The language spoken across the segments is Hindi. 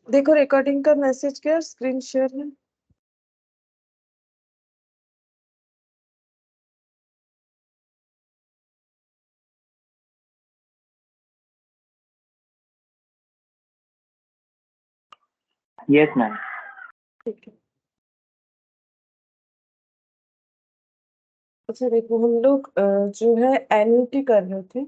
देखो रिकॉर्डिंग का मैसेज क्या स्क्रीन शेयर है। Yes ma'am. ठीक है। अच्छा देखो हम लोग जो है एन्युटी कर रहे थे।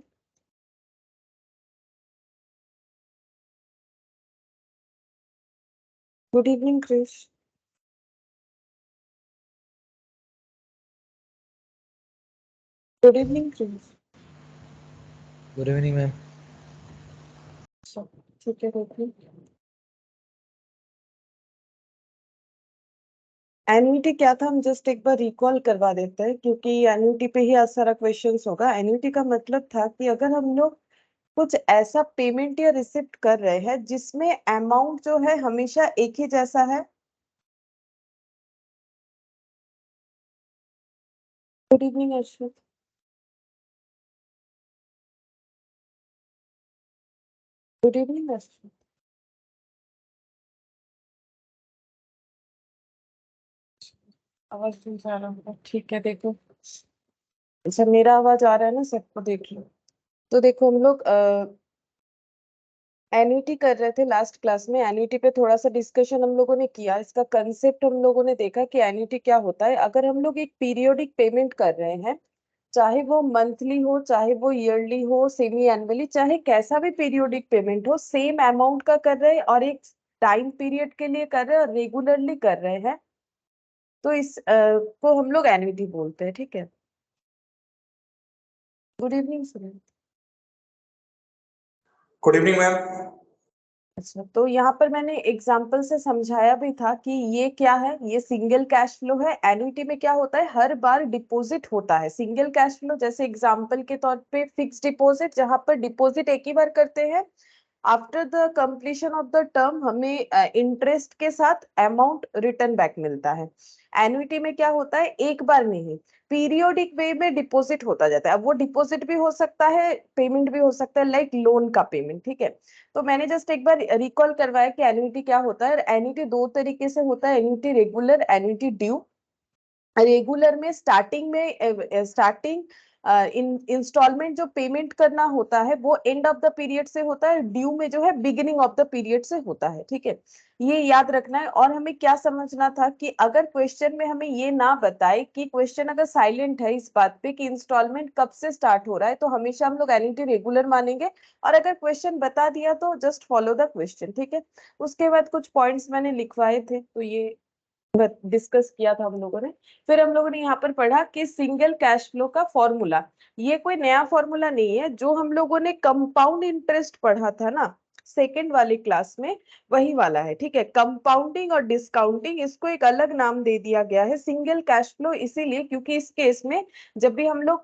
Good evening Krish. Good evening Krish. Good evening ma'am. अच्छा ठीक है देखिए एन्युटी क्या था हम जस्ट एक बार रिकॉल करवा देते हैं क्योंकि एन्युटी पे ही आज सारा क्वेश्चंस होगा। एन्युटी का मतलब था कि अगर हम लोग कुछ ऐसा पेमेंट या रिसिप्ट कर रहे हैं जिसमें अमाउंट जो है हमेशा एक ही जैसा है। Good evening Arshad. Good evening Arshad. आवाज नहीं जा रहा होगा ठीक है देखो। अच्छा मेरा आवाज आ रहा है ना सबको देख लो। तो देखो हम लोग एन्युटी कर रहे थे लास्ट क्लास में। एन्युटी पे थोड़ा सा डिस्कशन हम लोगों ने किया। इसका कंसेप्ट हम लोगों ने देखा कि एन्युटी क्या होता है। अगर हम लोग एक पीरियोडिक पेमेंट कर रहे हैं चाहे वो मंथली हो चाहे वो ईयरली हो सेमी एनुअली चाहे कैसा भी पीरियोडिक पेमेंट हो सेम अमाउंट का कर रहे हैं और एक टाइम पीरियड के लिए कर रहे हैं और रेगुलरली कर रहे हैं तो इस को हम लोग एन्युटी बोलते हैं। ठीक है। Good evening Sunil. Good evening ma'am. अच्छा तो यहाँ पर मैंने एग्जाम्पल से समझाया भी था कि ये क्या है। ये सिंगल कैश फ्लो है। एन्युटी में क्या होता है हर बार डिपॉजिट होता है। सिंगल कैश फ्लो जैसे एग्जाम्पल के तौर पे फिक्स डिपॉजिट जहां पर डिपॉजिट एक ही बार करते हैं। After the completion of the term हमें इंटरेस्ट के साथ अमाउंट रिटर्न बैक मिलता है। एन्युटी में क्या होता है एक बार नहीं पीरियोडिक वे में डिपॉजिट होता जाता है। अब वो डिपॉजिट भी हो सकता है पेमेंट भी हो सकता है लाइक लोन का पेमेंट। ठीक है। तो मैंने जस्ट एक बार रिकॉल करवाया कि एन्युटी क्या होता है। एन्युटी दो तरीके से होता है annuity regular annuity due. Regular में स्टार्टिंग इंस्टॉलमेंट जो पेमेंट करना होता है वो एंड ऑफ द पीरियड से होता है। ड्यू में जो है बिगिनिंग ऑफ द पीरियड से होता है। ठीक है। ये याद रखना है। और हमें क्या समझना था कि अगर क्वेश्चन में हमें ये ना बताए कि क्वेश्चन अगर साइलेंट है इस बात पे कि इंस्टॉलमेंट कब से स्टार्ट हो रहा है तो हमेशा हम लोग एन्युटी रेगुलर मानेंगे। और अगर क्वेश्चन बता दिया तो जस्ट फॉलो द क्वेश्चन। ठीक है। उसके बाद कुछ पॉइंट्स मैंने लिखवाए थे तो ये डिस्कस किया था हम लोगों ने। फिर हम लोगों ने यहाँ पर पढ़ा कि सिंगल कैश फ्लो का फॉर्मूला। ये कोई नया फॉर्मूला नहीं है जो हम लोगों ने कंपाउंड इंटरेस्ट पढ़ा था ना सेकेंड वाली क्लास में वही वाला है। ठीक है। कंपाउंडिंग और डिस्काउंटिंग इसको एक अलग नाम दे दिया गया है सिंगल कैश फ्लो इसीलिए क्योंकि इस केस में जब भी हम लोग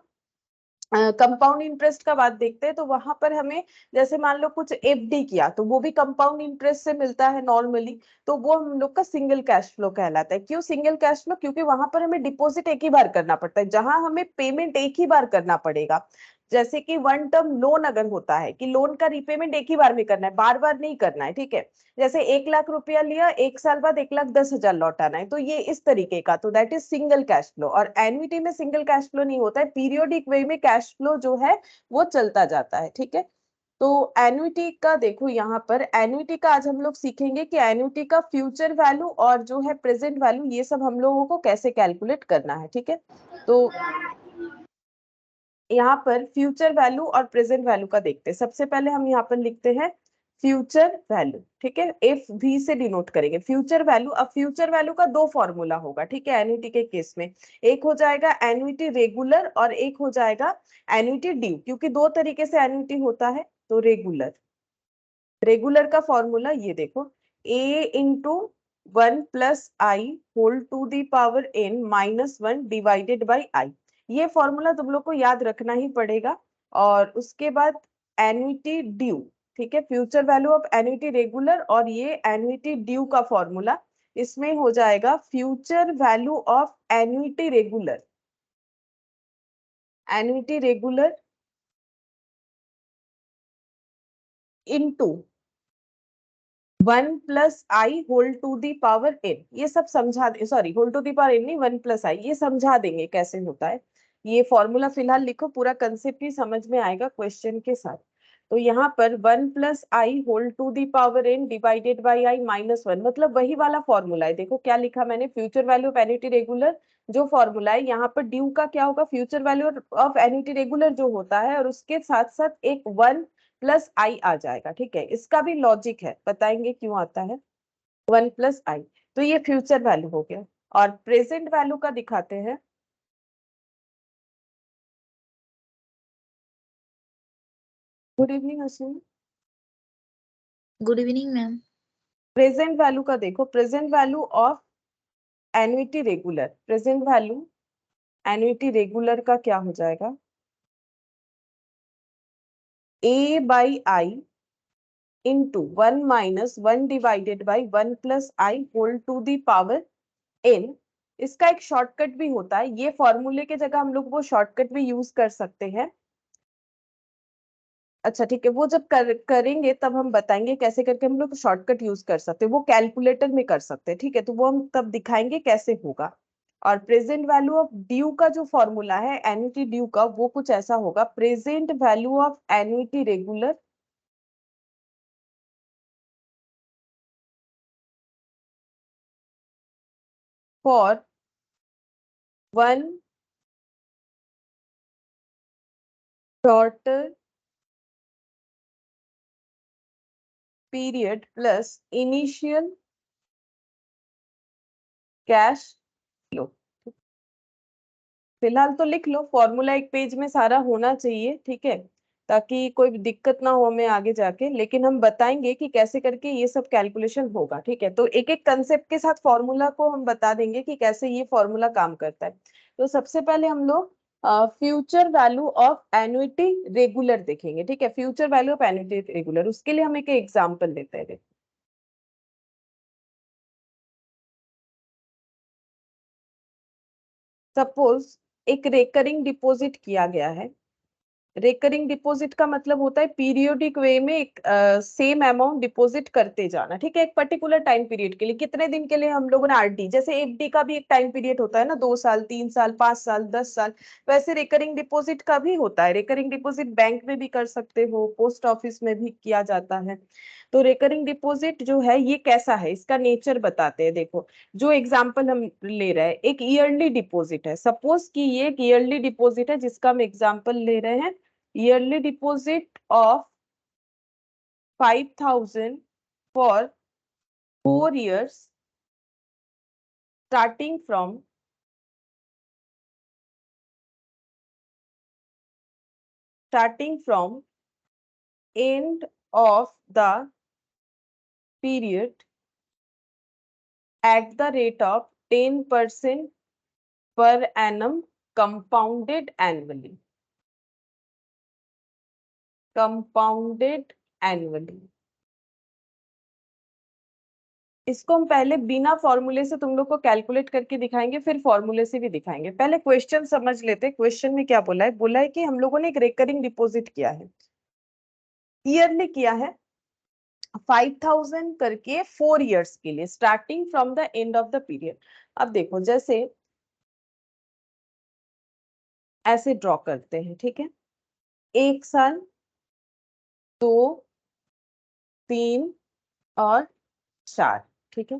कंपाउंड इंटरेस्ट का बात देखते हैं तो वहां पर हमें जैसे मान लो कुछ एफडी किया तो वो भी कंपाउंड इंटरेस्ट से मिलता है नॉर्मली। तो वो हम लोग का सिंगल कैश फ्लो कहलाता है। क्यों सिंगल कैश फ्लो क्योंकि वहां पर हमें डिपॉजिट एक ही बार करना पड़ता है जहां हमें पेमेंट एक ही बार करना पड़ेगा। जैसे कि वन टर्म लोन अगर होता है कि लोन का रिपेमेंट एक ही बार में करना है बार बार नहीं करना है। ठीक है। जैसे 1 लाख रुपया लिया 1 साल बाद 1,10,000 लौटाना है तो ये इस तरीके का तो that is single cash flow. और एन्युटी में सिंगल कैश फ्लो नहीं होता है पीरियोडिक वे में कैश फ्लो जो है वो चलता जाता है। ठीक है। तो एन्युटी का देखो यहाँ पर एन्युटी का आज हम लोग सीखेंगे कि एन्युटी का फ्यूचर वैल्यू और जो है प्रेजेंट वैल्यू ये सब हम लोगों को कैसे कैलकुलेट करना है। ठीक है। तो यहाँ पर फ्यूचर वैल्यू और प्रेजेंट वैल्यू का देखते हैं। सबसे पहले हम यहाँ पर लिखते हैं फ्यूचर वैल्यू। ठीक है। एफ वी से डिनोट करेंगे फ्यूचर वैल्यू। अब फ्यूचर वैल्यू का दो फॉर्मूला होगा। ठीक है। एन्युटी के केस में एक हो जाएगा एन्युटी रेगुलर और एक हो जाएगा एन्युटी ड्यू क्योंकि दो तरीके से एन्युटी होता है। तो रेगुलर रेगुलर का फॉर्मूला ये देखो A into 1 + i whole to the power n -1 divided by i. ये फॉर्मूला तुम लोग को याद रखना ही पड़ेगा। और उसके बाद एन्युटी ड्यू। ठीक है। Future value of annuity regular और ये एन्युटी ड्यू का फॉर्मूला इसमें हो जाएगा future value of annuity regular into 1 plus I whole to the power N, ये सब समझा दे, sorry whole to the power N नहीं, 1 प्लस आई, ये समझा देंगे कैसे होता है। ये फॉर्मूला फिलहाल लिखो, पूरा कंसेप्ट ही समझ में आएगा क्वेश्चन के साथ। तो यहाँ पर 1 plus I whole to the power n divided by i minus 1, मतलब वही वाला फॉर्मूला है। देखो क्या लिखा मैंने, future value of annuity regular जो फॉर्मूला है, यहाँ पर ड्यू का क्या होगा, future value of annuity regular जो होता है, और उसके साथ साथ एक 1 प्लस आई आ जाएगा। ठीक है, इसका भी लॉजिक है, बताएंगे क्यों आता है 1 प्लस आई। तो ये फ्यूचर वैल्यू हो गया, और प्रेजेंट वैल्यू का दिखाते हैं। Good evening Ashwini. Good evening ma'am. Present value का देखो, present value of annuity regular, present value annuity regular का क्या हो जाएगा, A by I into 1 minus 1 divided by 1 plus I whole to the power N. इसका एक शॉर्टकट भी होता है, ये फॉर्मूले के जगह हम लोग वो शॉर्टकट भी यूज कर सकते हैं। अच्छा ठीक है, वो जब करेंगे तब हम बताएंगे कैसे करके हम लोग शॉर्टकट यूज कर सकते हैं, वो कैलकुलेटर में कर सकते हैं। ठीक है, तो वो हम तब दिखाएंगे कैसे होगा। और प्रेजेंट वैल्यू ऑफ ड्यू का जो फॉर्मूला है एन्युटी ड्यू का, वो कुछ ऐसा होगा, present value of annuity regular for 1 shorter period plus initial cash flow। फिलहाल तो लिख लो, फॉर्मूला एक पेज में सारा होना चाहिए, ठीक है, ताकि कोई दिक्कत ना हो हमें आगे जाके। लेकिन हम बताएंगे कि कैसे करके ये सब कैलकुलेशन होगा। ठीक है, तो एक एक कंसेप्ट के साथ फॉर्मूला को हम बता देंगे कि कैसे ये फॉर्मूला काम करता है। तो सबसे पहले हम लोग future value of annuity regular देखेंगे। ठीक है, future value of annuity regular, उसके लिए हम एक एग्जाम्पल लेते हैं। सपोज एक रेकरिंग डिपॉजिट किया गया है। रेकरिंग डिपॉजिट का मतलब होता है पीरियोडिक वे में एक सेम अमाउंट डिपॉजिट करते जाना। ठीक है, एक पर्टिकुलर टाइम पीरियड के लिए, कितने दिन के लिए हम लोगों ने आरडी, जैसे एफडी का भी एक टाइम पीरियड होता है ना, 2 साल, 3 साल, 5 साल, 10 साल, वैसे रेकरिंग डिपॉजिट का भी होता है। रेकरिंग डिपॉजिट बैंक में भी कर सकते हो, पोस्ट ऑफिस में भी किया जाता है। तो रेकरिंग डिपॉजिट जो है ये कैसा है, इसका नेचर बताते हैं। देखो जो एग्जांपल हम ले रहे हैं, एक ईयरली डिपॉजिट है। सपोज कि ये एक ईयरली डिपॉजिट है जिसका हम एग्जांपल ले रहे हैं, yearly deposit of 5,000 for 4 years starting from end of the period at the rate of 10% per annum compounded annually, compounded annually। इसको हम पहले बिना फॉर्मूले से तुम लोग को कैलकुलेट करके दिखाएंगे, फिर फॉर्मूले से भी दिखाएंगे। पहले क्वेश्चन समझ लेते हैं। क्वेश्चन में क्या बोला है, बोला है कि हम लोगों ने एक रेकरिंग डिपॉजिट किया है, ईयरली किया है, 5,000 करके 4 years के लिए, starting from the end of the period. अब देखो जैसे ऐसे ड्रॉ करते हैं, ठीक है, 1 साल, 2, 3 और 4। ठीक है,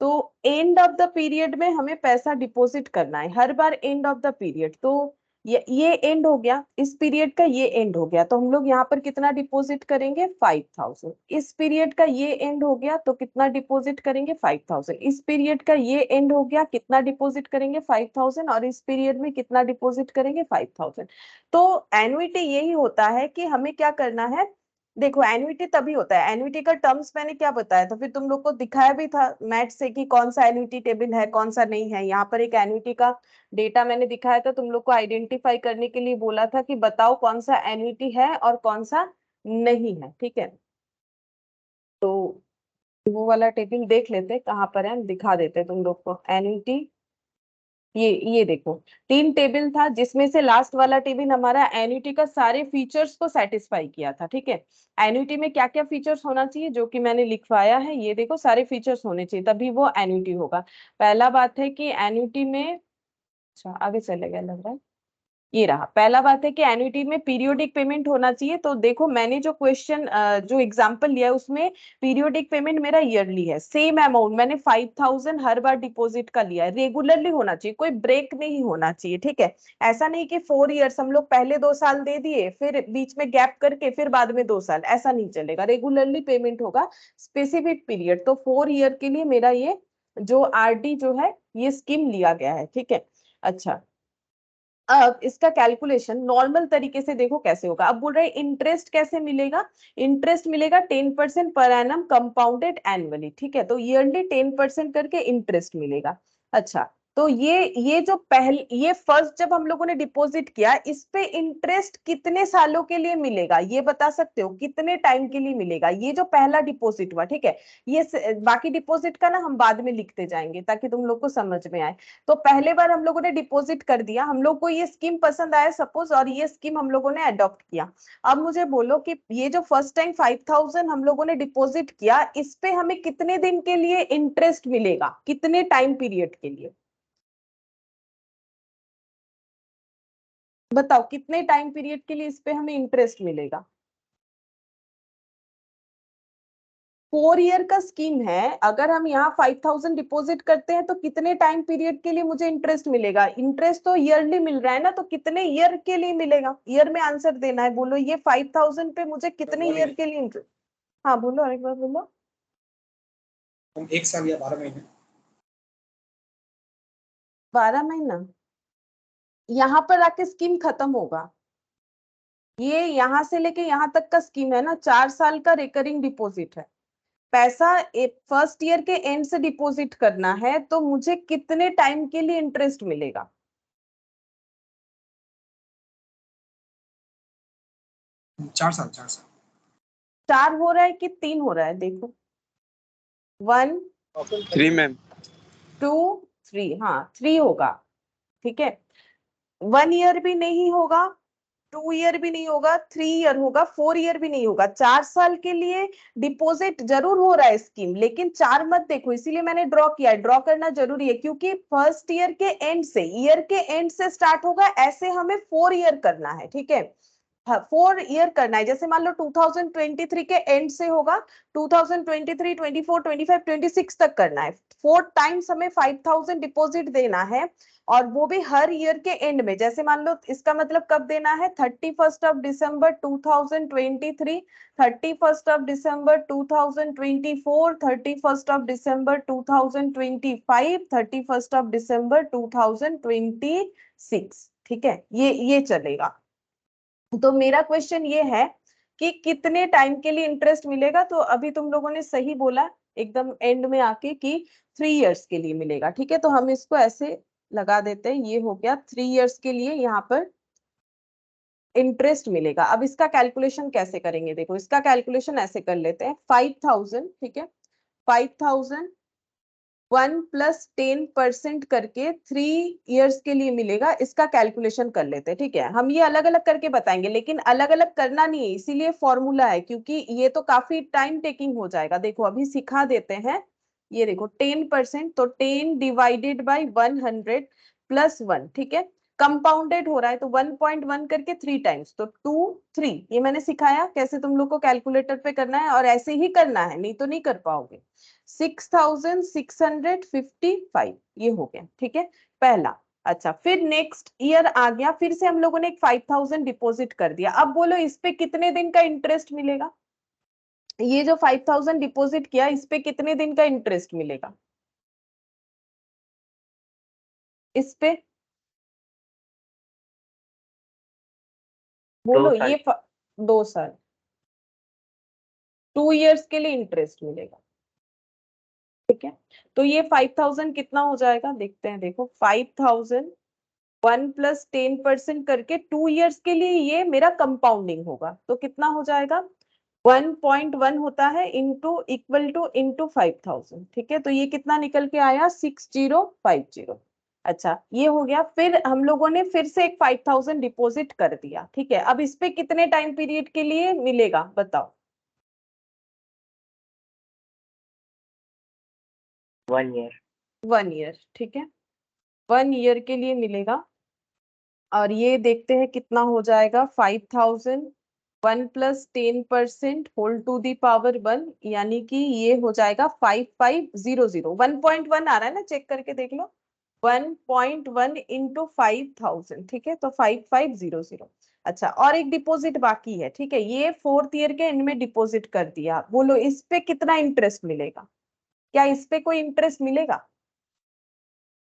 तो एंड ऑफ द पीरियड में हमें पैसा डिपॉजिट करना है हर बार एंड ऑफ द पीरियड। तो ये एंड हो गया, इस पीरियड का ये एंड हो गया, तो हम लोग यहाँ पर कितना डिपॉजिट करेंगे, 5,000। इस पीरियड का ये एंड हो गया तो कितना डिपॉजिट करेंगे, 5,000। इस पीरियड का ये एंड हो गया, कितना डिपॉजिट करेंगे, 5,000। और इस पीरियड में कितना डिपॉजिट करेंगे, 5,000। तो एन्युटी यही होता है कि हमें क्या करना है। देखो एन्युटी तभी होता है, एन्युटी का टर्म्स मैंने क्या बताया था, फिर तुम लोग को दिखाया भी था मैथ से कि कौन सा एन्युटी टेबल है कौन सा नहीं है। यहाँ पर एक एन्युटी का डेटा मैंने दिखाया था, तुम लोग को आइडेंटिफाई करने के लिए बोला था कि बताओ कौन सा एन्युटी है और कौन सा नहीं है। ठीक है, तो वो वाला टेबल देख लेते कहाँ पर है, हम दिखा देते तुम लोग को। एन्युटी ये देखो 3 टेबल था, जिसमें से लास्ट वाला टेबल हमारा एन्युटी का सारे फीचर्स को सेटिस्फाई किया था। ठीक है, एन्युटी में क्या क्या फीचर्स होना चाहिए जो कि मैंने लिखवाया है, ये देखो सारे फीचर्स होने चाहिए तभी वो एन्युटी होगा। पहला बात है कि एन्युटी में, अच्छा आगे चले गए लग रहा है, ये रहा पहला बात है कि एन्युटी में पीरियोडिक पेमेंट होना चाहिए। तो देखो मैंने जो क्वेश्चन जो एग्जांपल लिया उसमें पीरियोडिक पेमेंट मेरा ईयरली है, सेम अमाउंट मैंने 5000 हर बार डिपॉजिट का लिया है, रेगुलरली होना चाहिए, कोई ब्रेक नहीं होना चाहिए। ठीक है, ऐसा नहीं कि 4 इयर्स हम लोग पहले 2 साल दे दिए फिर बीच में गैप करके फिर बाद में 2 साल, ऐसा नहीं चलेगा, रेगुलरली पेमेंट होगा स्पेसिफिक पीरियड। तो 4 ईयर के लिए मेरा ये जो आरडी जो है ये स्कीम लिया गया है। ठीक है, अच्छा अब इसका कैलकुलेशन नॉर्मल तरीके से देखो कैसे होगा। अब बोल रहे हैं इंटरेस्ट कैसे मिलेगा, इंटरेस्ट मिलेगा 10% पर एनम कंपाउंडेड एनुअली। ठीक है, तो ईयरली 10% करके इंटरेस्ट मिलेगा। अच्छा तो ये जो पहले ये फर्स्ट जब हम लोगों ने डिपॉजिट किया इस पे इंटरेस्ट कितने सालों के लिए मिलेगा ये बता सकते हो, कितने टाइम के लिए मिलेगा? ये जो पहला डिपॉजिट हुआ, ठीक है, ये बाकी डिपॉजिट का ना हम बाद में लिखते जाएंगे ताकि तुम लोग को समझ में आए। तो पहले बार हम लोगों ने डिपॉजिट कर दिया, हम लोग को ये स्कीम पसंद आया सपोज, और ये स्कीम हम लोगों ने अडॉप्ट किया। अब मुझे बोलो कि ये जो फर्स्ट टाइम 5000 हम लोगों ने डिपॉजिट किया इस पे हमें कितने दिन के लिए इंटरेस्ट मिलेगा, कितने टाइम पीरियड के लिए? बताओ कितने टाइम पीरियड के लिए इस पे हमें इंटरेस्ट मिलेगा? 4 ईयर का स्कीम है, अगर हम यहाँ 5000 डिपॉजिट करते हैं तो कितने टाइम पीरियड के लिए मुझे इंटरेस्ट मिलेगा? इंटरेस्ट तो ईयरली मिल रहा है ना, तो कितने ईयर के लिए मिलेगा? ईयर में आंसर देना है। बोलो ये 5000 पे मुझे कितने ईयर के लिए इंटरेस्ट? हाँ बोलो, अरे एक बार बोलो। हम 1 साल या 12 महीने। 12 महीना यहाँ पर आके स्कीम खत्म होगा। ये यहाँ से लेके यहाँ तक का स्कीम है ना, 4 साल का रिकरिंग डिपॉजिट है। पैसा फर्स्ट ईयर के एंड से डिपॉजिट करना है तो मुझे कितने टाइम के लिए इंटरेस्ट मिलेगा? 4 साल 4 साल 4 हो रहा है कि 3 हो रहा है? देखो 1 3 मैम। 2 3, हाँ 3 होगा। ठीक है, 1 ईयर भी नहीं होगा, 2 ईयर भी नहीं होगा, 3 ईयर होगा, 4 ईयर भी नहीं होगा। 4 साल के लिए डिपॉजिट जरूर हो रहा है स्कीम, लेकिन 4 मत देखो, इसीलिए मैंने ड्रॉ किया है। ड्रॉ करना जरूरी है क्योंकि फर्स्ट ईयर के एंड से, ईयर के एंड से स्टार्ट होगा, ऐसे हमें 4 ईयर करना है। ठीक है, 4 ईयर करना है। जैसे मान लो 2023 के एंड से होगा, 2023 24 25 26 तक करना है। 4 टाइम्स हमें 5000 डिपॉजिट देना है, और वो भी हर ईयर के एंड में। जैसे मान लो इसका मतलब कब देना है, 31 दिसंबर 2023, 31 दिसंबर 2024, 31 दिसंबर 2025, 31 दिसंबर 2026। ठीक है, ये चलेगा। तो मेरा क्वेश्चन ये है कि कितने टाइम के लिए इंटरेस्ट मिलेगा? तो अभी तुम लोगों ने सही बोला एकदम एंड में आके कि 3 इयर्स के लिए मिलेगा। ठीक है, तो हम इसको ऐसे लगा देते हैं, ये हो गया 3 इयर्स के लिए यहाँ पर इंटरेस्ट मिलेगा। अब इसका कैलकुलेशन कैसे करेंगे? देखो इसका कैलकुलेशन ऐसे कर लेते हैं, 5000, ठीक है, 5000 1 प्लस 10% करके 3 इयर्स के लिए मिलेगा। इसका कैलकुलेशन कर लेते हैं। ठीक है, हम ये अलग अलग करके बताएंगे, लेकिन अलग अलग करना नहीं है, इसीलिए फॉर्मूला है, क्योंकि ये तो काफी टाइम टेकिंग हो जाएगा। देखो अभी सिखा देते हैं। ये देखो 10%, तो 10 डिवाइडेड बाई 100 प्लस 1, ठीक है, कंपाउंडेड हो रहा है तो 1.1 करके 3 टाइम्स, तो 2 3। ये मैंने सिखाया कैसे तुम लोग को कैलकुलेटर पे करना है, और ऐसे ही करना है, नहीं तो नहीं कर पाओगे। 6655 ये हो गया। ठीक है, पहला। अच्छा फिर नेक्स्ट ईयर आ गया, फिर से हम लोगों ने एक 5000 डिपॉजिट कर दिया। अब बोलो इस पे कितने दिन का इंटरेस्ट मिलेगा? ये जो 5000 डिपॉजिट किया इस पे कितने दिन का इंटरेस्ट मिलेगा? इस पे बोलो 2 साल। ये 2 साल, 2 इयर्स के लिए इंटरेस्ट मिलेगा। ठीक है, तो ये 5000 कितना हो जाएगा देखते हैं। देखो 5000 1 प्लस 10% करके 2 इयर्स के लिए ये मेरा कंपाउंडिंग होगा, तो कितना हो जाएगा? 1.1 होता है इंटू इक्वल टू इंटू 5000। ठीक है, तो ये कितना निकल के आया? 6050। अच्छा ये हो गया। फिर हम लोगों ने फिर से एक 5000 डिपॉजिट कर दिया, ठीक है। अब इस पे कितने टाइम पीरियड के लिए मिलेगा बताओ? 1 year. 1 ईयर, ठीक है। 1 ईयर के लिए मिलेगा। और ये देखते हैं कितना हो जाएगा। 5000 1 + 10% होल टू दी पावर 1, यानी कि ये हो जाएगा 5500। 1.1 आ रहा है ना, चेक करके देख लो। 1.1 इंटू 5000, ठीक है, तो 5500। अच्छा, और एक डिपॉजिट बाकी है, ठीक है, ये 4th ईयर के एंड में डिपॉजिट कर दिया। बोलो इस पे कितना इंटरेस्ट मिलेगा? क्या इस पे कोई इंटरेस्ट मिलेगा?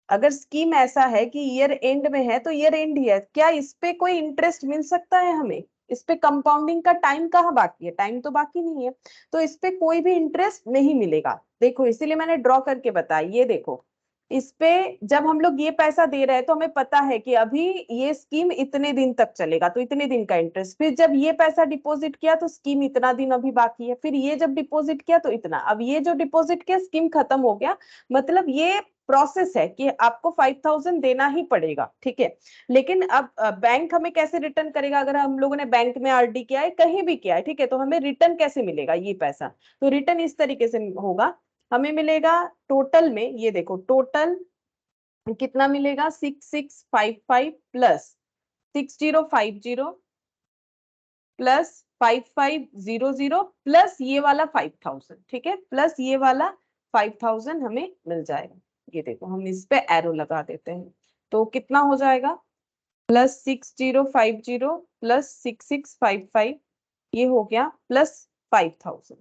अगर स्कीम ऐसा है कि ईयर एंड में है तो ईयर एंड ही है, क्या इस पे कोई इंटरेस्ट मिल सकता है हमें? इस पे कंपाउंडिंग का टाइम कहाँ बाकी है? टाइम तो बाकी नहीं है, तो इस पे कोई भी इंटरेस्ट नहीं मिलेगा। देखो इसीलिए मैंने ड्रॉ करके बताया। ये देखो, इस पे जब हम लोग ये पैसा दे रहे हैं तो हमें पता है कि अभी ये स्कीम इतने दिन तक चलेगा, तो इतने दिन का इंटरेस्ट। फिर जब ये पैसा डिपॉजिट किया तो स्कीम इतना दिन अभी बाकी है, फिर ये जब डिपॉजिट किया तो इतना, अब ये जो डिपॉजिट किया स्कीम खत्म हो गया। मतलब ये प्रोसेस है कि आपको 5000 देना ही पड़ेगा, ठीक है। लेकिन अब बैंक हमें कैसे रिटर्न करेगा? अगर हम लोगों ने बैंक में आरडी किया है, कहीं भी किया है, ठीक है, तो हमें रिटर्न कैसे मिलेगा ये पैसा? तो रिटर्न इस तरीके से होगा, हमें मिलेगा टोटल में, ये देखो टोटल कितना मिलेगा, 6655 प्लस 6050 प्लस 5500 प्लस ये वाला 5000, ठीक है, प्लस ये वाला 5000 हमें मिल जाएगा। ये देखो हम इस पे एरो लगा देते हैं, तो कितना हो जाएगा, प्लस 6050 प्लस 6655, ये हो गया प्लस 5000,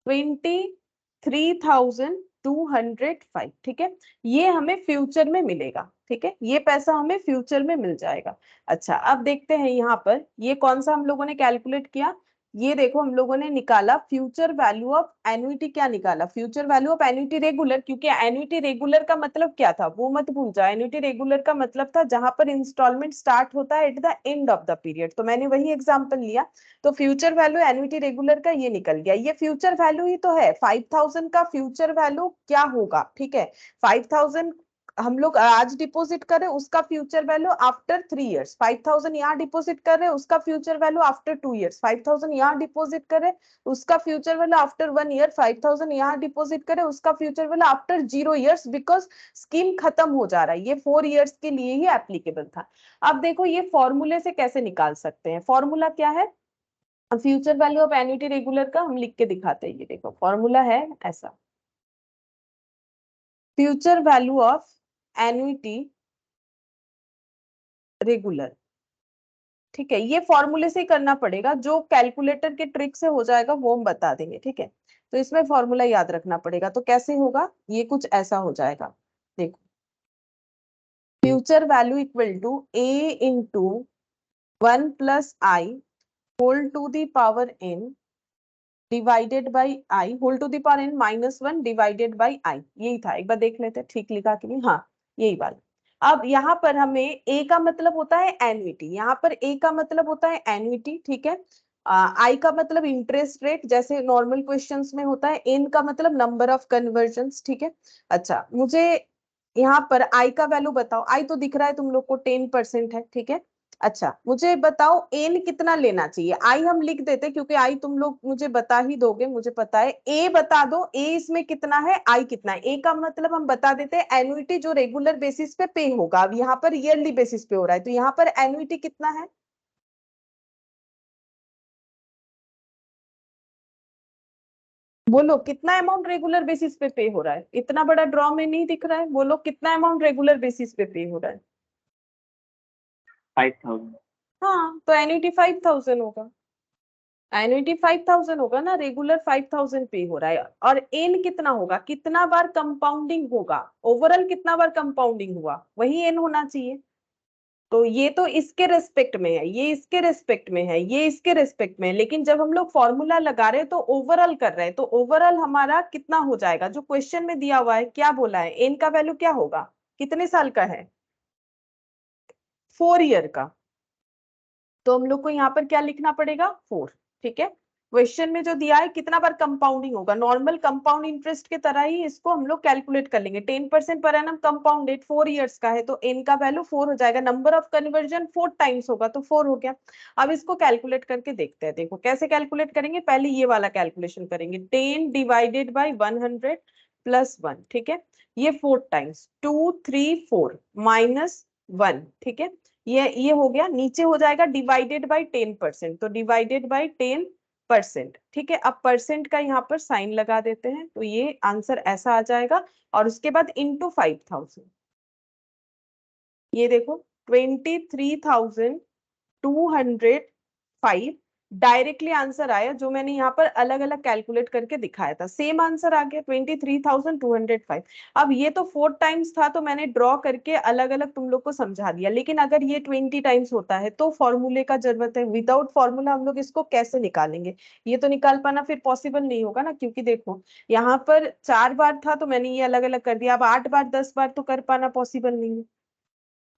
23,205, ठीक है। ये हमें फ्यूचर में मिलेगा, ठीक है, ये पैसा हमें फ्यूचर में मिल जाएगा। अच्छा अब देखते हैं यहाँ पर ये कौन सा हम लोगों ने कैलकुलेट किया। ये देखो हम लोगों ने निकाला फ्यूचर वैल्यू ऑफ एन्युटी। क्या निकाला? Future value of annuity regular, क्योंकि एन्युटी रेगुलर का मतलब क्या था वो मत भूल जाओ। एन्युटी रेगुलर का मतलब था जहां पर इंस्टॉलमेंट स्टार्ट होता है at the end of the period, तो मैंने वही एग्जांपल लिया। तो फ्यूचर वैल्यू एन्युटी रेगुलर का ये निकल गया, ये फ्यूचर वैल्यू ही तो है। 5000 का फ्यूचर वैल्यू क्या होगा, ठीक है। 5000 हम लोग आज डिपॉजिट कर रहे हैं, उसका फ्यूचर वैल्यू आफ्टर 3 इयर्स। 5000 यहाँ डिपॉजिट कर रहे हैं, उसका फ्यूचर वैल्यू आफ्टर 2 इयर्स। 5000 यहाँ डिपॉजिट कर रहे हैं, उसका फ्यूचर वैल्यू आफ्टर 1 ईयर। 5000 यहाँ डिपॉजिट करे, उसका future value after 0 years, because scheme खत्म हो जा रहा है। ये 4 इयर्स के लिए ही एप्लीकेबल था। अब देखो ये फॉर्मूले से कैसे निकाल सकते हैं। फॉर्मूला क्या है? Future value of annuity regular का हम लिख के दिखाते हैं। ये देखो फॉर्मूला है ऐसा, future value of annuity regular, ठीक है। ये फॉर्मूले से ही करना पड़ेगा, जो कैलकुलेटर के ट्रिक से हो जाएगा वो हम बता देंगे, ठीक है। तो इसमें फॉर्मूला याद रखना पड़ेगा। तो कैसे होगा? ये कुछ ऐसा हो जाएगा, देखो future value equal to A into 1 + I whole to the power n divided by i whole to the power n -1 divided by i. यही था, एक बार देख लेते हैं ठीक लिखा कि नहीं। हाँ यही वाला। अब यहाँ पर हमें ए का मतलब होता है एन्युटी, यहाँ पर ए का मतलब होता है एन्युटी, ठीक है। आई का मतलब इंटरेस्ट रेट, जैसे नॉर्मल क्वेश्चंस में होता है। एन का मतलब नंबर ऑफ कन्वर्जन्स, ठीक है। अच्छा मुझे यहाँ पर आई का वैल्यू बताओ। आई तो दिख रहा है तुम लोग को 10% है, ठीक है। अच्छा मुझे बताओ एन कितना लेना चाहिए। आई हम लिख देते क्योंकि आई तुम लोग मुझे बता ही दोगे, मुझे पता है। ए बता दो, ए इसमें कितना है, आई कितना है। ए का मतलब हम बता देते हैं एन्युटी जो रेगुलर बेसिस पे होगा। अब यहाँ पर ईयरली बेसिस पे हो रहा है, तो यहाँ पर एन्युटी कितना है? बोलो कितना अमाउंट रेगुलर बेसिस पे हो रहा है? इतना बड़ा ड्रॉ में नहीं दिख रहा है, बोलो कितना अमाउंट रेगुलर बेसिस पे हो रहा है? 5000. हाँ तो एन्युटी 5000 होगा। एन्युटी 5000 होगा ना, रेगुलर 5000 पे हो रहा है। और एन कितना होगा, कितना बार कंपाउंडिंग होगा, ओवरऑल कितना बार कंपाउंडिंग हुआ, वही एन होना चाहिए। तो ये तो इसके रेस्पेक्ट में है, ये इसके रेस्पेक्ट में है, ये इसके रेस्पेक्ट में है। लेकिन जब हम लोग फॉर्मूला लगा रहे हैं तो ओवरऑल कर रहे हैं, तो ओवरऑल हमारा कितना हो जाएगा जो क्वेश्चन में दिया हुआ है। क्या बोला है? एन का वैल्यू क्या होगा, कितने साल का है? 4 ईयर का। तो हम लोग को यहाँ पर क्या लिखना पड़ेगा? 4, ठीक है। क्वेश्चन में जो दिया है कितना बार कंपाउंडिंग होगा, नॉर्मल कंपाउंड इंटरेस्ट के तरह ही इसको हम लोग कैलकुलेट कर लेंगे। 10% per annum compound rate 4 years का है तो n का वैल्यू 4 हो जाएगा, नंबर ऑफ कन्वर्जन 4 टाइम्स होगा तो 4 हो गया। अब इसको कैलकुलेट करके देखते हैं, देखो कैसे कैलकुलेट करेंगे। पहले ये वाला कैलकुलेशन करेंगे, 10 डिवाइडेड बाई 100 प्लस 1, ठीक है, ये 4 टाइम्स 2 3 4 माइनस 1, ठीक है, ये हो गया। नीचे हो जाएगा डिवाइडेड बाई 10%, तो डिवाइडेड बाई 10%, ठीक है। अब परसेंट का यहाँ पर साइन लगा देते हैं तो ये आंसर ऐसा आ जाएगा। और उसके बाद इंटू 5000, ये देखो 23,205 डायरेक्टली आंसर आया, जो मैंने यहाँ पर अलग अलग कैलकुलेट करके दिखाया था, सेम आंसर आ गया 23,205। अब ये तो 4 टाइम्स था तो मैंने ड्रॉ करके अलग अलग तुम लोग को समझा दिया, लेकिन अगर ये 20 टाइम्स होता है तो फॉर्मूले का जरूरत है। विदाउट फॉर्मूला हम लोग इसको कैसे निकालेंगे, ये तो निकाल पाना फिर पॉसिबल नहीं होगा ना, क्योंकि देखो यहाँ पर 4 बार था तो मैंने ये अलग अलग कर दिया, अब 8 बार 10 बार तो कर पाना पॉसिबल नहीं है,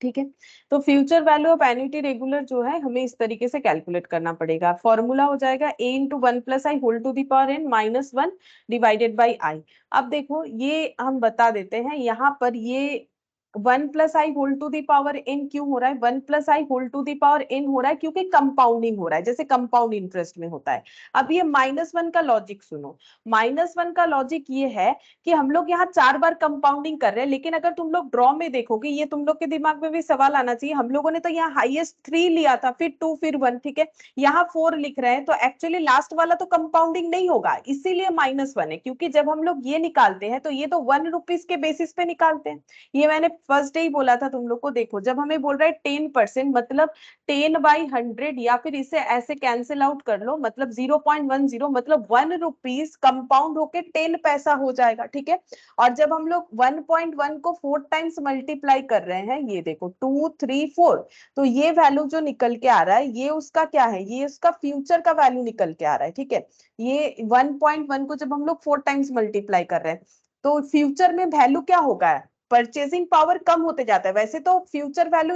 ठीक है। तो future value of annuity regular जो है हमें इस तरीके से कैलकुलेट करना पड़ेगा। फॉर्मूला हो जाएगा a into 1 plus I whole to the power n minus 1 divided by i. अब देखो ये हम बता देते हैं, यहाँ पर ये 1 plus I whole to the power n क्यों हो रहा है, 1 plus I whole to the power n हो रहा है क्योंकि कंपाउंडिंग हो रहा है, जैसे कंपाउंड इंटरेस्ट में होता है। अब ये -1 का लॉजिक सुनो, -1 का लॉजिक ये है कि हम लोग यहाँ 4 बार कंपाउंडिंग कर रहे हैं, लेकिन अगर तुम लोग ड्रॉ में देखोगे, ये तुम लोग के दिमाग में भी सवाल आना चाहिए, हम लोगों ने तो यहाँ हाईएस्ट 3 लिया था, फिर 2 फिर 1, ठीक है, यहाँ 4 लिख रहे हैं तो एक्चुअली लास्ट वाला तो कंपाउंडिंग नहीं होगा, इसीलिए -1 है। क्योंकि जब हम लोग ये निकालते हैं तो ये तो 1 रुपीज के बेसिस पे निकालते हैं, ये मैंने फर्स्ट डे ही बोला था तुम लोग को। देखो जब हमें बोल रहा है 10% मतलब 10/100, या फिर इसे ऐसे कैंसिल आउट कर लो, मतलब 0.10, मतलब 1 रुपीज कंपाउंड होके 10 पैसा हो जाएगा, ठीक है। और जब हम लोग 1.1 को 4 टाइम्स मल्टीप्लाई कर रहे हैं, ये देखो 2 3 4, तो ये वैल्यू जो निकल के आ रहा है ये उसका क्या है, ये उसका फ्यूचर का वैल्यू निकल के आ रहा है, ठीक है। ये 1.1 को जब हम लोग 4 टाइम्स मल्टीप्लाई कर रहे हैं तो फ्यूचर में वैल्यू क्या होगा, परचेसिंग पावर कम होते जाता है। वैसे तो फ्यूचर वैल्यू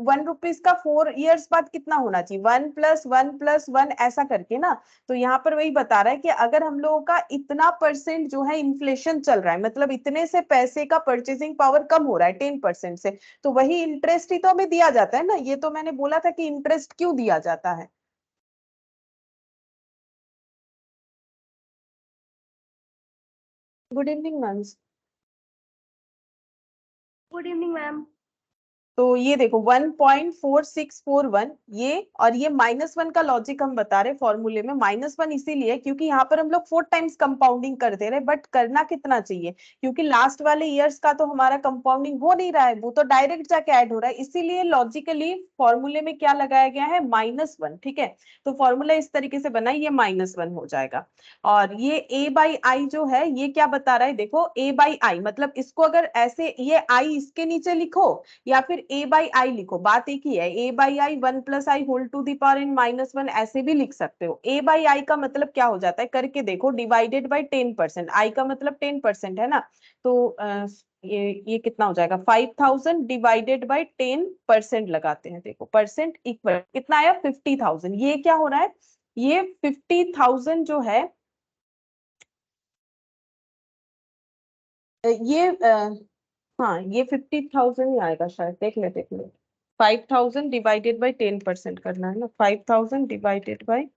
1 रुपीज का 4 इयर्स बाद कितना होना चाहिए, 1 प्लस 1 प्लस 1 ऐसा करके ना। तो यहाँ पर वही बता रहा है कि अगर हम लोगों का इतना % जो है इन्फ्लेशन चल रहा है, मतलब इतने से पैसे का परचेसिंग पावर कम हो रहा है 10% से, तो वही इंटरेस्ट ही तो हमें दिया जाता है ना। ये तो मैंने बोला था कि इंटरेस्ट क्यों दिया जाता है। Good evening ma'am. Good evening ma'am. तो ये देखो 1.4641 ये, और ये -1 का लॉजिक हम बता रहे फॉर्मूले में, -1 इसीलिए क्योंकि यहाँ पर हम लोग 4 टाइम्स कंपाउंडिंग कर दे रहे, बट करना कितना चाहिए, क्योंकि लास्ट वाले ईयर्स का तो हमारा कंपाउंडिंग हो नहीं रहा है, वो तो डायरेक्ट जाके ऐड हो रहा है, इसीलिए लॉजिकली फॉर्मूले में क्या लगाया गया है, -1, ठीक है। तो फॉर्मूला इस तरीके से बना, ये -1 हो जाएगा। और ये a/i जो है ये क्या बता रहा है, देखो a/i मतलब इसको अगर ऐसे ये i इसके नीचे लिखो या फिर a बाई आई लिखो, बात एक ही है। a by I 1 plus I whole to the power n -1 ऐसे भी लिख सकते हो। a बाई आई का मतलब क्या हो जाता है, करके देखो, डिवाइडेड बाई 10%, आई का मतलब 10% है ना, तो ये कितना हो जाएगा, 5000 डिवाइडेड बाई 10% लगाते हैं, देखो परसेंट इक्वल कितना आया 50,000। ये क्या हो रहा है, ये 50,000 जो है ये हाँ ये 50,000 ही आएगा शायद, देख ले 5,000 डिवाइडेड बाई 10% करना है ना, 5,000 डिवाइडेड बाई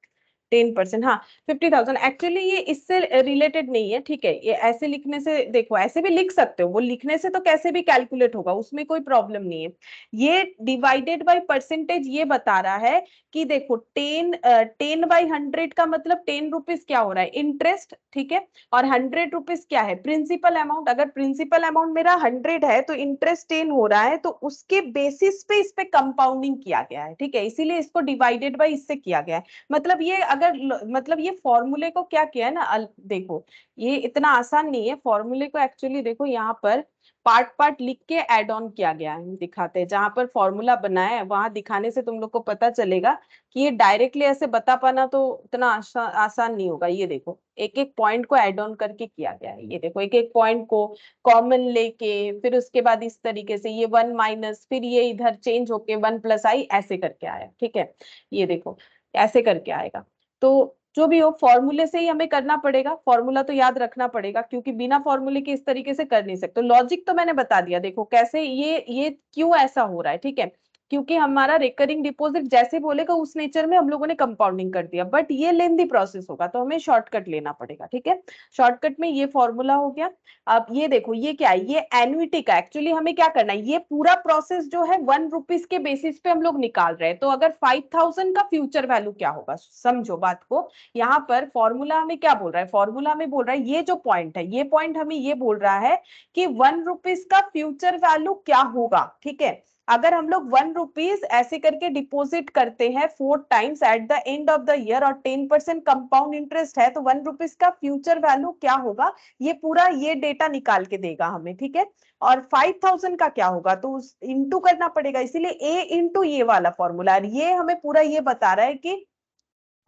10%, हाँ 50,000। एक्चुअली ये इससे रिलेटेड नहीं है, ठीक है, ये ऐसे लिखने से, देखो ऐसे भी लिख सकते हो, वो लिखने से तो कैसे भी कैलकुलेट होगा, उसमें कोई प्रॉब्लम नहीं है। ये डिवाइडेड बाय परसेंटेज ये बता रहा है कि देखो 10/100 का मतलब 10 रुपीज क्या हो रहा है, इंटरेस्ट, ठीक है, और 100 रुपीज क्या है, प्रिंसिपल अमाउंट। अगर प्रिंसिपल अमाउंट मेरा 100 है तो इंटरेस्ट 10 हो रहा है, तो उसके बेसिस पे इस पे कंपाउंडिंग किया गया है, ठीक है, इसीलिए इसको डिवाइडेड बाय इससे किया गया है। मतलब ये अगर मतलब ये फॉर्मूले को क्या किया है ना, देखो ये इतना आसान नहीं है फॉर्मूले को, एक्चुअली देखो यहाँ पर पार्ट पार्ट लिख के ऐड ऑन किया गया है, दिखाते हैं जहां पर फॉर्मूला बनाया है वहां दिखाने से तुम लोग को पता चलेगा कि ये डायरेक्टली ऐसे बता पाना तो इतना आसान नहीं होगा। ये देखो एक एक पॉइंट को ऐड ऑन करके किया गया है, ये देखो एक एक पॉइंट को कॉमन लेके फिर उसके बाद इस तरीके से ये 1 माइनस, फिर ये इधर चेंज होके 1 प्लस आई ऐसे करके आया, ठीक है, ये देखो ऐसे करके आएगा। तो जो भी हो फॉर्मूले से ही हमें करना पड़ेगा, फॉर्मूला तो याद रखना पड़ेगा क्योंकि बिना फॉर्मूले के इस तरीके से कर नहीं सकते। लॉजिक तो मैंने बता दिया, देखो कैसे ये क्यों ऐसा हो रहा है, ठीक है, क्योंकि हमारा रिकरिंग डिपॉजिट जैसे बोलेगा उस नेचर में हम लोगों ने कंपाउंडिंग कर दिया, बट ये लेंथी प्रोसेस होगा तो हमें शॉर्टकट लेना पड़ेगा, ठीक है। शॉर्टकट में ये फॉर्मूला हो गया। अब ये देखो ये क्या है, ये एन्युटी का, एक्चुअली हमें क्या करना है, ये पूरा प्रोसेस जो है 1 रुपीज के बेसिस पे हम लोग निकाल रहे हैं। तो अगर 5000 का फ्यूचर वैल्यू क्या होगा, समझो बात को। यहाँ पर फॉर्मूला हमें क्या बोल रहा है, फॉर्मूला हमें बोल रहा है ये जो पॉइंट है, ये पॉइंट हमें ये बोल रहा है कि 1 रुपीज का फ्यूचर वैल्यू क्या होगा, ठीक है। अगर हम लोग 1 रुपीज ऐसे करके डिपॉजिट करते हैं 4 times at the end of the year और 10% कंपाउंड इंटरेस्ट है, तो 1 रुपीज का फ्यूचर वैल्यू क्या होगा, ये पूरा ये डेटा निकाल के देगा हमें, ठीक है। और 5000 का क्या होगा तो उस इंटू करना पड़ेगा, इसीलिए ए इंटू ये वाला फॉर्मूला, ये हमें पूरा ये बता रहा है कि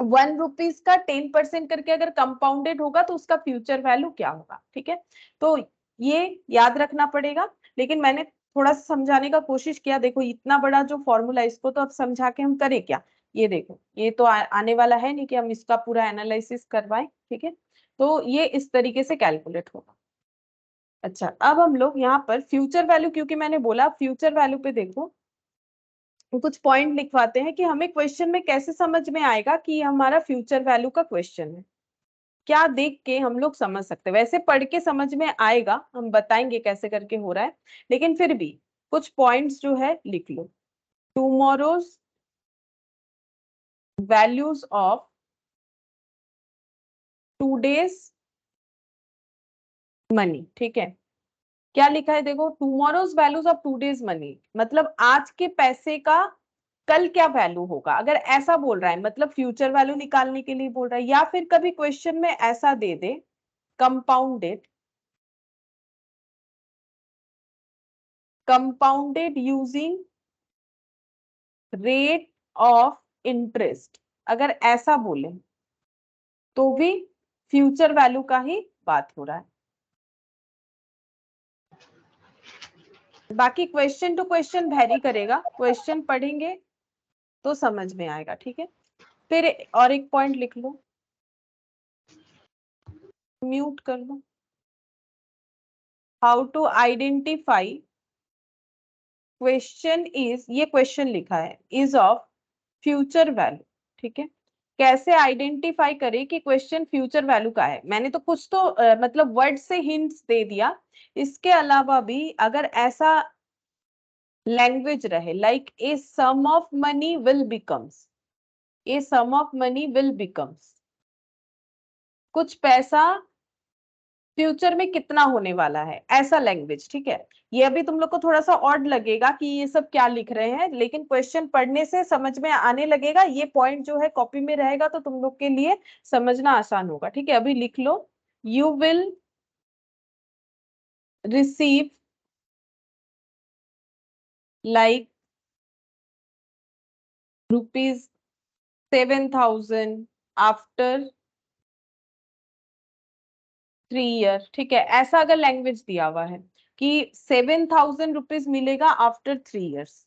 1 रुपीज का 10% करके अगर कंपाउंडेड होगा तो उसका फ्यूचर वैल्यू क्या होगा, ठीक है। तो ये याद रखना पड़ेगा, लेकिन मैंने थोड़ा सा समझाने का कोशिश किया। देखो इतना बड़ा जो फॉर्मूला, इसको तो अब समझा के हम करें क्या, ये देखो ये तो आने वाला है नहीं कि हम इसका पूरा एनालिसिस करवाएं, ठीक है। तो ये इस तरीके से कैलकुलेट होगा। अच्छा अब हम लोग यहाँ पर फ्यूचर वैल्यू, क्योंकि मैंने बोला फ्यूचर वैल्यू पे देखो कुछ पॉइंट लिखवाते हैं कि हमें क्वेश्चन में कैसे समझ में आएगा कि हमारा फ्यूचर वैल्यू का क्वेश्चन है। क्या देख के हम लोग समझ सकते हैं, वैसे पढ़ के समझ में आएगा, हम बताएंगे कैसे करके हो रहा है, लेकिन फिर भी कुछ पॉइंट्स जो है लिख लो। Tomorrow's values of today's money, ठीक है। क्या लिखा है देखो, tomorrow's values of today's money, मतलब आज के पैसे का कल क्या वैल्यू होगा। अगर ऐसा बोल रहा है मतलब फ्यूचर वैल्यू निकालने के लिए बोल रहा है, या फिर कभी क्वेश्चन में ऐसा दे दे compounded using rate of interest, अगर ऐसा बोले तो भी फ्यूचर वैल्यू का ही बात हो रहा है। बाकी क्वेश्चन टू क्वेश्चन वेरी करेगा, क्वेश्चन पढ़ेंगे तो समझ में आएगा, ठीक है। फिर और एक पॉइंट लिख लो, म्यूट कर लो, how to identify question is, ये क्वेश्चन लिखा है इज ऑफ फ्यूचर वैल्यू, ठीक है। कैसे आइडेंटिफाई करें कि क्वेश्चन फ्यूचर वैल्यू का है, मैंने तो कुछ तो मतलब वर्ड से हिंट्स दे दिया। इसके अलावा भी अगर ऐसा लैंग्वेज रहे like a sum of money will becomes, a sum of money will becomes, कुछ पैसा फ्यूचर में कितना होने वाला है, ऐसा लैंग्वेज, ठीक है। ये अभी तुम लोग को थोड़ा सा ऑड लगेगा कि ये सब क्या लिख रहे हैं, लेकिन क्वेश्चन पढ़ने से समझ में आने लगेगा। ये पॉइंट जो है कॉपी में रहेगा तो तुम लोग के लिए समझना आसान होगा, ठीक है। अभी लिख लो, you will receive like ₹7,000 after 3 year, ठीक है। ऐसा अगर लैंग्वेज दिया हुआ है कि 7,000 रुपीज मिलेगा आफ्टर 3 ईयर्स,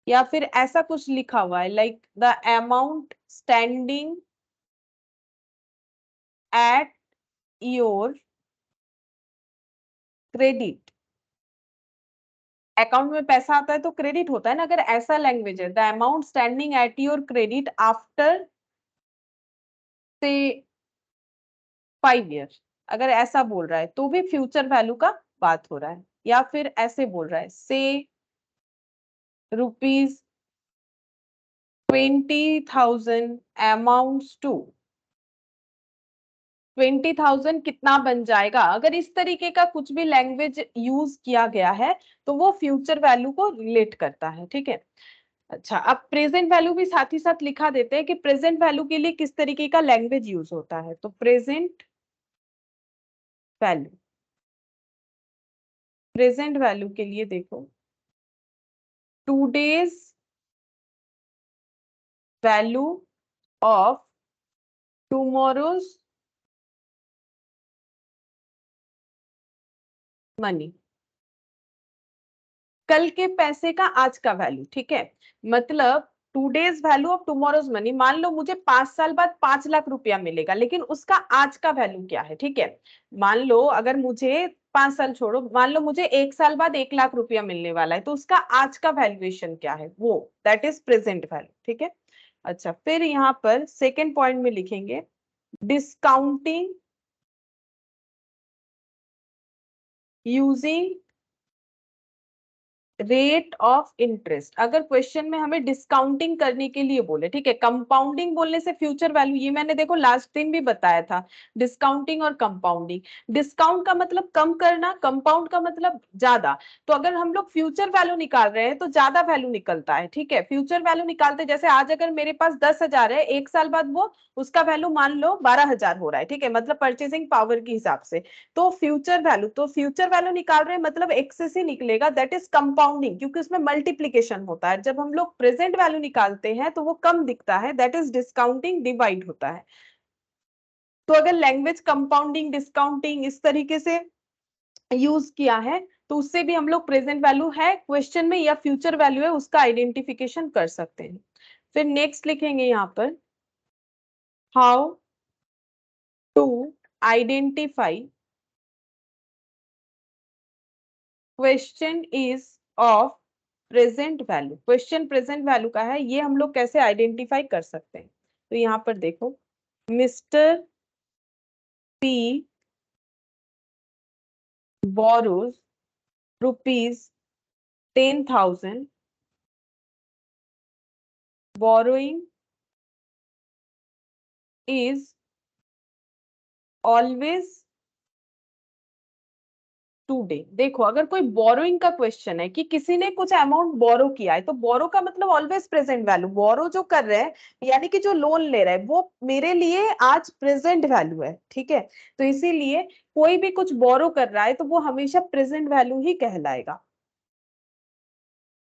या फिर ऐसा कुछ लिखा हुआ है like the amount standing at your credit, account में पैसा आता है तो क्रेडिट होता है ना, अगर ऐसा लैंग्वेज है the amount standing at your credit after से 5 ईयर, अगर ऐसा बोल रहा है तो भी फ्यूचर वैल्यू का बात हो रहा है। या फिर ऐसे बोल रहा है से ₹20,000 अमाउंट्स टू 20,000 कितना बन जाएगा, अगर इस तरीके का कुछ भी लैंग्वेज यूज किया गया है तो वो फ्यूचर वैल्यू को रिलेट करता है, ठीक है। अच्छा अब प्रेजेंट वैल्यू भी साथ ही साथ लिखा देते हैं कि प्रेजेंट वैल्यू के लिए किस तरीके का लैंग्वेज यूज होता है। तो वैल्यू प्रेजेंट वैल्यू के लिए देखो, today's value of tomorrow's money, कल के पैसे का आज का वैल्यू, ठीक है। मतलब today's value of tomorrow's money, मान लो मुझे 5 साल बाद 5 लाख रुपया मिलेगा, लेकिन उसका आज का वैल्यू क्या है, ठीक है। मान लो अगर मुझे 5 साल छोड़ो, मान लो मुझे 1 साल बाद 1 लाख रुपया मिलने वाला है, तो उसका आज का वैल्यूएशन क्या है, वो दैट इज प्रेजेंट वैल्यू, ठीक है। अच्छा, फिर यहाँ पर सेकेंड पॉइंट में लिखेंगे discounting using rate of interest. अगर क्वेश्चन में हमें डिस्काउंटिंग करने के लिए बोले, ठीक है, कंपाउंडिंग बोलने से फ्यूचर वैल्यू, ये मैंने देखो लास्ट दिन भी बताया था, डिस्काउंटिंग और कंपाउंडिंग। डिस्काउंट का मतलब कम करना, कंपाउंड का मतलब ज्यादा। तो अगर हम लोग फ्यूचर वैल्यू निकाल रहे हैं तो ज्यादा वैल्यू निकलता है, ठीक है। फ्यूचर वैल्यू निकालते, जैसे आज अगर मेरे पास 10,000 है, 1 साल बाद वो उसका वैल्यू मान लो 12,000 हो रहा है, ठीक है, मतलब परचेसिंग पावर के हिसाब से। तो फ्यूचर वैल्यू निकाल रहे हैं, मतलब एक्सेस ही निकलेगा, दैट इज कंपाउंडिंग, क्योंकि उसमें मल्टीप्लीकेशन होता है। जब हम लोग प्रेजेंट वैल्यू निकालते हैं तो वो कम दिखता है, दैट इज डिस्काउंटिंग, डिवाइड होता है। तो अगर लैंग्वेज कंपाउंडिंग, डिस्काउंटिंग इस तरीके से यूज किया है, तो उससे भी हम लोग प्रेजेंट वैल्यू है क्वेश्चन में या फ्यूचर वैल्यू है उसका आइडेंटिफिकेशन कर सकते हैं। फिर नेक्स्ट लिखेंगे यहाँ पर how to identify question is of present value. Question present value का है, ये हम लोग कैसे आइडेंटिफाई कर सकते हैं। तो यहाँ पर देखो, mister P borrows ₹10,000, borrowing is always today. देखो, अगर कोई बोरोइंग का क्वेश्चन है कि किसी ने कुछ अमाउंट बोरो किया है, तो बोरो का मतलब ऑलवेज प्रेजेंट वैल्यू। बोरो जो कर रहे हैं यानी कि जो लोन ले रहा है, वो मेरे लिए आज प्रेजेंट वैल्यू है, ठीक है। तो इसीलिए कोई भी कुछ बोरो कर रहा है तो वो हमेशा प्रेजेंट वैल्यू ही कहलाएगा।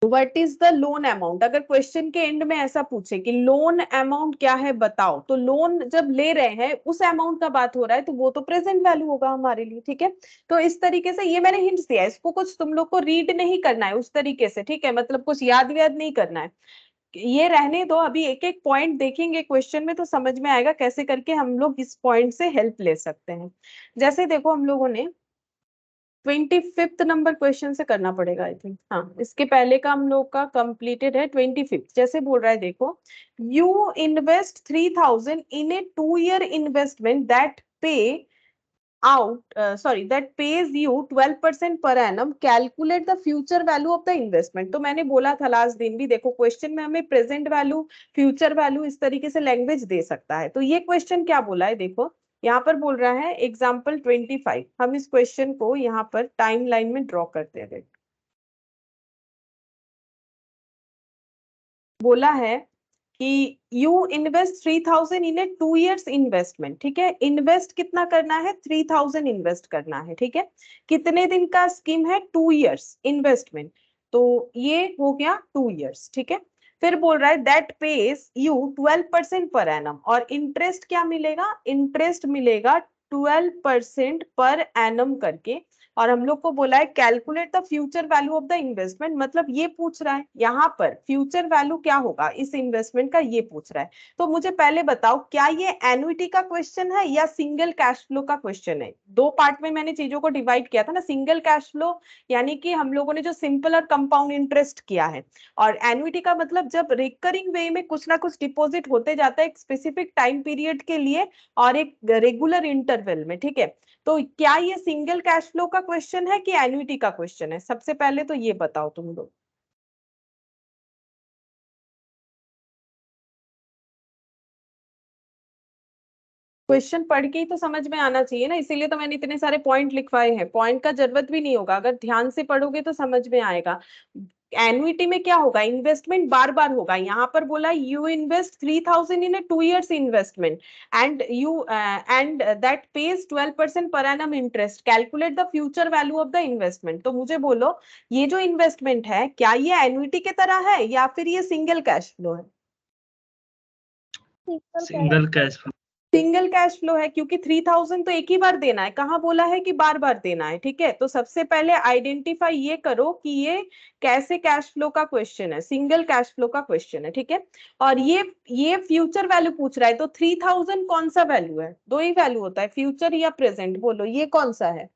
What is the loan amount, अगर क्वेश्चन के एंड में ऐसा पूछे कि लोन अमाउंट क्या है बताओ, तो लोन जब ले रहे हैं उस अमाउंट का बात हो रहा है, तो वो तो प्रेजेंट वैल्यू होगा हमारे लिए, ठीक है। तो इस तरीके से, ये मैंने हिंट्स दिया है, इसको कुछ तुम लोग को रीड नहीं करना है उस तरीके से, ठीक है, मतलब कुछ याद व्याद नहीं करना है। ये रहने दो, अभी एक एक पॉइंट देखेंगे क्वेश्चन में तो समझ में आएगा कैसे करके हम लोग इस पॉइंट से हेल्प ले सकते हैं। जैसे देखो, हम लोगों ने 25th नंबर क्वेश्चन से करना पड़ेगा आई थिंक, हाँ, इसके पहले का हम लोग का कंप्लीटेड है। 25th जैसे बोल रहा है, देखो, you invest 3,000 in a 2 year investment that pay that pays you 12% per annum, calculate the future value of the investment. तो मैंने बोला था लास्ट दिन भी, देखो क्वेश्चन में हमें प्रेजेंट वैल्यू, फ्यूचर वैल्यू इस तरीके से लैंग्वेज दे सकता है। तो ये क्वेश्चन क्या बोला है, देखो यहाँ पर बोल रहा है एग्जाम्पल 25। हम इस क्वेश्चन को यहाँ पर टाइम लाइन में ड्रॉ करते हैं। बोला है कि you invest 3,000 in a 2 years investment, ठीक है। इन्वेस्ट कितना करना है, 3,000 इन्वेस्ट करना है, ठीक है। कितने दिन का स्कीम है, 2 years इन्वेस्टमेंट, तो ये हो गया 2 years, ठीक है। फिर बोल रहा है that pays you 12% per annum, और इंटरेस्ट क्या मिलेगा, इंटरेस्ट मिलेगा 12% पर एनम करके। और हम लोग को बोला है calculate the future value of the investment, मतलब ये पूछ रहा है यहाँ पर फ्यूचर वैल्यू क्या होगा इस इन्वेस्टमेंट का, ये पूछ रहा है। तो मुझे पहले बताओ, क्या ये एन्युटी का क्वेश्चन है या सिंगल कैश फ्लो का क्वेश्चन है। दो पार्ट में मैंने चीजों को डिवाइड किया था ना, सिंगल कैश फ्लो यानी कि हम लोगों ने जो सिंपल और कंपाउंड इंटरेस्ट किया है, और एन्युटी का मतलब जब रिकरिंग वे में कुछ ना कुछ डिपॉजिट होते जाता है एक स्पेसिफिक टाइम पीरियड के लिए और एक रेगुलर इंटरवल में, ठीक है। तो क्या ये सिंगल कैश फ्लो का क्वेश्चन है कि एन्युटी का क्वेश्चन है, सबसे पहले तो ये बताओ तुम लोग। क्वेश्चन पढ़ के ही तो समझ में आना चाहिए ना, इसीलिए तो मैंने इतने सारे पॉइंट लिखवाए हैं। पॉइंट का जरूरत भी नहीं होगा, अगर ध्यान से पढ़ोगे तो समझ में आएगा। एन्युटी में क्या होगा, इन्वेस्टमेंट बार बार होगा। यहाँ पर बोला you invest 3,000 in a 2 years investment and that page 12% per annum interest, calculate the future value of the investment. तो मुझे बोलो, ये जो इन्वेस्टमेंट है क्या ये एन्युटी की तरह है या फिर ये सिंगल कैश फ्लो है। Single cash flow. Single cash flow है क्योंकि 3000 तो एक ही बार देना है, कहाँ बोला है कि बार बार देना है। ठीक है, तो सबसे पहले आइडेंटिफाई ये करो कि ये कैसे कैश फ्लो का क्वेश्चन है, सिंगल कैश फ्लो का क्वेश्चन है। ठीक है, और ये फ्यूचर वैल्यू पूछ रहा है, तो 3000 कौन सा वैल्यू है? दो ही वैल्यू होता है, फ्यूचर या प्रेजेंट, बोलो ये कौन सा है?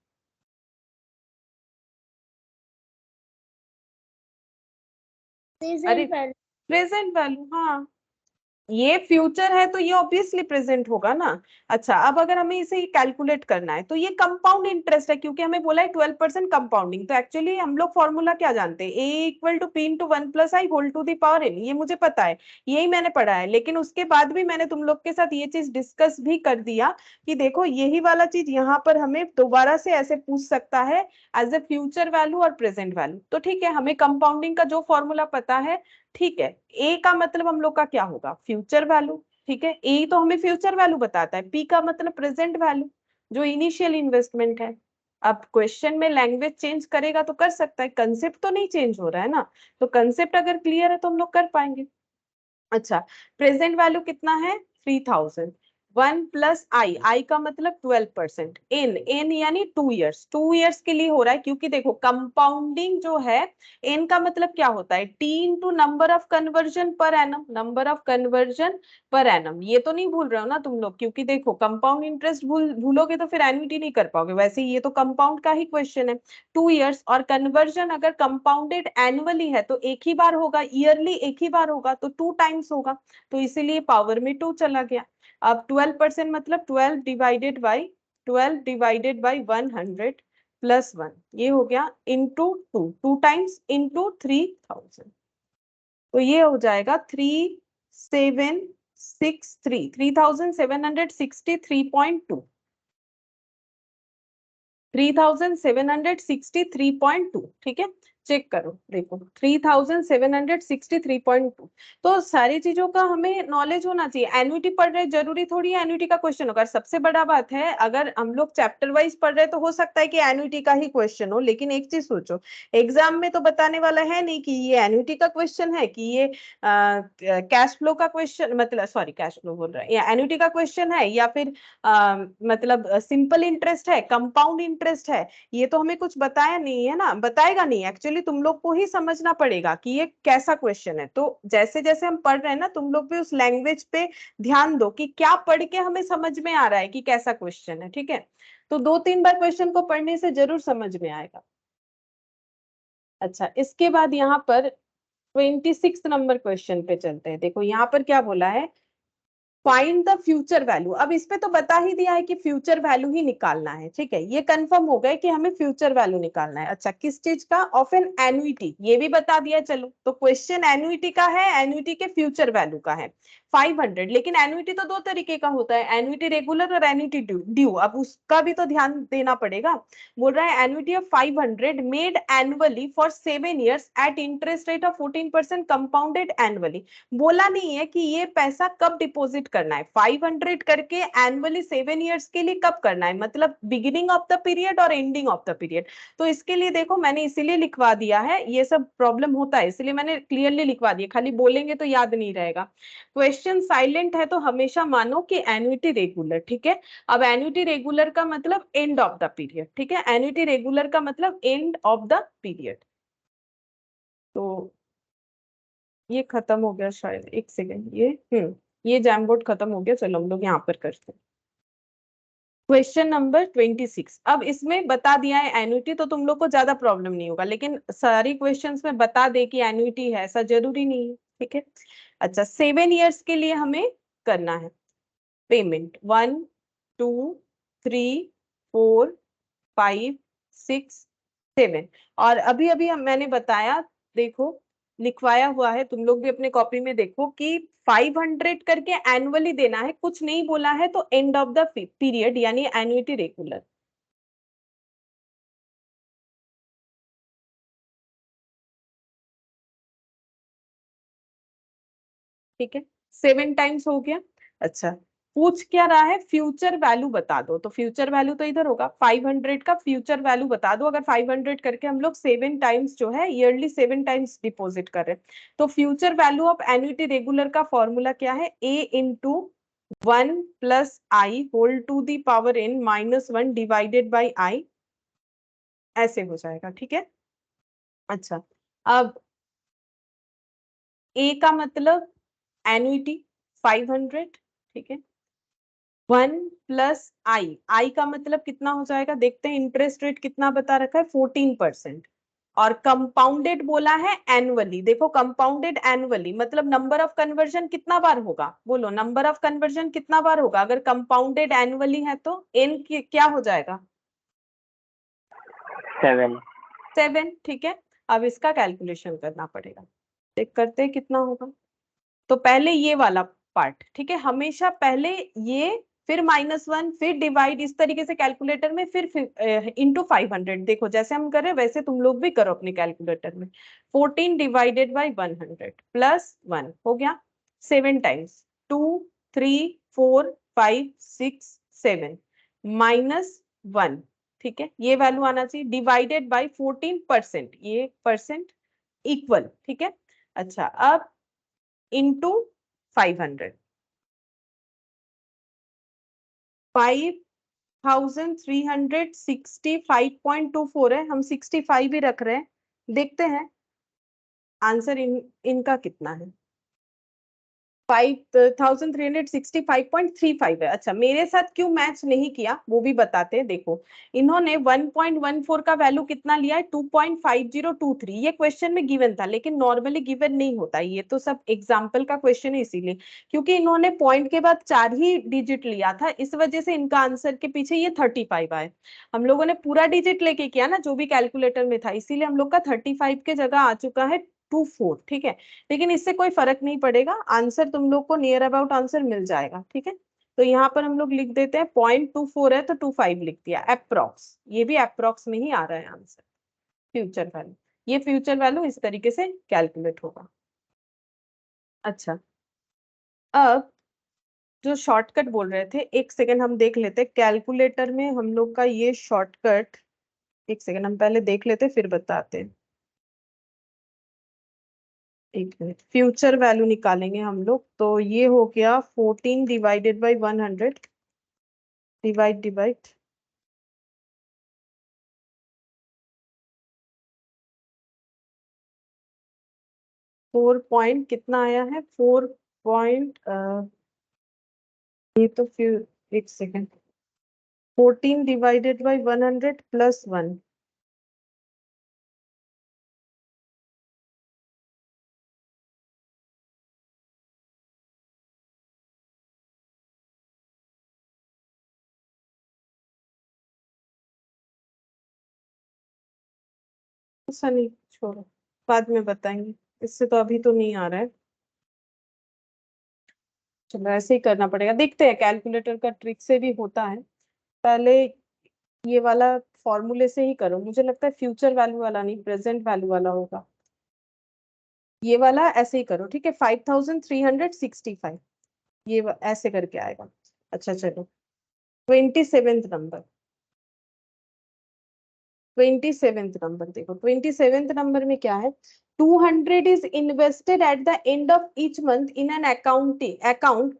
अरे प्रेजेंट वैल्यू, हाँ ये फ्यूचर है तो ये ऑब्वियसली प्रेजेंट होगा ना। अच्छा, अब अगर हमें इसे कैलकुलेट करना है तो ये कंपाउंड इंटरेस्ट है, क्योंकि हमें बोला है 12% कंपाउंडिंग, तो एक्चुअली हम लोग फॉर्मूला क्या जानते हैं, A equal to P into 1 + i whole to the power n, ये मुझे पता है, यही मैंने पढ़ा है। लेकिन उसके बाद भी मैंने तुम लोग के साथ ये चीज डिस्कस भी कर दिया कि देखो यही वाला चीज यहाँ पर हमें दोबारा से ऐसे पूछ सकता है एज ए फ्यूचर वैल्यू और प्रेजेंट वैल्यू। तो ठीक है, हमें कंपाउंडिंग का जो फॉर्मूला पता है, ठीक है, ए का मतलब हम लोग का क्या होगा, फ्यूचर वैल्यू। ठीक है, ए तो हमें फ्यूचर वैल्यू बताता है, पी का मतलब प्रेजेंट वैल्यू जो इनिशियल इन्वेस्टमेंट है। अब क्वेश्चन में लैंग्वेज चेंज करेगा तो कर सकता है, कंसेप्ट तो नहीं चेंज हो रहा है ना, तो कंसेप्ट अगर क्लियर है तो हम लोग कर पाएंगे। अच्छा, प्रेजेंट वैल्यू कितना है, 3000, 1 + i का मतलब 12%, एन यानी 2 इयर्स, 2 इयर्स के लिए हो रहा है, क्योंकि देखो कंपाउंडिंग जो है, एन का मतलब क्या होता है, T into number of conversion per annum, number of conversion per annum, ये तो नहीं भूल रहे हो ना तुम लोग, क्योंकि देखो कंपाउंड इंटरेस्ट भूलोगे तो फिर एन्युटी नहीं कर पाओगे, वैसे ये तो कंपाउंड का ही क्वेश्चन है। 2 इयर्स, और कन्वर्जन अगर कंपाउंडेड एनुअली है तो एक ही बार होगा, ईयरली एक ही बार होगा, तो 2 टाइम्स होगा, तो इसीलिए पावर में 2 चला गया। अब 12% मतलब 12 डिवाइडेड बाई 100 ये हो गया इंटू 2 टाइम्स इंटू 3000, तो ये हो जाएगा 3763 3763.2, ठीक है, चेक करो, देखो 3763.2। तो सारी चीजों का हमें नॉलेज होना चाहिए, एन्युटी पढ़ रहे जरूरी थोड़ी है एन्युटी का क्वेश्चन होगा। सबसे बड़ा बात है, अगर हम लोग चैप्टर वाइज पढ़ रहे तो हो सकता है कि एन्युटी का ही क्वेश्चन हो, लेकिन एक चीज सोचो, एग्जाम में तो बताने वाला है नहीं कि ये एन्युटी का क्वेश्चन है, कि ये कैश फ्लो का क्वेश्चन, मतलब सॉरी कैश फ्लो बोल रहा है, या एन्युटी का क्वेश्चन है, या फिर मतलब सिंपल इंटरेस्ट है, कंपाउंड इंटरेस्ट है, ये तो हमें कुछ बताया नहीं है ना, बताएगा नहीं, एक्चुअली तुम लोग को ही समझना पड़ेगा कि ये कैसा क्वेश्चन है। तो जैसे जैसे हम पढ़ रहे हैं ना, तुम लोग भी उस लैंग्वेज पे ध्यान दो कि क्या पढ़ के हमें समझ में आ रहा है कि कैसा क्वेश्चन है। ठीक है, तो 2-3 बार क्वेश्चन को पढ़ने से जरूर समझ में आएगा। अच्छा, इसके बाद यहाँ पर 26 नंबर क्वेश्चन पे चलते हैं। देखो यहाँ पर क्या बोला है, फाइंड द फ्यूचर वैल्यू। अब इस पे तो बता ही दिया है कि फ्यूचर वैल्यू ही निकालना है, ठीक है, ये कंफर्म हो गया कि हमें फ्यूचर वैल्यू निकालना है। अच्छा, किस चीज का, ऑफ एन एन्युटी, ये भी बता दिया। चलो, तो क्वेश्चन एन्युटी का है, एन्युटी के फ्यूचर वैल्यू का है 500। लेकिन एन्युटी तो दो तरीके का होता है, एन्युटी रेगुलर और एन्युटी ड्यू, अब उसका भी तो ध्यान देना पड़ेगा। बोल रहा है annuity of 500 made annually for 7 years at interest rate of 14% compounded annually. बोला नहीं है कि ये पैसा कब डिपॉजिट करना है, 500 करके एनुअली 7 years के लिए कब करना है, मतलब बिगिनिंग ऑफ द पीरियड और एंडिंग ऑफ द पीरियड। तो इसके लिए देखो मैंने इसीलिए लिखवा दिया है, ये सब प्रॉब्लम होता है इसलिए मैंने क्लियरली लिखवा दिया, खाली बोलेंगे तो याद नहीं रहेगा। क्वेश्चन साइलेंट है तो हमेशा मानो कि एन्युटी रेगुलर, ठीक है। अब एन्युटी रेगुलर का मतलब एंड ऑफ द पीरियड, ठीक है, एन्युटी रेगुलर का मतलब एंड ऑफ द पीरियड। तो ये खत्म हो गया शायद, एक सेकेंड, ये जैमबोर्ड खत्म हो गया, चलो हम लोग यहाँ पर करते हैं। Question number 26। अब इसमें बता दिया है एन्युटी, तो तुम लोग को ज्यादा प्रॉब्लम नहीं होगा, लेकिन सारी क्वेश्चंस में बता दे कि एन्युटी है ऐसा जरूरी नहीं है, ठीक है। अच्छा, 7 years के लिए हमें करना है पेमेंट, 1 2 3 4 5 6 7। और अभी अभी मैंने बताया, देखो लिखवाया हुआ है, तुम लोग भी अपने कॉपी में देखो कि 500 करके एनुअली देना है, कुछ नहीं बोला है, तो एंड ऑफ द पीरियड यानी एन्युटी रेगुलर। ठीक है, 7 टाइम्स हो गया। अच्छा, पूछ क्या रहा है, फ्यूचर वैल्यू बता दो, तो फ्यूचर वैल्यू तो इधर होगा, 500 का फ्यूचर वैल्यू बता दो। अगर 500 करके हम लोग 7 टाइम्स जो है ईयरली 7 टाइम्स डिपॉजिट कर रहे हैं, तो future value of annuity regular का फॉर्मूला क्या है, A into 1 plus I whole to the power n -1 divided by I, ऐसे हो जाएगा। ठीक है। अच्छा, अब ए का मतलब एन्युटी 500, ठीक है। 1 प्लस आई, आई का मतलब कितना हो जाएगा, देखते हैं। इंटरेस्ट रेट कितना बता रखा है, 14%। और कंपाउंडेड बोला है एनुअली। देखो कंपाउंडेड एनुअली मतलब नंबर ऑफ कन्वर्जन कितना बार होगा, बोलो नंबर ऑफ कन्वर्जन कितना बार होगा। अगर कंपाउंडेड एनुअली है तो एन क्या हो जाएगा, 7। 7, ठीक है। अब इसका कैलकुलेशन करना पड़ेगा, चेक करते हैं कितना होगा। तो पहले ये वाला पार्ट, ठीक है, हमेशा पहले ये, फिर -1, फिर डिवाइड, इस तरीके से कैलकुलेटर में, फिर इंटू 500। देखो जैसे हम कर रहे हैं वैसे तुम लोग भी करो अपने कैलकुलेटर में। 14 डिवाइडेड बाई 100 प्लस 1 हो गया 7 टाइम्स 2 3 4 5 6 7 -1, ठीक है, ये वैल्यू आना चाहिए, डिवाइडेड बाई 14%, ये परसेंट इक्वल, ठीक है। अच्छा, अब इंटू 500, 5365.24 है, हम 65 ही रख रहे हैं। देखते हैं आंसर इनका कितना है। 5365.35 है। अच्छा, मेरे साथ क्यों मैच नहीं किया वो भी बताते हैं। देखो इन्होंने 1.14 का वैल्यू कितना लिया है, 2.5023। ये क्वेश्चन में गिवन था, लेकिन नॉर्मली गिवन नहीं होता, ये तो सब एग्जाम्पल का क्वेश्चन है, इसीलिए क्योंकि इन्होंने पॉइंट के बाद 4 ही डिजिट लिया था, इस वजह से इनका आंसर के पीछे ये 35 आए। हम लोगों ने पूरा डिजिट लेके किया ना जो भी कैलकुलेटर में था, इसीलिए हम लोग का 35 के जगह आ चुका है 24, ठीक है। लेकिन इससे कोई फर्क नहीं पड़ेगा, आंसर तुम लोग को नियर अबाउट आंसर मिल जाएगा, ठीक है। तो यहाँ पर हम लोग लिख देते हैं 0.24 है तो 25 लिख दिया, अप्रोक्स, ये भी अप्रोक्स में ही आ रहा है आंसर। फ्यूचर वैल्यू, ये फ्यूचर वैल्यू इस तरीके से कैलकुलेट होगा। अच्छा, अब जो शॉर्टकट बोल रहे थे, एक सेकेंड हम देख लेते कैलकुलेटर में हम लोग का ये शॉर्टकट, एक सेकेंड हम पहले देख लेते फिर बताते हैं। एक मिनट, फ्यूचर वैल्यू निकालेंगे हम लोग, तो ये हो गया 14 divided by 100, divide divide 4 point कितना आया है, 4 पॉइंट, ये तो फिर एक सेकेंड, 14 डिवाइडेड बाई 100 प्लस 1, ऐसा नहीं, छोड़ो बाद में बताएंगे, इससे तो अभी तो नहीं आ रहा है। चलो ऐसे ही करना पड़ेगा, देखते हैं कैलकुलेटर का ट्रिक से भी होता है। पहले ये वाला फॉर्मूले से ही करो, मुझे लगता है फ्यूचर वैल्यू वाला नहीं, प्रेजेंट वैल्यू वाला होगा। ये वाला ऐसे ही करो, ठीक है, 5365, ये ऐसे करके आएगा। अच्छा चलो, 27th नंबर, 27th नंबर देखो, 27th नंबर में क्या है, 200 is invested at the end of each month in an account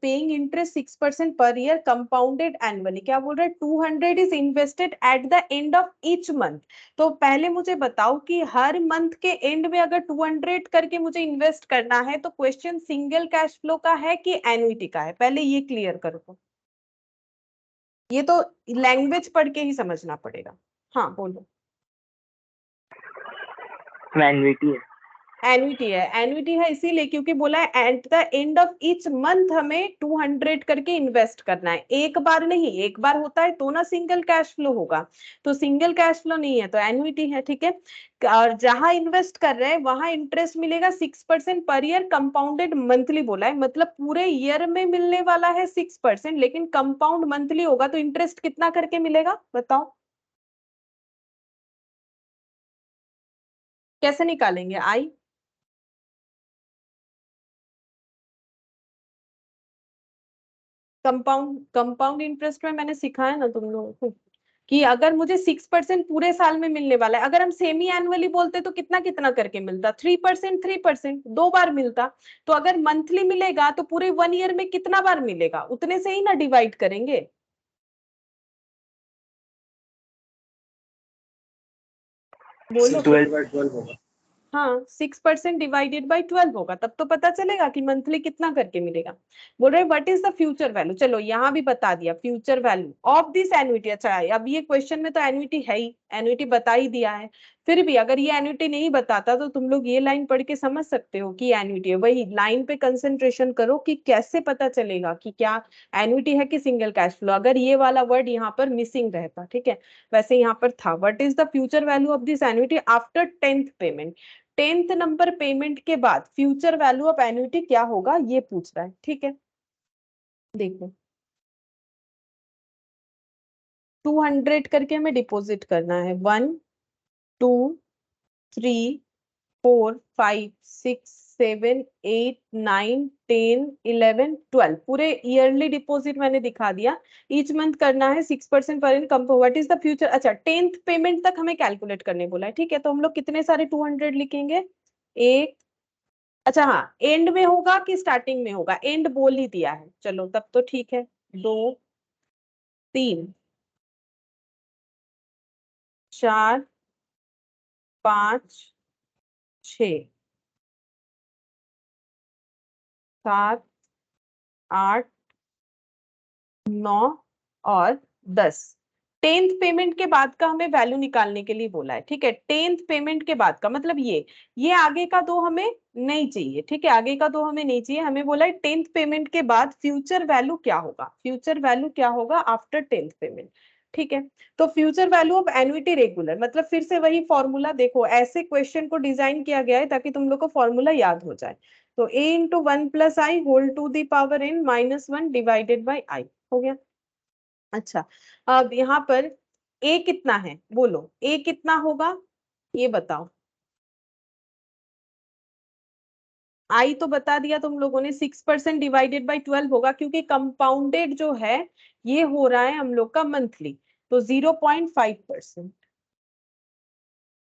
paying interest 6% per year compounded annually। क्या बोल रहे हैं, 200 is invested at the end of each month। तो पहले मुझे बताओ कि हर मंथ के एंड में अगर 200 करके मुझे इन्वेस्ट करना है तो क्वेश्चन सिंगल कैश फ्लो का है कि एन्युटी का है, पहले ये क्लियर करो। ये तो लैंग्वेज पढ़ के ही समझना पड़ेगा। हाँ बोलो। एन्युटी है। एन्युटी है, एन्युटी है इसीलिए क्योंकि बोला है at the end of each month हमें 200 करके इन्वेस्ट करना है, एक बार नहीं, एक बार होता है तो ना सिंगल कैश फ्लो होगा, तो सिंगल कैश फ्लो नहीं है तो एन्युटी है, ठीक है। और जहां इन्वेस्ट कर रहे हैं वहां इंटरेस्ट मिलेगा 6% पर ईयर, कंपाउंडेड मंथली बोला है, मतलब पूरे ईयर में मिलने वाला है 6%, लेकिन कंपाउंड मंथली होगा तो इंटरेस्ट कितना करके मिलेगा बताओ, कैसे निकालेंगे आई। कंपाउंड इंटरेस्ट में मैंने सिखाया ना तुम लोगों को कि अगर मुझे 6% पूरे साल में मिलने वाला है, अगर हम सेमी एनुअली बोलते तो कितना कितना करके मिलता, 3%, 3%, 2 बार मिलता। तो अगर मंथली मिलेगा तो पूरे 1 ईयर में कितना बार मिलेगा, उतने से ही ना डिवाइड करेंगे। बोलो। 12 होगा। हाँ 6% डिवाइडेड बाई 12 होगा, तब तो पता चलेगा कि मंथली कितना करके मिलेगा। बोल रहे what is the future value, चलो यहाँ भी बता दिया future value of this annuity. अच्छा अब ये क्वेश्चन में तो एन्युटी है ही, एन्युटी बता ही दिया है। फिर भी अगर ये एन्युटी नहीं बताता तो तुम लोग ये लाइन पढ़ के समझ सकते हो कि एन्युटी है। वही लाइन पे कंसेंट्रेशन करो कि कैसे पता चलेगा कि क्या एन्युटी है कि सिंगल कैश फ्लो, अगर ये वाला वर्ड यहाँ पर मिसिंग रहता, ठीक है। वैसे यहाँ पर था what is the future value of this annuity after 10th payment. 10th number payment के बाद फ्यूचर वैल्यू ऑफ एन्युटी क्या होगा ये पूछ रहा है, ठीक है। देखो 200 करके हमें डिपॉजिट करना है, 1 2 3 4 5 6 7 8 9 10 11 12 पूरे ईयरली डिपॉजिट मैंने दिखा दिया। ईच मंथ करना है 6% पर income. What is the future, अच्छा 10th पेमेंट तक हमें कैलकुलेट करने बोला है, ठीक है। तो हम लोग कितने सारे 200 लिखेंगे, एक, अच्छा हाँ एंड में होगा कि स्टार्टिंग में होगा, एंड बोल ही दिया है, चलो तब तो ठीक है। 2 3 4 5 6 7 8 9 और 10। 10th पेमेंट के बाद का हमें वैल्यू निकालने के लिए बोला है, ठीक है। 10th पेमेंट के बाद का मतलब ये आगे का दो हमें नहीं चाहिए, ठीक है। आगे का दो हमें नहीं चाहिए, हमें बोला है 10th पेमेंट के बाद फ्यूचर वैल्यू क्या होगा, फ्यूचर वैल्यू क्या होगा आफ्टर 10th पेमेंट, ठीक है। तो future value of annuity regular, मतलब फिर से वही फॉर्मूला, देखो ऐसे क्वेश्चन को डिजाइन किया गया है ताकि तुम लोग को फॉर्मूला याद हो जाए। तो a into 1 plus I whole to the power n minus 1 divided by i हो गया। अच्छा अब यहाँ पर a कितना है, बोलो a कितना होगा ये बताओ। आई तो बता दिया तुम लोगों ने, 6% डिवाइडेड बाई 12 होगा क्योंकि कंपाउंडेड जो है ये हो रहा है हम लोग का मंथली, तो 0.5%।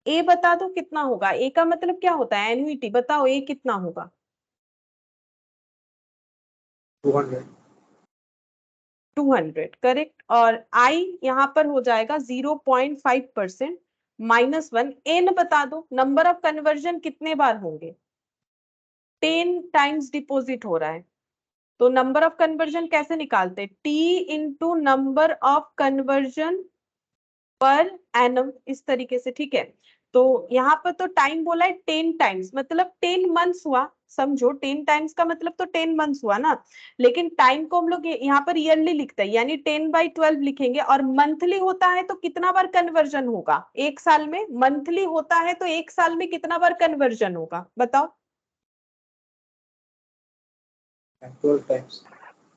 ए बता दो कितना होगा, ए का मतलब क्या होता है एन्युइटी, बताओ ए कितना होगा। 200 200 करेक्ट। और आई यहाँ पर हो जाएगा 0.5% -1। एन बता दो, नंबर ऑफ कन्वर्जन कितने बार होंगे, 10 टाइम्स डिपॉजिट हो रहा है, तो नंबर ऑफ कन्वर्जन कैसे निकालते, T into number of conversion per annum, इस तरीके से, ठीक है। तो यहाँ पर तो टाइम बोला है 10 टाइम्स, मतलब 10 मंथ्स हुआ, समझो 10 टाइम्स का मतलब तो 10 मंथ्स हुआ ना। लेकिन टाइम को हम लोग यहाँ पर ईयरली लिखते हैं, यानी 10/12 लिखेंगे। और मंथली होता है तो कितना बार कन्वर्जन होगा एक साल में, मंथली होता है तो एक साल में कितना बार कन्वर्जन होगा बताओ। 12 टाइम्स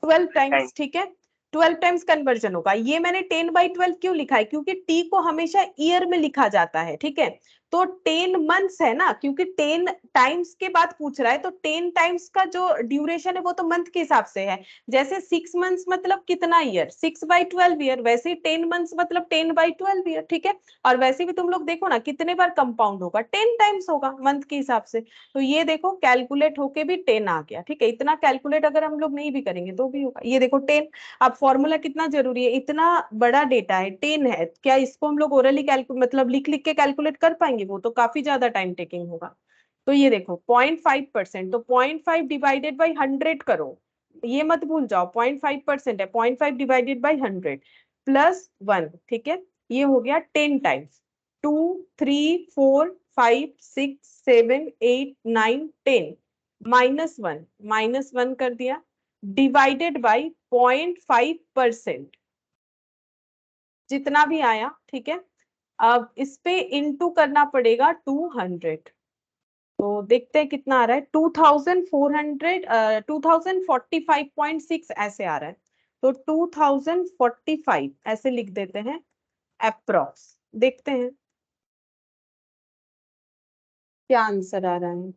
12 टाइम्स, ठीक है। 12 टाइम्स कन्वर्जन होगा। ये मैंने 10/12 क्यों लिखा है, क्योंकि टी को हमेशा ईयर में लिखा जाता है, ठीक है। तो 10 मंथ्स है ना, क्योंकि 10 टाइम्स के बाद पूछ रहा है, तो 10 टाइम्स का जो ड्यूरेशन है वो तो मंथ के हिसाब से है। जैसे 6 मंथ्स मतलब कितना ईयर, 6/12 ईयर, वैसे ही 10 मंथ्स मतलब 10/12 ईयर, ठीक है। और वैसे भी तुम लोग देखो ना कितने बार कंपाउंड होगा, 10 टाइम्स होगा मंथ के हिसाब से। तो ये देखो कैलकुलेट होके भी 10 आ गया, ठीक है। इतना कैलकुलेट अगर हम लोग नहीं भी करेंगे तो भी होगा, ये देखो 10। अब फॉर्मूला कितना जरूरी है, इतना बड़ा डेटा है 10 है, क्या इसको हम लोग ओरली कैलकुलेट मतलब लिख लिख के कैलकुलेट कर पाएंगे, वो तो काफी ज्यादा टाइम टेकिंग होगा। तो ये देखो 0.5%, तो 0.5 डिवाइडेड बाई 100 करो, ये मत भूल जाओ 0.5% है, 0.5 डिवाइडेड बाई 100 प्लस 1, ठीक है। ये हो गया 10 टाइम्स, 2 3 4 5 6 7 8 9 10 -1 कर दिया डिवाइडेड बाई 0.5%, जितना भी आया, ठीक है। अब इस पे इंटू करना पड़ेगा 200, तो देखते हैं कितना आ रहा है, 2045.6 ऐसे आ रहा है। तो 2045 ऐसे लिख देते हैं अप्रोक्स, देखते हैं क्या आंसर आ रहा है।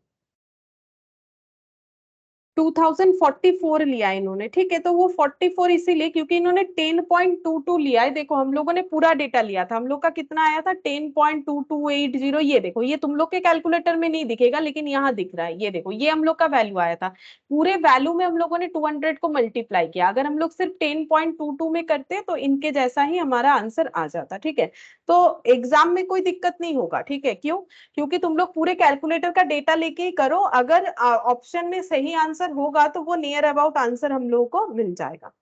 2044 लिया इन्होंने, ठीक है। तो वो 44 इसीलिए क्योंकि इन्होंने 10.22 लिया है। देखो हम लोगों ने पूरा डेटा लिया था, हम लोग का कितना आया था 10.2280। ये देखो, ये तुम लोग के कैलकुलेटर में नहीं दिखेगा लेकिन यहाँ दिख रहा है। ये देखो, ये हम लोग का वैल्यू आया था। पूरे वैल्यू में हम लोगों ने 200 को मल्टीप्लाई किया। अगर हम लोग सिर्फ 10.22 में करते तो इनके जैसा ही हमारा आंसर आ जाता, ठीक है। तो एग्जाम में कोई दिक्कत नहीं होगा, ठीक है। क्यों? क्योंकि तुम लोग पूरे कैलकुलेटर का डेटा लेके ही करो। अगर ऑप्शन में सही आंसर होगा तो वो नियर अबाउट आंसर हम लोगों को मिल जाएगा,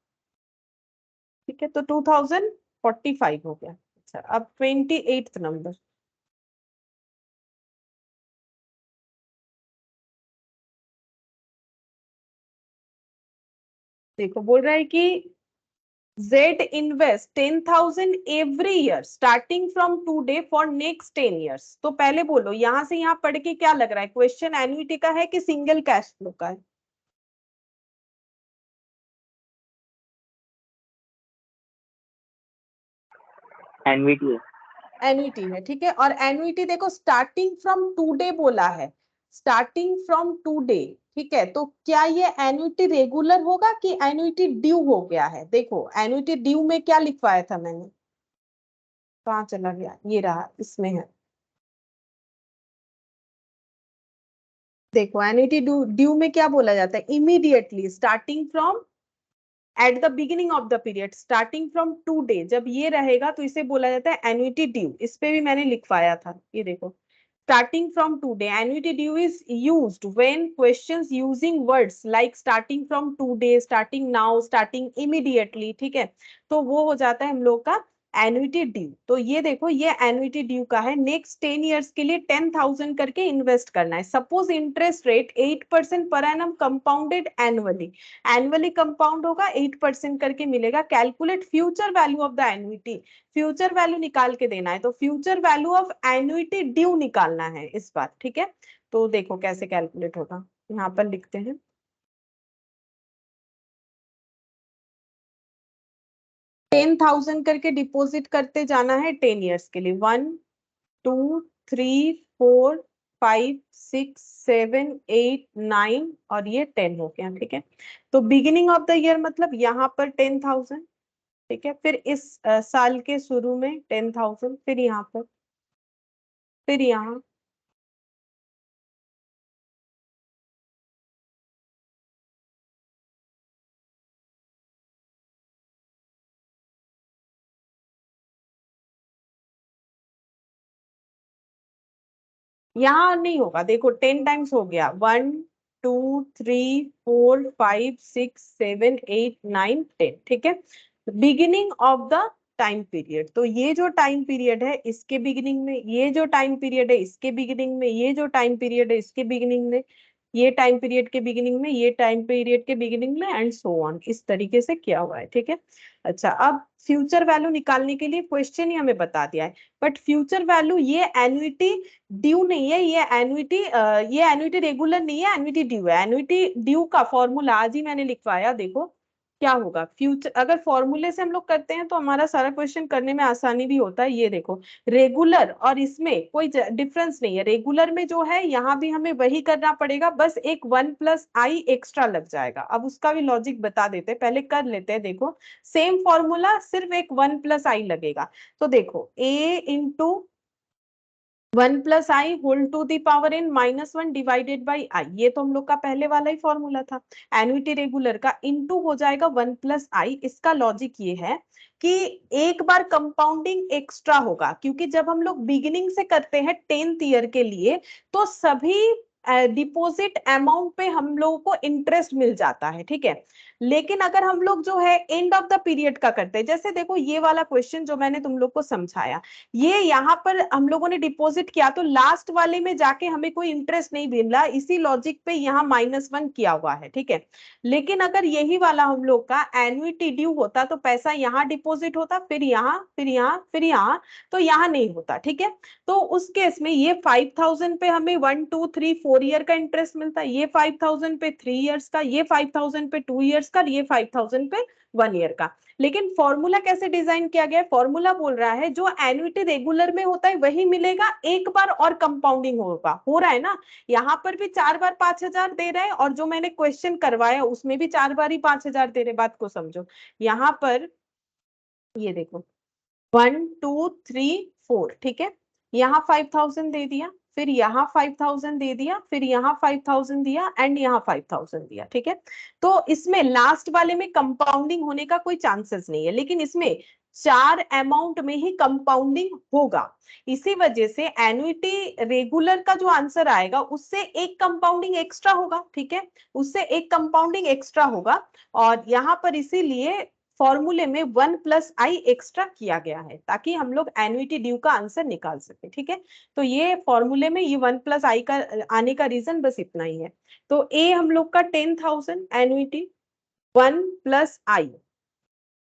ठीक है। तो 2045 हो गया। अच्छा, अब 28th नंबर। देखो बोल रहा है कि Z invest 10,000 every year starting from today for next 10 years। तो पहले बोलो, यहां से यहां पढ़ के क्या लग रहा है, क्वेश्चन एन्युटी का है कि सिंगल कैश फ्लो का है? एनवीटी है। एन्युटी है, ठीक है। और एन्युटी देखो स्टार्टिंग फ्रॉम टुडे बोला है, स्टार्टिंग फ्रॉम टुडे, ठीक है। तो क्या ये एन्युटी रेगुलर होगा कि एन्युटी ड्यू हो गया है? देखो एन्युटी ड्यू में क्या लिखवाया था मैंने, कहाँ चला गया, ये रहा, इसमें है। देखो एन्युटी ड्यू में क्या बोला जाता है, immediately starting from at the beginning of the period, starting from today. जब ये रहेगा तो इसे बोला जाता है एन्युटी ड्यू। इस पे भी मैंने लिखवाया था, ये देखो, starting from today annuity due is used when questions using words like starting from today, starting now, starting immediately, ठीक है। तो वो हो जाता है हम लोग का एन्युटी ड्यू। तो ये देखो, ये एन्युटी ड्यू का है। नेक्स्ट 10 इयर्स के लिए 10,000 करके इन्वेस्ट करना है। सपोज इंटरेस्ट रेट 8% पर annum compounded annually, annually compound होगा 8% करके मिलेगा। Calculate future value of the annuity, future value निकाल के देना है। तो future value of annuity due निकालना है इस बार, ठीक है। तो देखो कैसे कैलकुलेट होगा, यहाँ पर लिखते हैं। 10,000 करके डिपॉजिट करते जाना है 10 इयर्स के लिए। 1 2 3 4 5 6 7 8 9 और ये 10 हो गया, ठीक है। तो बिगिनिंग ऑफ द ईयर मतलब यहाँ पर 10,000, ठीक है। फिर इस साल के शुरू में 10,000, फिर यहाँ पर, फिर यहाँ, यहाँ नहीं होगा। देखो 10 टाइम्स हो गया, 1 2 3 4 5 6 7 8 9 10, ठीक है। Beginning of the time period, तो ये जो टाइम पीरियड है इसके बिगिनिंग में, ये जो टाइम पीरियड है इसके बिगिनिंग में, ये जो टाइम पीरियड है इसके बिगिनिंग में, ये टाइम पीरियड के बिगिनिंग में, ये टाइम पीरियड के बिगिनिंग में, एंड सो ऑन, इस तरीके से किया हुआ है, ठीक है। अच्छा, अब फ्यूचर वैल्यू निकालने के लिए क्वेश्चन ही हमें बता दिया है, बट फ्यूचर वैल्यू ये एन्युटी ड्यू नहीं है, ये एन्युटी रेगुलर नहीं है, एन्युटी ड्यू है। एन्युटी ड्यू का फॉर्मूला आज ही मैंने लिखवाया, देखो क्या होगा। फ्यूचर अगर फॉर्मूले से हम लोग करते हैं तो हमारा सारा क्वेश्चन करने में आसानी भी होता है। ये देखो, रेगुलर और इसमें कोई डिफरेंस नहीं है। रेगुलर में जो है यहाँ भी हमें वही करना पड़ेगा, बस एक 1+i एक्स्ट्रा लग जाएगा। अब उसका भी लॉजिक बता देते हैं, पहले कर लेते हैं। देखो सेम फॉर्मूला, सिर्फ एक 1+i लगेगा। तो देखो a into 1+i whole to the power n -1 divided by i, ये तो हम लोग का पहले वाला ही फॉर्मूला था। एन्युटी रेगुलर का इनटू हो जाएगा 1+i। इसका लॉजिक ये है कि एक बार कंपाउंडिंग एक्स्ट्रा होगा, क्योंकि जब हम लोग बिगिनिंग से करते हैं 10th ईयर के लिए तो सभी डिपॉजिट अमाउंट पे हम लोगों को इंटरेस्ट मिल जाता है, ठीक है। लेकिन अगर हम लोग जो है एंड ऑफ द पीरियड का करते हैं, जैसे देखो ये वाला क्वेश्चन जो मैंने तुम लोग को समझाया, ये यहाँ पर हम लोगों ने डिपॉजिट किया तो लास्ट वाले में जाके हमें कोई इंटरेस्ट नहीं मिला, इसी लॉजिक पे यहाँ -1 किया हुआ है, ठीक है। लेकिन अगर यही वाला हम लोग का एन्युटी ड्यू होता तो पैसा यहाँ डिपॉजिट होता, फिर यहाँ, फिर यहाँ, फिर यहाँ, तो यहाँ नहीं होता, ठीक है। तो उस केस में ये 5,000 पे हमें 1 2 3 4 4 ईयर का इंटरेस्ट मिलता है, ये 5000 पे 3 इयर्स का, ये 5000 पे 2 इयर्स का, ये 5000 पे 1 ईयर का। लेकिन फॉर्मूला कैसे डिजाइन किया गया है? फॉर्मूला बोल रहा है जो एन्युटी रेगुलर में होता है वही मिलेगा, एक बार और कंपाउंडिंग होगा, हो रहा है ना। यहाँ पर भी 4 बार 5000 दे रहे हैं, और जो मैंने क्वेश्चन करवाया उसमें भी 4 बार ही 5000 दे रहे। बात को समझो, यहाँ पर ये देखो 1 2 3 4, ठीक है, यहाँ 5000 दे दिया, फिर यहाँ 5000 दे दिया, फिर यहाँ 5000 दिया, एंड यहाँ 5000 दिया, ठीक है। तो इसमें लास्ट वाले में कंपाउंडिंग होने का कोई चांसेस नहीं है, लेकिन इसमें 4 अमाउंट में ही कंपाउंडिंग होगा। इसी वजह से एन्युटी रेगुलर का जो आंसर आएगा उससे एक कंपाउंडिंग एक्स्ट्रा होगा, ठीक है, उससे एक कंपाउंडिंग एक्स्ट्रा होगा। और यहाँ पर इसीलिए फॉर्मूले में 1 प्लस आई एक्स्ट्रा किया गया है, ताकि हम लोग एन्युटी ड्यू का आंसर निकाल सके, ठीक है। तो ये फॉर्मूले में ये 1 प्लस आई का आने का रीजन बस इतना ही है। तो ए हम लोग का 10,000 एन्युटी, 1 प्लस आई,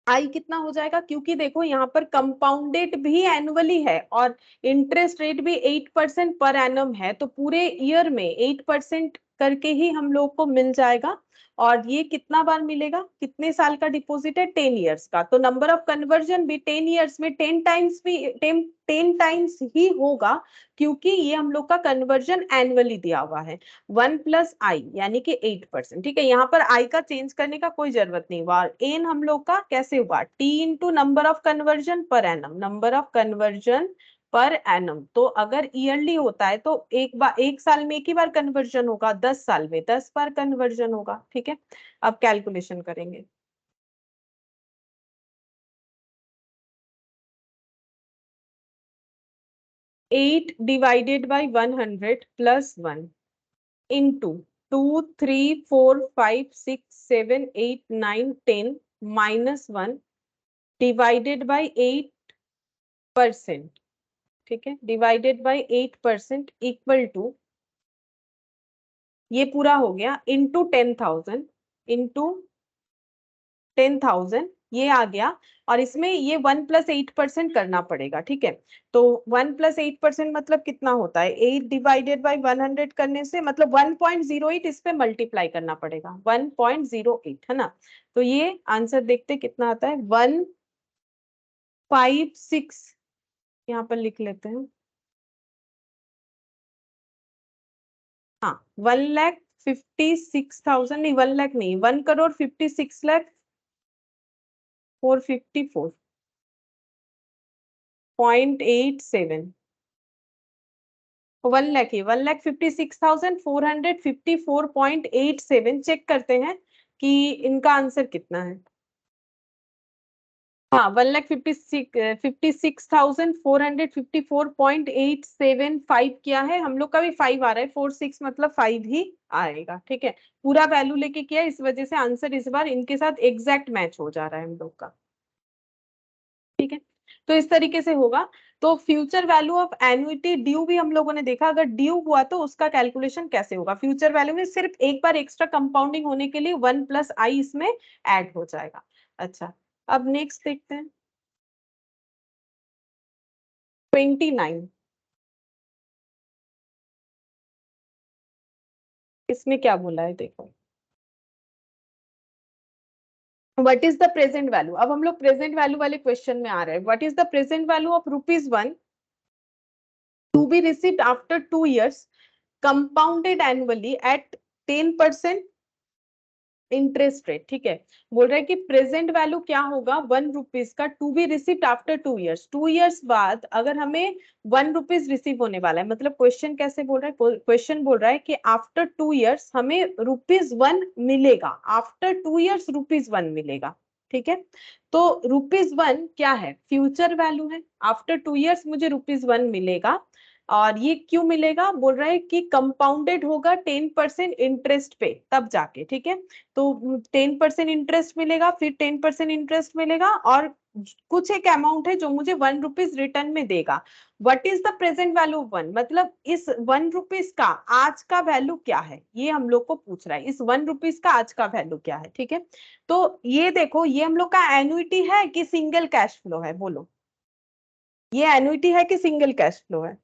आई कितना हो जाएगा? क्योंकि देखो यहाँ पर कंपाउंडेड भी एनुअली है और इंटरेस्ट रेट भी 8% पर एनम है, तो पूरे ईयर में 8% करके ही हम लोग को मिल जाएगा। और ये कितना बार मिलेगा? कितने साल का डिपॉजिट है? 10 इयर्स का। तो नंबर ऑफ कन्वर्जन भी 10 इयर्स में 10 टाइम्स भी 10 टाइम्स ही होगा, क्योंकि ये हम लोग का कन्वर्जन एनुअली दिया हुआ है। 1 प्लस आई यानी कि 8%, ठीक है। यहाँ पर आई का चेंज करने का कोई जरूरत नहीं हुआ। एन हम लोग का कैसे हुआ? T into number of conversion per annum, number of conversion per annum. तो अगर ईयरली होता है तो एक बार, एक साल में एक ही बार कन्वर्जन होगा, 10 साल में 10 बार कन्वर्जन होगा, ठीक है। अब कैलकुलेशन करेंगे। Eight divided by 100 plus 1 into 2 3 4 5 6 7 8 9 10 minus 1 divided by 8%, ठीक है, डिवाइडेड बाई 8% इक्वल टू, ये पूरा हो गया, इंटू 10,000, इंटू 10,000 ये आ गया। और इसमें ये 1 प्लस 8% करना पड़ेगा, ठीक है। तो 1 प्लस 8% मतलब कितना होता है? 8 डिवाइडेड बाई 100 करने से मतलब 1.08, इस पे मल्टीप्लाई करना पड़ेगा, 1.08, है ना। तो ये आंसर देखते कितना आता है, 156, यहाँ पर लिख लेते हैं, हाँ 1,56,000 नहीं, 1 लाख नहीं, 1,56,454.87, 1 लाख ही, 1,56,454.87। चेक करते हैं कि इनका आंसर कितना है। हाँ 1,56,454.875 किया है हम लोग का भी, 5 आ रहा है, 46 मतलब 5 ही आएगा, ठीक है। पूरा वैल्यू लेके किया, इस वजह से आंसर इस बार इनके साथ एग्जैक्ट मैच हो जा रहा है हम लोग का, ठीक है। तो इस तरीके से होगा। तो future value of annuity due भी हम लोगों ने देखा, अगर ड्यू हुआ तो उसका कैलकुलेशन कैसे होगा। फ्यूचर वैल्यू में सिर्फ एक बार एक्स्ट्रा कंपाउंडिंग होने के लिए 1 प्लस आई इसमें ऐड हो जाएगा। अच्छा, अब नेक्स्ट देखते हैं 29, इसमें क्या बोला है देखो, what is the present value. अब हम लोग प्रेजेंट वैल्यू वाले क्वेश्चन में आ रहे हैं। What is the present value of ₹1 to be received after 2 years compounded annually at 10% interest rate, ठीक है। बोल रहा है कि प्रेजेंट वैल्यू क्या होगा ₹1 का, to be received after 2 years, 2 years बाद अगर हमें ₹1 रिसीव होने वाला है। मतलब क्वेश्चन कैसे बोल रहा है? क्वेश्चन बोल रहा है कि आफ्टर 2 years हमें ₹1 मिलेगा, आफ्टर 2 years ₹1 मिलेगा, ठीक है। तो ₹1 क्या है? फ्यूचर वैल्यू है। आफ्टर 2 years मुझे ₹1 मिलेगा, और ये क्यों मिलेगा? बोल रहा है कि कंपाउंडेड होगा 10% इंटरेस्ट पे, तब जाके, ठीक है। तो 10% इंटरेस्ट मिलेगा, फिर 10% इंटरेस्ट मिलेगा, और कुछ एक अमाउंट है जो मुझे ₹1 रिटर्न में देगा। What is the present value of 1, मतलब इस ₹1 का आज का वैल्यू क्या है, ये हम लोग को पूछ रहा है। इस ₹1 का आज का वैल्यू क्या है, ठीक है। तो ये देखो, ये हम लोग का एन्युटी है कि सिंगल कैश फ्लो है? बोलो, ये एन्युटी है कि सिंगल कैश फ्लो है?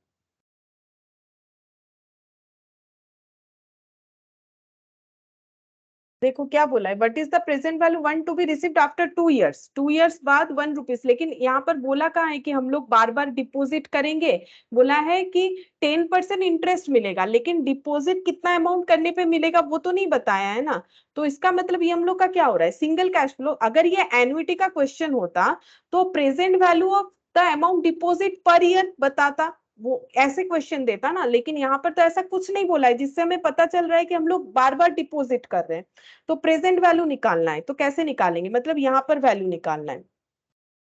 देखो क्या बोला है, what is the present value one two be received after 2 years, 2 years बाद 1 रुपीज। लेकिन यहाँ पर बोला कहाँ है कि हम लोग बार बार डिपोजिट करेंगे, बोला है कि 10% इंटरेस्ट मिलेगा, लेकिन डिपोजिट कितना अमाउंट करने पे मिलेगा वो तो नहीं बताया है ना। तो इसका मतलब ये हम लोग का क्या हो रहा है, सिंगल कैश फ्लो। अगर ये एन्युटी का क्वेश्चन होता तो present value of the amount deposit per year बताता, वो ऐसे क्वेश्चन देता ना। लेकिन यहाँ पर तो ऐसा कुछ नहीं बोला है जिससे हमें पता चल रहा है कि हम लोग बार बार डिपोजिट कर रहे हैं। तो प्रेजेंट वैल्यू निकालना है, तो कैसे निकालेंगे, मतलब यहाँ पर वैल्यू निकालना है।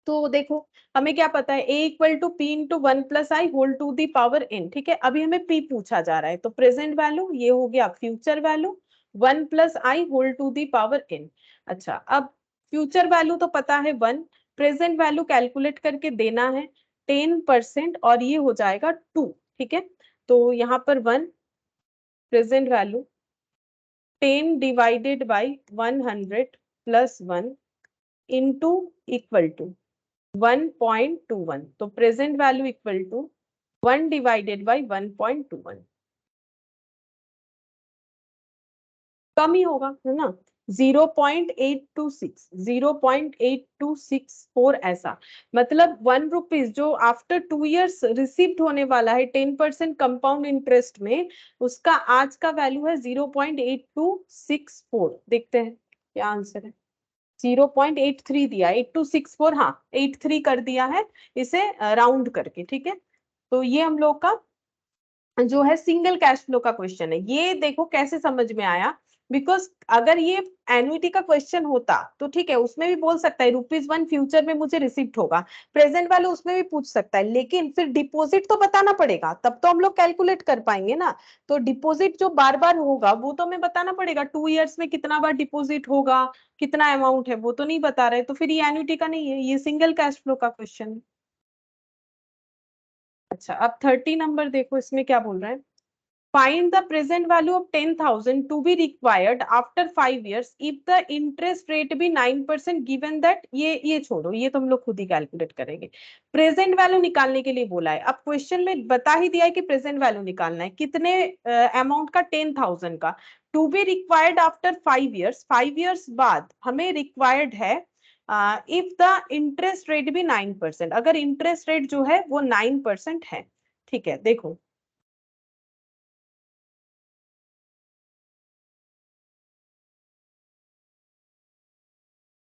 तो देखो हमें क्या पता है, a equal to P into 1 + i whole to the power n। ठीक है, अभी हमें p पूछा जा रहा है, तो प्रेजेंट वैल्यू ये हो गया future value 1 + i whole to the power n। अच्छा, अब फ्यूचर वैल्यू तो पता है 1, प्रेजेंट वैल्यू कैलकुलेट करके देना है 10% और ये हो जाएगा 2। ठीक है, तो यहाँ पर 1 present value 10 divided by 100 + 1 into equal to 1.21। तो present value equal to 1 divided by 1.21, कम ही होगा है ना, 0.826, 0.8264 ऐसा। मतलब 1 रुपीज जो आफ्टर 2 years रिसीव्ड होने वाला है 10% कंपाउंड इंटरेस्ट में, उसका आज का वैल्यू है 0.8264। देखते हैं क्या आंसर है। 0.83 दिया, 8264, हाँ 83 कर दिया है इसे राउंड करके। ठीक है, तो ये हम लोग का जो है सिंगल कैश फ्लो का क्वेश्चन है। ये देखो कैसे समझ में आया, बिकॉज अगर ये एन्युटी का क्वेश्चन होता तो ठीक है, उसमें भी बोल सकता है ₹1 फ्यूचर में मुझे रिसिप्ट होगा, प्रेजेंट वैल्यू उसमें भी पूछ सकता है, लेकिन फिर डिपॉजिट तो बताना पड़ेगा, तब तो हम लोग कैलकुलेट कर पाएंगे ना। तो डिपॉजिट जो बार बार होगा वो तो हमें बताना पड़ेगा, 2 years में कितना बार डिपॉजिट होगा, कितना अमाउंट है, वो तो नहीं बता रहे, तो फिर ये एन्युटी का नहीं है, ये सिंगल कैश फ्लो का क्वेश्चन है। अच्छा, अब 30 नंबर देखो, इसमें क्या बोल रहा है, find the present value of 10,000 to be required after 5 years if the interest rate be 9% given that, ये छोड़ो, ये तो हम लोग खुद ही कैलकुलेट करेंगे। प्रेजेंट वैल्यू निकालने के लिए बोला है, अब क्वेश्चन में बता ही दिया है कि प्रेजेंट वैल्यू निकालना है, कितने अमाउंट का, 10,000 का, to be required after 5 years, 5 years बाद हमें रिक्वायर्ड है इफ द इंटरेस्ट रेट भी 9%, अगर इंटरेस्ट रेट जो है वो 9% है। ठीक है, देखो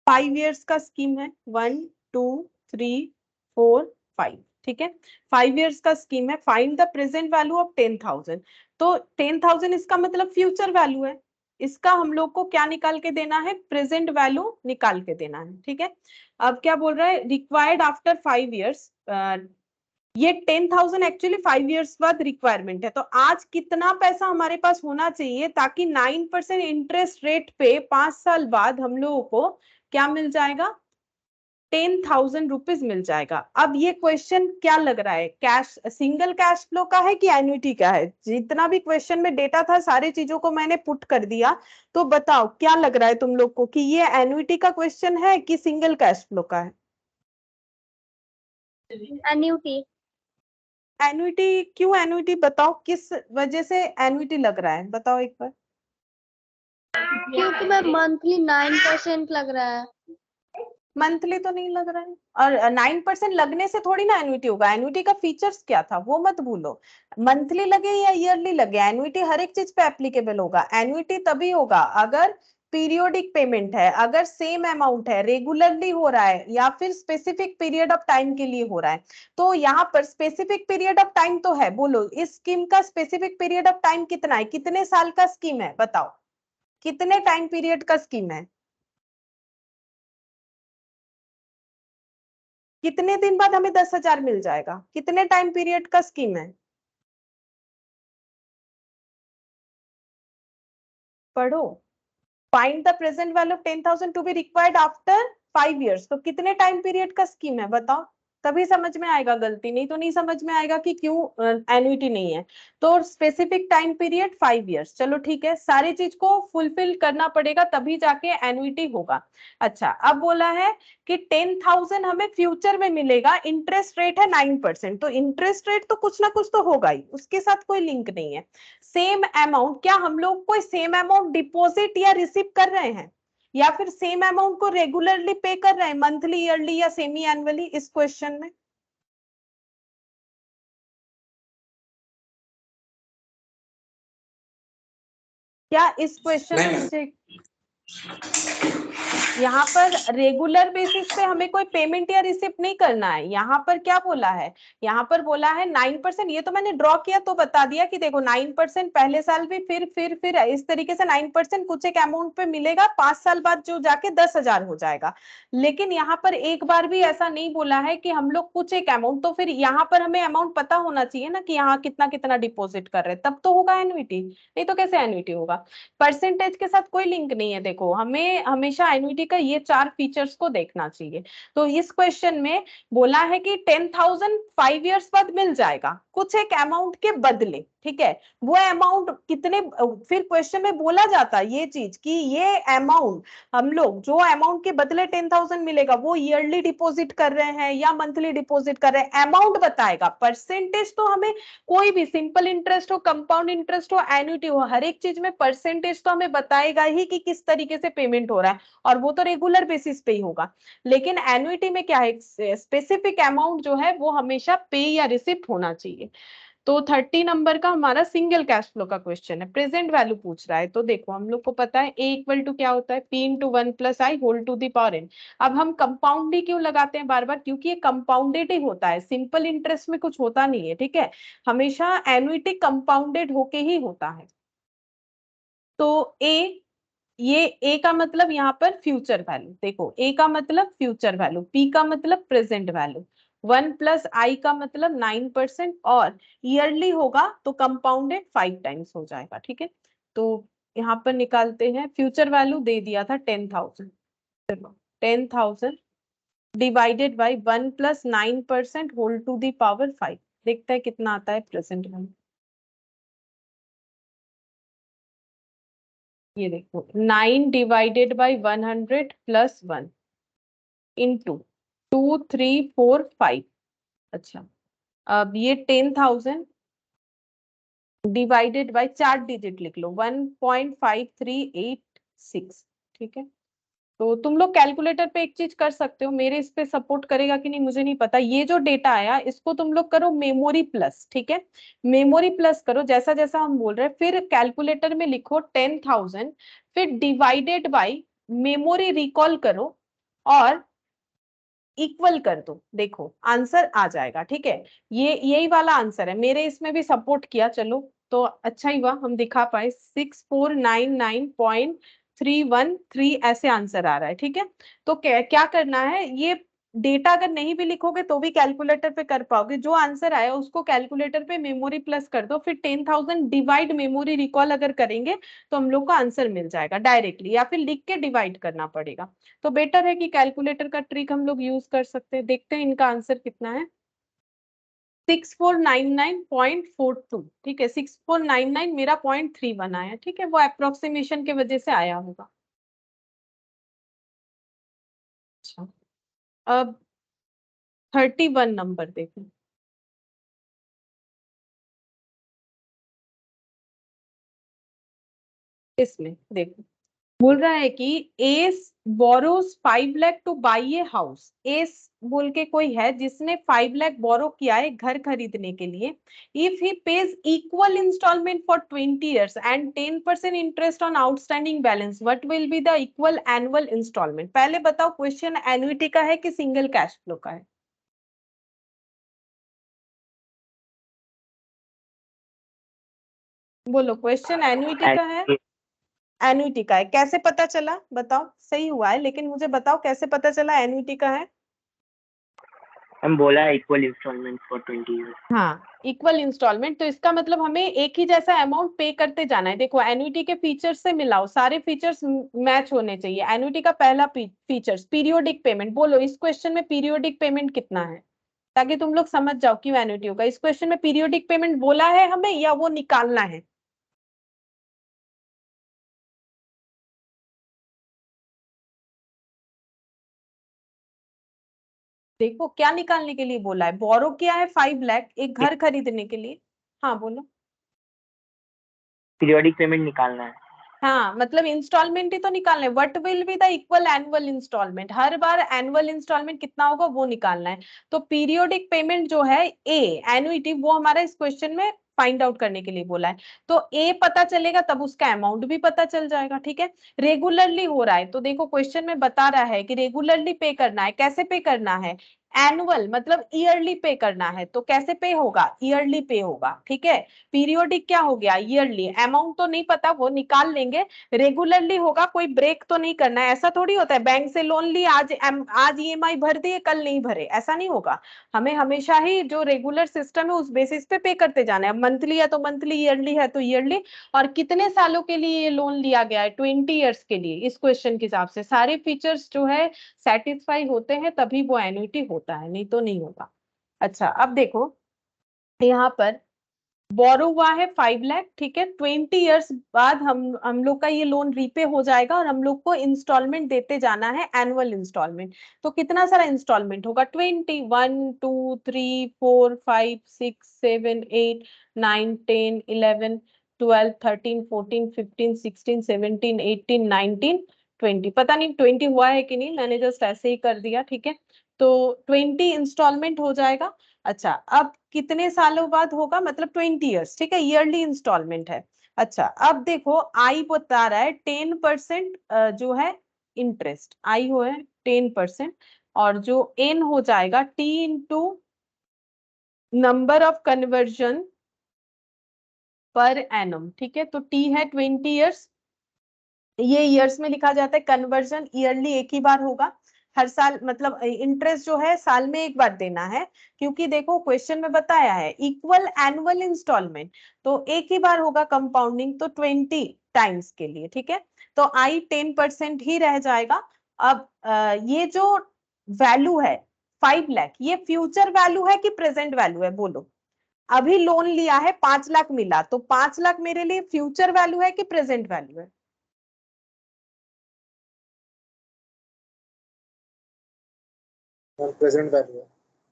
5 years का स्कीम है, 1 2 3 4 5। ठीक है, 5 years का स्कीम है, find the present value of 10,000। तो 10,000 इसका मतलब फ्यूचर वैल्यू है, इसका हम लोग को क्या निकाल के देना है, प्रेजेंट वैल्यू निकाल के देना है। ठीक है, अब क्या बोल रहा है, रिक्वायर्ड आफ्टर 5 years, ये 10,000 एक्चुअली 5 years बाद रिक्वायरमेंट है, तो आज कितना पैसा हमारे पास होना चाहिए ताकि 9% इंटरेस्ट रेट पे 5 साल बाद हम लोगों को क्या मिल जाएगा, 10,000 रुपीज मिल जाएगा। अब ये क्वेश्चन क्या लग रहा है, कैश सिंगल कैश फ्लो का है कि एन्युटी का है, जितना भी क्वेश्चन में डेटा था सारी चीजों को मैंने पुट कर दिया। तो बताओ क्या लग रहा है तुम लोग को कि ये एन्युटी का क्वेश्चन है कि सिंगल कैश फ्लो का है। एन्युटी। एन्युटी क्यों, एन्युटी बताओ किस वजह से एन्युटी लग रहा है, बताओ एक बार। क्योंकि मैं मंथली 9% लग रहा है। मंथली तो नहीं लग रहा है, और 9% लगने से थोड़ी ना एन्युटी होगा, एन्युटी का फीचर्स क्या था वो मत भूलो। मंथली लगे या ईयरली लगे, एन्युटी हर एक चीज पे एप्लीकेबल होगा। एन्युटी तभी होगा अगर पीरियोडिक पेमेंट है, अगर सेम अमाउंट है, रेगुलरली हो रहा है, या फिर स्पेसिफिक पीरियड ऑफ टाइम के लिए हो रहा है। तो यहाँ पर स्पेसिफिक पीरियड ऑफ टाइम तो है, बोलो इस स्कीम का स्पेसिफिक पीरियड ऑफ टाइम कितना है, कितने साल का स्कीम है, बताओ कितने टाइम पीरियड का स्कीम है, कितने दिन बाद हमें 10,000 मिल जाएगा, कितने टाइम पीरियड का स्कीम है, पढ़ो। Find the present value of 10,000 to be required after 5 years, तो कितने टाइम पीरियड का स्कीम है बताओ। तभी समझ में आएगा गलती, नहीं तो नहीं समझ में आएगा कि क्यों एन्युटी नहीं है। तो स्पेसिफिक टाइम पीरियड 5 इयर्स, चलो ठीक है, सारी चीज को फुलफिल करना पड़ेगा तभी जाके एन्युटी होगा। अच्छा, अब बोला है कि 10,000 हमें फ्यूचर में मिलेगा, इंटरेस्ट रेट है 9%, तो इंटरेस्ट रेट तो कुछ ना कुछ तो होगा ही, उसके साथ कोई लिंक नहीं है। सेम अमाउंट, क्या हम लोग कोई सेम अमाउंट डिपॉजिट या रिसीव कर रहे हैं, या फिर सेम अमाउंट को रेगुलरली पे कर रहे हैं, मंथली, ईयरली या सेमी एनुअली, इस क्वेश्चन में? क्या इस क्वेश्चन में नहीं। मुझे यहाँ पर रेगुलर बेसिस पे हमें कोई पेमेंट या रिसिप्ट नहीं करना है। यहाँ पर क्या बोला है, यहाँ पर बोला है 9%, ये तो मैंने ड्रॉ किया तो बता दिया कि देखो 9% पहले साल भी, फिर इस तरीके से 9% कुछ एक अमाउंट पे मिलेगा, 5 साल बाद जो जाके 10,000 हो जाएगा। लेकिन यहाँ पर एक बार भी ऐसा नहीं बोला है कि हम लोग कुछ एक अमाउंट, तो फिर यहाँ पर हमें अमाउंट पता होना चाहिए ना कि यहाँ कितना कितना डिपॉजिट कर रहे हैं, तब तो होगा एन्युटी, नहीं तो कैसे एन्युटी होगा। परसेंटेज के साथ कोई लिंक नहीं है, देखो हमें हमेशा एन्युटी का ये 4 फीचर्स को देखना चाहिए। तो इस क्वेश्चन में बोला है कि 10,000 5 इयर्स बाद मिल जाएगा कुछ एक अमाउंट के बदले, ठीक है। वो अमाउंट कितने, फिर क्वेश्चन में बोला जाता है ये चीज कि ये अमाउंट हम लोग जो अमाउंट के बदले 10,000 मिलेगा वो ईयरली डिपॉजिट कर रहे हैं या मंथली डिपॉजिट कर रहे हैं, अमाउंट बताएगा। परसेंटेज तो हमें कोई भी, सिंपल इंटरेस्ट हो, कंपाउंड इंटरेस्ट हो, एन्युटी हो, हर एक चीज में परसेंटेज तो हमें बताएगा ही कि किस तरीके से पेमेंट हो रहा है, और वो तो रेगुलर बेसिस पे ही होगा। लेकिन एन्युटी में क्या है, स्पेसिफिक अमाउंट जो है वो हमेशा पे या रिसिप्ट होना चाहिए। तो 30 नंबर का हमारा सिंगल कैश फ्लो का क्वेश्चन है, प्रेजेंट वैल्यू पूछ रहा है। तो देखो हम लोग को पता है ए इक्वल टू क्या होता है, P into 1 plus I whole to the power N. अब हम कंपाउंड ही क्यों लगाते हैं बार बार, क्योंकि ये कंपाउंडेड ही होता है, सिंपल इंटरेस्ट में कुछ होता नहीं है, ठीक है। हमेशा एन्युटी कंपाउंडेड होके ही होता है। तो ए, ये ए का मतलब यहाँ पर फ्यूचर वैल्यू, देखो ए का मतलब फ्यूचर वैल्यू, पी का मतलब प्रेजेंट वैल्यू, 1 प्लस आई का मतलब 9%, और ईयरली होगा तो कंपाउंडेड 5 टाइम्स हो जाएगा, ठीक है। तो यहाँ पर निकालते हैं, फ्यूचर वैल्यू दे दिया था 10,000, चलो 10,000 divided by 1 plus 9% whole to the power 5, देखते हैं कितना आता है प्रेजेंट वैल्यू। ये देखो 9 डिवाइडेड बाई 100 प्लस 1 इंटू 2 3 4 5। अच्छा, अब ये 10,000 डिवाइडेड बाई 4 डिजिट लिख लो, 1.5386, ठीक है। तो तुम लोग कैलकुलेटर पे एक चीज कर सकते हो, मेरे इस पे सपोर्ट करेगा कि नहीं मुझे नहीं पता। ये जो डेटा आया इसको तुम लोग करो मेमोरी प्लस, ठीक है, मेमोरी प्लस करो जैसा जैसा हम बोल रहे हैं, फिर कैलकुलेटर में लिखो 10,000, फिर डिवाइडेड बाई मेमोरी रिकॉल करो और इक्वल कर दो, देखो आंसर आ जाएगा, ठीक है। ये यही वाला आंसर है, मेरे इसमें भी सपोर्ट किया, चलो तो अच्छा ही हुआ हम दिखा पाए, 6499.313 ऐसे आंसर आ रहा है, ठीक है। तो क्या करना है, ये डेटा अगर नहीं भी लिखोगे तो भी कैलकुलेटर पे कर पाओगे, जो आंसर आया उसको कैलकुलेटर पे मेमोरी प्लस कर दो, फिर 10,000 डिवाइड मेमोरी रिकॉल अगर करेंगे तो हम लोग को आंसर मिल जाएगा डायरेक्टली, या फिर लिख के डिवाइड करना पड़ेगा। तो बेटर है कि कैलकुलेटर का ट्रिक हम लोग यूज कर सकते हैं। देखते हैं इनका आंसर कितना है, 6499.42, ठीक है, 6499 मेरा 0.31 आया, ठीक है, वो अप्रोक्सीमेशन के वजह से आया होगा। अच्छा, अब 31 नंबर देखो, इसमें देखो बोल रहा है कि S borrows 5 lakh two by a house, S बोल के कोई है जिसने 5 लाख बोरो किया है घर खरीदने के लिए, if he pays equal installment for 20 years and 10% interest on outstanding balance, what will be the equal annual installment. पहले बताओ क्वेश्चन एन्युटी का है कि सिंगल कैश फ्लो का है, बोलो क्वेश्चन एन्युटी का है, एन्युटी का है, कैसे पता चला बताओ, सही हुआ है लेकिन मुझे बताओ कैसे पता चला एन्युटी का है। हम बोला है इक्वल इंस्टॉलमेंट फॉर 20 years। हाँ, इक्वल इंस्टॉलमेंट, तो इसका मतलब हमें एक ही जैसा अमाउंट पे करते जाना है। देखो एन्युटी के फीचर्स से मिलाओ, सारे फीचर्स मैच होने चाहिए। एन्युटी का पहला फीचर्स पीरियोडिक पेमेंट, बोलो इस क्वेश्चन में पीरियोडिक पेमेंट कितना है, ताकि तुम लोग समझ जाओ क्यों एन्युटी होगा। इस क्वेश्चन में पीरियोडिक पेमेंट बोला है हमें या वो निकालना है? देखो क्या निकालने के लिए बोला है, बोरो किया है 5 लाख एक घर खरीदने के लिए। हाँ बोलो। पीरियोडिक पेमेंट निकालना है। हाँ मतलब इंस्टॉलमेंट ही तो निकालना है। What will be the equal annual installment, हर बार एनुअल इंस्टॉलमेंट कितना होगा वो निकालना है। तो पीरियोडिक पेमेंट जो है ए एनुइटी, वो हमारा इस क्वेश्चन में फाइंड आउट करने के लिए बोला है। तो ए पता चलेगा तब उसका अमाउंट भी पता चल जाएगा। ठीक है, रेगुलरली हो रहा है तो देखो क्वेश्चन में बता रहा है कि रेगुलरली पे करना है। कैसे पे करना है? एनुअल मतलब ईयरली पे करना है। तो कैसे पे होगा? ईयरली पे होगा। ठीक है, पीरियोडिक क्या हो गया? ईयरली। अमाउंट तो नहीं पता, वो निकाल लेंगे। रेगुलरली होगा, कोई ब्रेक तो नहीं करना है। ऐसा थोड़ी होता है बैंक से लोन ली, आज ईएमआई भर दिए कल नहीं भरे, ऐसा नहीं होगा। हमें हमेशा ही जो रेगुलर सिस्टम है उस बेसिस पे करते जाना है। मंथली है तो मंथली, ईयरली है तो ईयरली। और कितने सालों के लिए ये लोन लिया गया है? 20 ईयर्स के लिए। इस क्वेश्चन के हिसाब से सारे फीचर्स जो है सेटिस्फाई होते हैं तभी वो एन्युटी होता है, नहीं तो नहीं होगा। अच्छा अब देखो यहाँ पर बोरो हुआ है 5 लाख। ठीक है, 20 ईयर्स बाद हम लोग का ये लोन रीपे हो जाएगा और हम लोग को इंस्टॉलमेंट देते जाना है, एनुअल इंस्टॉलमेंट। तो कितना सारा इंस्टॉलमेंट होगा? 20, 1 2 3 4 5 6 7 8 9 10 11 12 13 14 15 16 17 18 19 20। पता नहीं 20 हुआ है कि नहीं, मैंने जस्ट ऐसे ही कर दिया। ठीक है, तो 20 इंस्टॉलमेंट हो जाएगा। अच्छा अब कितने सालों बाद होगा? मतलब 20 ईयर्स। ठीक है, ईयरली इंस्टॉलमेंट है। अच्छा अब देखो आई बता रहा है 10% जो है इंटरेस्ट, आई हो है 10%। और जो एन हो जाएगा T into number of conversion per annum. ठीक है, तो टी है 20 ईयर्स, ये ईयर्स में लिखा जाता है। कन्वर्जन ईयरली एक ही बार होगा, हर साल मतलब इंटरेस्ट जो है साल में एक बार देना है। क्योंकि देखो क्वेश्चन में बताया है इक्वल एनुअल इंस्टॉलमेंट, तो एक ही बार होगा कंपाउंडिंग, तो 20 टाइम्स के लिए। ठीक है, तो आई 10% ही रह जाएगा। अब ये जो वैल्यू है 5 लाख, ये फ्यूचर वैल्यू है कि प्रेजेंट वैल्यू है? बोलो। अभी लोन लिया है 5 लाख मिला, तो 5 लाख मेरे लिए फ्यूचर वैल्यू है कि प्रेजेंट वैल्यू है? प्रेजेंट वैल्यू है।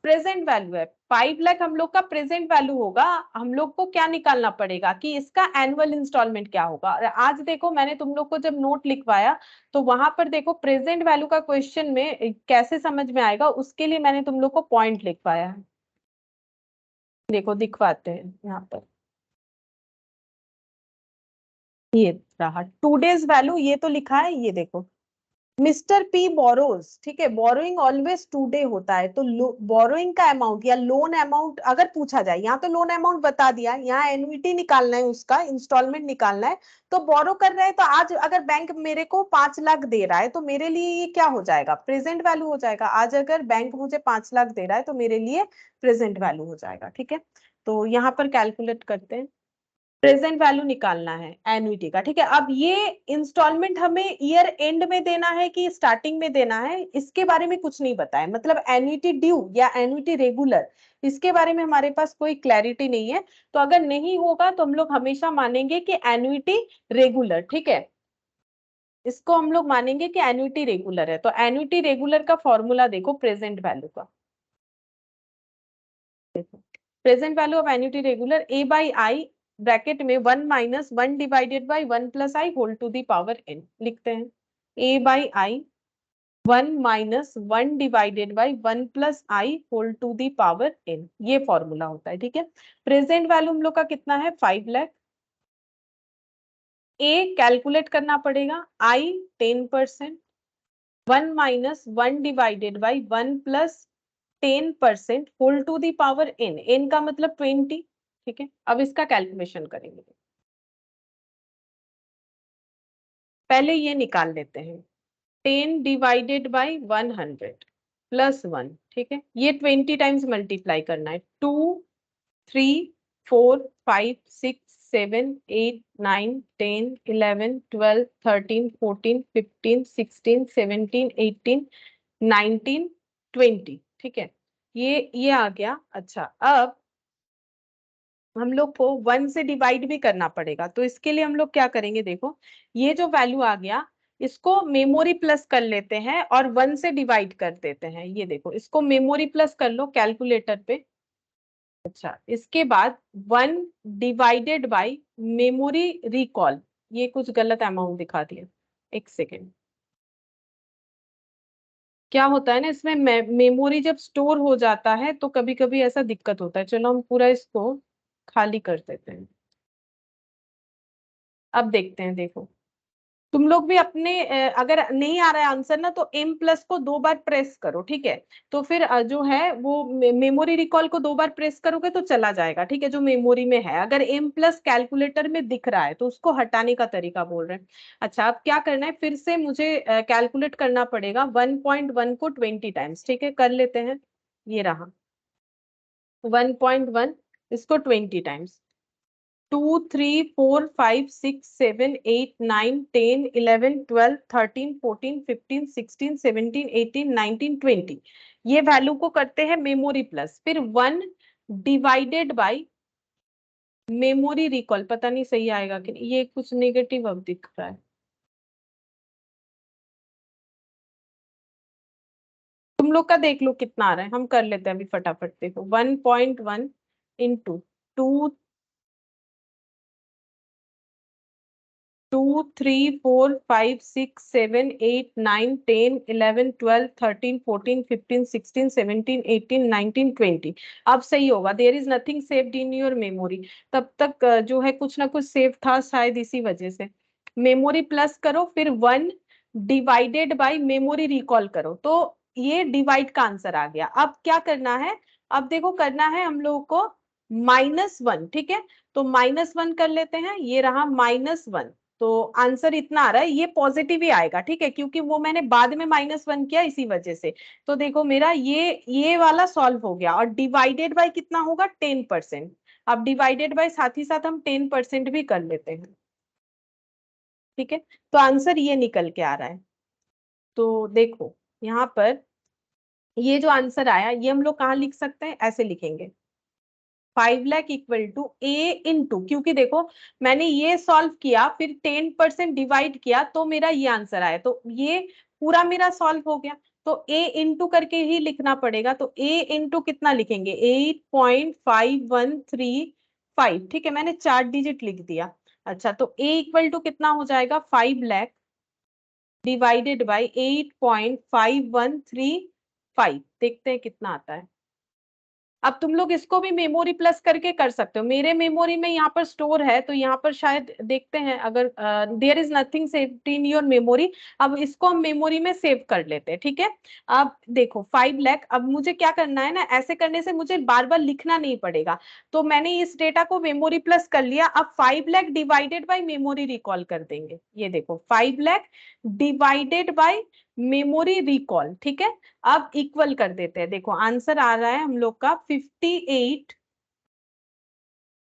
प्रेजेंट वैल्यू है। 5 लाख हम लोग का प्रेजेंट वैल्यू होगा। हम लोग को क्या निकालना पड़ेगा कि इसका एनुअल इंस्टॉलमेंट क्या होगा। और आज देखो मैंने तुम लोग को जब नोट लिखवाया तो वहां पर देखो प्रेजेंट वैल्यू का क्वेश्चन में कैसे समझ में आएगा उसके लिए मैंने तुम लोग को पॉइंट लिखवाया है। देखो दिखवाते हैं यहाँ पर, ये रहा टूडेज वैल्यू, ये तो लिखा है, ये देखो मिस्टर पी बोरोज। ठीक है, बोरोइंग ऑलवेज टुडे होता है, तो बोरोइंग का अमाउंट या लोन अमाउंट अगर पूछा जाए, यहाँ तो लोन अमाउंट बता दिया, यहाँ एन्युटी निकालना है, उसका इंस्टॉलमेंट निकालना है। तो बोरो कर रहे हैं तो आज अगर बैंक मेरे को 5 लाख दे रहा है तो मेरे लिए ये क्या हो जाएगा? प्रेजेंट वैल्यू हो जाएगा। आज अगर बैंक मुझे 5 लाख दे रहा है तो मेरे लिए प्रेजेंट वैल्यू हो जाएगा। ठीक है, तो यहाँ पर कैलकुलेट करते हैं, प्रेजेंट वैल्यू निकालना है एन्युटी का। ठीक है, अब ये इंस्टॉलमेंट हमें ईयर एंड में देना है कि स्टार्टिंग में देना है, इसके बारे में कुछ नहीं बताया। मतलब एन्युटी ड्यू या एन्युटी रेगुलर, इसके बारे में हमारे पास कोई क्लैरिटी नहीं है। तो अगर नहीं होगा तो हम लोग हमेशा मानेंगे कि एन्युटी रेगुलर। ठीक है, इसको हम लोग मानेंगे कि एन्युटी रेगुलर है। तो एन्युटी रेगुलर का फॉर्मूला देखो प्रेजेंट वैल्यू का, देखो present value of annuity regular A by I bracket में 1 minus 1 divided by 1 plus I whole to the power N लिखते हैं। A by I 1 minus 1 divided by 1 plus I whole to the power N, ये फॉर्मूला होता है। ठीक है, प्रेजेंट वैल्यू हम लोग का कितना है? 5 लाख। ए कैलकुलेट करना पड़ेगा, I 10%, 1 minus 1 divided by 1 plus 10% whole to the power N, N का मतलब 20। ठीक है, अब इसका कैलकुलेशन करेंगे, पहले ये निकाल लेते हैं। 10 डिवाइडेड बाई 100 प्लस 1। ठीक है, ये 20 टाइम्स मल्टीप्लाई करना है। 2 3 4 5 6 7 8 9 10 11 12 13 14 15 16 17 18 19 20। ठीक है, ये आ गया। अच्छा, अब हम लोग को 1 से डिवाइड भी करना पड़ेगा, तो इसके लिए हम लोग क्या करेंगे, देखो ये जो वैल्यू आ गया इसको मेमोरी प्लस कर लेते हैं और 1 से डिवाइड कर देते हैं। ये देखो, इसको मेमोरी प्लस कर लो कैलकुलेटर पे। अच्छा, इसके बाद 1 डिवाइडेड बाय मेमोरी रिकॉल। ये कुछ गलत अमाउंट दिखा दिया, एक सेकेंड। क्या होता है ना, इसमें मेमोरी जब स्टोर हो जाता है तो कभी कभी ऐसा दिक्कत होता है। चलो हम पूरा इसको खाली कर देते हैं। अब देखते हैं, देखो तुम लोग भी अपने अगर नहीं आ रहा है आंसर ना, तो M प्लस को 2 बार प्रेस करो, ठीक है। तो फिर जो है वो मेमोरी रिकॉल को 2 बार प्रेस करोगे तो चला जाएगा, ठीक है, जो मेमोरी में है। अगर M प्लस कैलकुलेटर में दिख रहा है तो उसको हटाने का तरीका बोल रहे हैं। अच्छा, अब क्या करना है, फिर से मुझे कैलकुलेट करना पड़ेगा 1.1 को 20 टाइम्स, ठीक है, कर लेते हैं। ये रहा 1.1, इसको 20 टाइम्स। 2, 3, 4, 5, 6, 7, 8, 9, 10, 11, 12, 13, 14, 15, 16, 17, 18, 19, 20। ये वैल्यू को करते हैं मेमोरी प्लस, फिर 1 डिवाइडेड बाय मेमोरी रिकॉल। पता नहीं सही आएगा कि नहीं, ये कुछ नेगेटिव अब दिख रहा है। तुम लोग का देख लो कितना आ रहा है, हम कर लेते हैं अभी फटाफट। देखो 1.1 इंटू 2, 2, 3, 4, 5, 6, 7, 8, 9, 10, 11, 12, 13, 14, 15, 16, 17, 18, 19, 20। अब सही होगा। There is nothing saved in your memory. तब तक जो है कुछ ना कुछ सेव था शायद, इसी वजह से। मेमोरी प्लस करो, फिर 1 डिवाइडेड बाय मेमोरी रिकॉल करो, तो ये डिवाइड का आंसर आ गया। अब क्या करना है, अब देखो करना है हम लोगों को -1, ठीक है। तो -1 कर लेते हैं, ये रहा -1। तो आंसर इतना आ रहा है, ये पॉजिटिव ही आएगा, ठीक है, क्योंकि वो मैंने बाद में -1 किया इसी वजह से। तो देखो मेरा ये वाला सॉल्व हो गया। और डिवाइडेड बाय कितना होगा, 10%। अब डिवाइडेड बाय साथ ही साथ हम 10% भी कर लेते हैं, ठीक है। तो आंसर ये निकल के आ रहा है। तो देखो यहाँ पर ये जो आंसर आया, ये हम लोग कहाँ लिख सकते हैं, ऐसे लिखेंगे 5 lakh equal to A into, क्योंकि देखो मैंने ये सॉल्व किया फिर 10% डिवाइड किया तो मेरा ये आंसर आया, तो ये पूरा मेरा सॉल्व हो गया। तो A इंटू करके ही लिखना पड़ेगा। तो A इंटू कितना लिखेंगे, 8.5135, ठीक है, मैंने 4 डिजिट लिख दिया। अच्छा, तो A इक्वल टू कितना हो जाएगा, 5 लाख डिवाइडेड बाई 8.5135। देखते हैं कितना आता है। अब तुम लोग इसको भी मेमोरी प्लस करके कर सकते हो। मेरे मेमोरी में यहाँ पर स्टोर है, तो यहाँ पर शायद देखते हैं, अगर there is nothing saved in your memory. अब इसको हम मेमोरी में सेव कर लेते हैं, ठीक है। अब देखो 5 लाख, अब मुझे क्या करना है ना, ऐसे करने से मुझे बार बार लिखना नहीं पड़ेगा। तो मैंने इस डेटा को मेमोरी प्लस कर लिया। अब 5 lakh divided by memory recall कर देंगे। ये देखो 5 lakh divided by memory recall, ठीक है। अब इक्वल कर देते हैं। देखो आंसर आ रहा है हम लोग का 58,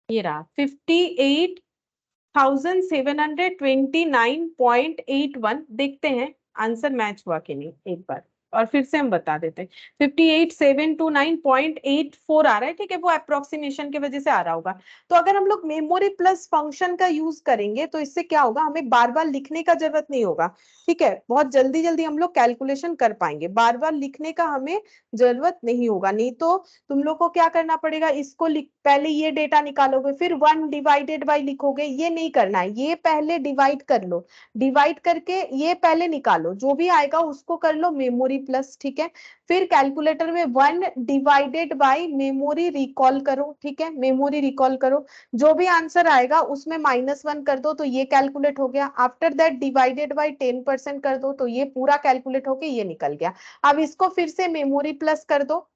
ये रहा 58,729.81। देखते हैं आंसर मैच हुआ कि नहीं एक बार, और फिर से हम बता देते हैं। 58,729.84 आ रहा है, ठीक है, वो अप्रोक्सीमेशन की वजह से आ रहा होगा। तो अगर हम लोग मेमोरी प्लस फंक्शन का यूज करेंगे तो इससे क्या होगा, हमें बार बार लिखने का जरूरत नहीं होगा, ठीक है। बहुत जल्दी जल्दी हम लोग कैलकुलेशन कर पाएंगे, बार बार लिखने का हमें जरूरत नहीं होगा। नहीं तो तुम लोग को क्या करना पड़ेगा, इसको पहले ये डेटा निकालोगे, फिर 1 डिवाइडेड बाई लिखोगे। ये नहीं करना है, ये पहले डिवाइड कर लो, डिवाइड करके ये पहले निकालो, जो भी आएगा उसको कर लो मेमोरी प्लस, ठीक है। फिर कैलकुलेटर में 1 डिवाइडेड बाई मेमोरी रिकॉल करो, ठीक है, मेमोरी रिकॉल करो। जो भी आंसर आएगा उसमें -1 कर दो, तो ये कैलकुलेट हो गया। आफ्टर दैट डिवाइडेड बाई 10% कर दो, तो ये पूरा कैलकुलेट होके ये निकल गया। अब इसको फिर से मेमोरी प्लस कर दो,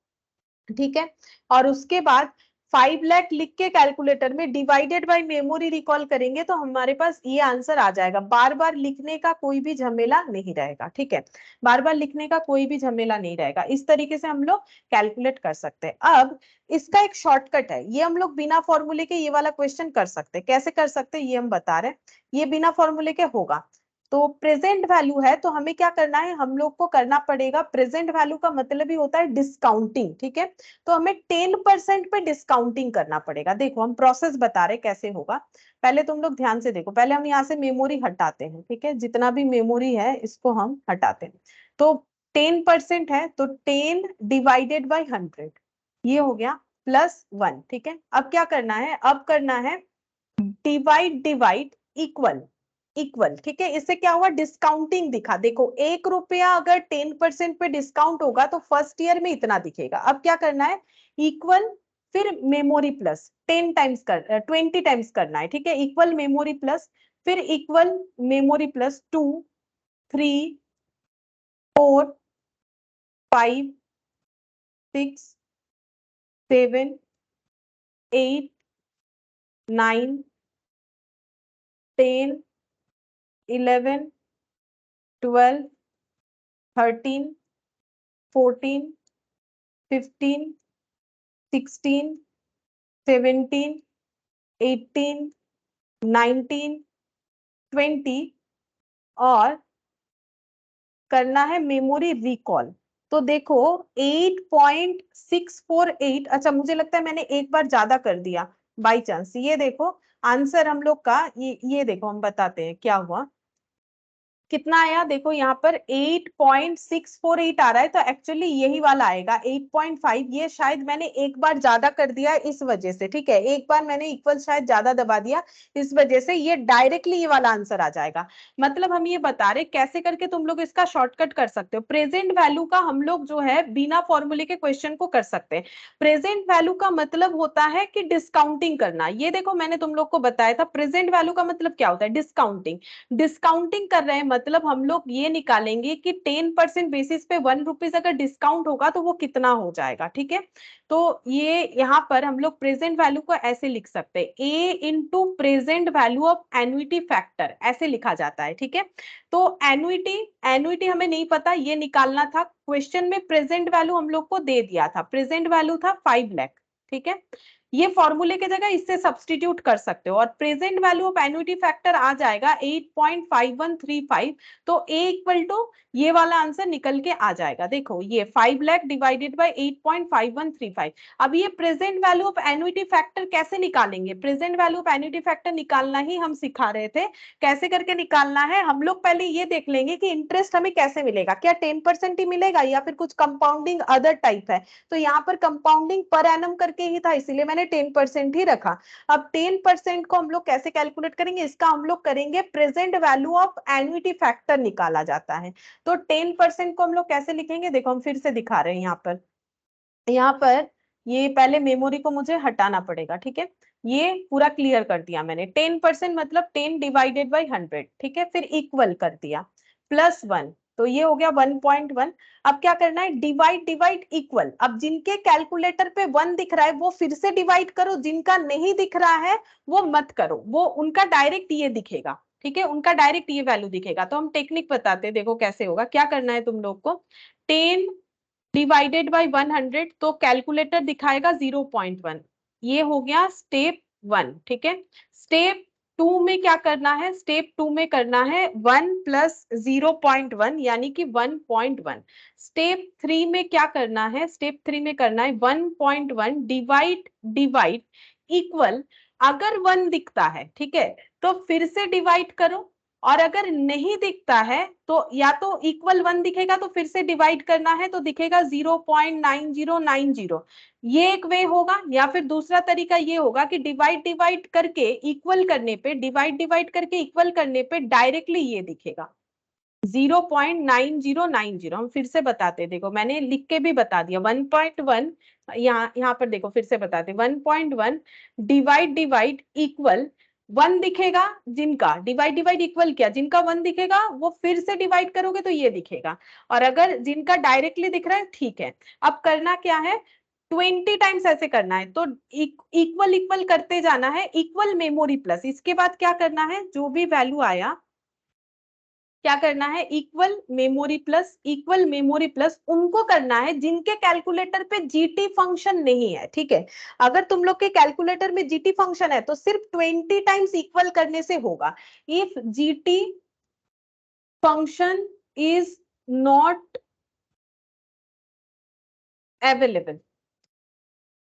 ठीक है। और उसके बाद 5 लाख लिख के कैलकुलेटर में डिवाइडेड बाय मेमोरी रिकॉल करेंगे तो हमारे पास ये आंसर आ जाएगा। बार बार लिखने का कोई भी झमेला नहीं रहेगा, ठीक है, बार बार लिखने का कोई भी झमेला नहीं रहेगा। इस तरीके से हम लोग कैलकुलेट कर सकते हैं। अब इसका एक शॉर्टकट है, ये हम लोग बिना फॉर्मूले के ये वाला क्वेश्चन कर सकते हैं। कैसे कर सकते हैं ये हम बता रहे हैं। ये बिना फॉर्मूले के होगा, तो प्रेजेंट वैल्यू है तो हमें क्या करना है, हम लोग को करना पड़ेगा, प्रेजेंट वैल्यू का मतलब ही होता है डिस्काउंटिंग, ठीक है। तो हमें 10% पे डिस्काउंटिंग करना पड़ेगा। देखो हम प्रोसेस बता रहे कैसे होगा, पहले तुम लोग ध्यान से देखो। पहले हम यहाँ से मेमोरी हटाते हैं, ठीक है, जितना भी मेमोरी है इसको हम हटाते हैं। तो 10% है तो 10 डिवाइडेड बाई 100 ये हो गया +1, ठीक है। अब क्या करना है, अब करना है डिवाइड डिवाइड इक्वल इक्वल, ठीक है। इससे क्या हुआ, डिस्काउंटिंग दिखा। देखो 1 रुपया अगर 10% पे डिस्काउंट होगा तो फर्स्ट ईयर में इतना दिखेगा। अब क्या करना है, इक्वल फिर मेमोरी प्लस 10 टाइम्स कर 20 टाइम्स करना है, ठीक है। इक्वल मेमोरी प्लस फिर इक्वल मेमोरी प्लस 2 3 4 5 6 7 8 9 10 11 12 13 14 15 16 17 18 19 20 और करना है मेमोरी रिकॉल। तो देखो 8.648, अच्छा मुझे लगता है मैंने एक बार ज्यादा कर दिया बाई चांस। ये देखो आंसर हम लोग का, ये देखो हम बताते हैं क्या हुआ, कितना आया। देखो यहाँ पर 8.648 आ रहा है, तो एक्चुअली यही वाला आएगा 8.5। ये शायद मैंने एक बार ज्यादा कर दिया इस वजह से, ठीक है, एक बार मैंने इक्वल शायद ज्यादा दबा दिया इस वजह से ये डायरेक्टली ये वाला आंसर आ जाएगा। मतलब हम ये बता रहे कैसे करके तुम लोग इसका शॉर्टकट कर सकते हो। प्रेजेंट वैल्यू का हम लोग जो है बिना फॉर्मूले के क्वेश्चन को कर सकते हैं। प्रेजेंट वैल्यू का मतलब होता है कि डिस्काउंटिंग करना। ये देखो मैंने तुम लोग को बताया था प्रेजेंट वैल्यू का मतलब क्या होता है, डिस्काउंटिंग। डिस्काउंटिंग कर रहे हैं मतलब हम लोग ये निकालेंगे कि 10% बेसिस पे 1 रुपीज अगर डिस्काउंट होगा तो वो कितना हो जाएगा, ठीक है। तो ये यहाँ पर हम लोग प्रेजेंट वैल्यू को ऐसे लिख सकते हैं, A into present value of annuity factor, ऐसे लिखा जाता है, ठीक है। तो एन्युइटी एन्युइटी हमें नहीं पता, ये निकालना था। क्वेश्चन में प्रेजेंट वैल्यू हम लोग को दे दिया था, प्रेजेंट वैल्यू था 5 लाख, ठीक है। ये फॉर्मूले के जगह इससे सब्स्टिट्यूट कर सकते हो और present value of annuity factor आ जाएगा 8.5135। तो ए इक्वल टू ये वाला आंसर निकल के आ जाएगा। देखो ये 5 लाख डिवाइडेड बाय 8.5135। अब ये present value of annuity factor कैसे निकालेंगे, present value of annuity factor निकालना ही हम सिखा रहे थे। कैसे करके निकालना है, हम लोग पहले ये देख लेंगे कि इंटरेस्ट हमें कैसे मिलेगा, क्या 10% ही मिलेगा या फिर कुछ कंपाउंडिंग अदर टाइप है। तो यहाँ पर कंपाउंडिंग पर एनम करके ही था इसीलिए मैंने 10% ही रखा। अब 10% को हम लोग कैसे कैलकुलेट करेंगे, इसका हम लोग करेंगे present value of annuity factor निकाला जाता है। तो 10% को हम लोग कैसे लिखेंगे, देखो हम फिर से दिखा रहे हैं यहाँ पर ये पहले मेमोरी को मुझे हटाना पड़ेगा, ठीक है। ये पूरा क्लियर कर दिया मैंने। 10% मतलब 10 डिवाइडेड बाई 100, ठीक है, फिर इक्वल कर दिया +1, तो ये हो गया 1.1। अब क्या करना है, डिवाइड डिवाइड इक्वल। अब जिनके कैलकुलेटर पे 1 दिख रहा है वो फिर से डिवाइड करो, जिनका नहीं दिख रहा है वो मत करो, वो उनका डायरेक्ट ये दिखेगा, ठीक है, उनका डायरेक्ट ये वैल्यू दिखेगा। तो हम टेक्निक बताते हैं, देखो कैसे होगा। क्या करना है तुम लोग को, 10 डिवाइडेड बाई 100, तो कैलकुलेटर दिखाएगा 0.1, ये हो गया स्टेप 1, ठीक है। स्टेप 2 में क्या करना है, स्टेप 2 में करना है 1 प्लस 0.1 यानी कि 1.1। स्टेप 3 में क्या करना है, स्टेप 3 में करना है 1.1 डिवाइड डिवाइड इक्वल। अगर 1 दिखता है, ठीक है, तो फिर से डिवाइड करो, और अगर नहीं दिखता है तो या तो इक्वल 1 दिखेगा तो फिर से डिवाइड करना है तो दिखेगा 0.9090। ये एक वे होगा, या फिर दूसरा तरीका ये होगा कि डिवाइड डिवाइड करके इक्वल करने पे, डिवाइड डिवाइड करके इक्वल करने पे डायरेक्टली ये दिखेगा 0.9090। हम फिर से बताते हैं, देखो मैंने लिख के भी बता दिया 1.1, यहाँ पर देखो फिर से बताते 1.1 डिवाइड डिवाइड इक्वल 1 दिखेगा, जिनका डिवाइड डिवाइड इक्वल किया जिनका 1 दिखेगा वो फिर से डिवाइड करोगे तो ये दिखेगा, और अगर जिनका डायरेक्टली दिख रहा है ठीक है। अब करना क्या है, 20 टाइम्स ऐसे करना है, तो इक्वल इक्वल करते जाना है, इक्वल मेमोरी प्लस। इसके बाद क्या करना है, जो भी वैल्यू आया क्या करना है, equal memory plus, equal memory plus उनको करना है जिनके कैलकुलेटर पे जीटी फंक्शन नहीं है, ठीक है। अगर तुम लोग के कैलकुलेटर में जीटी फंक्शन है तो सिर्फ 20 टाइम्स इक्वल करने से होगा। If GT function is not available.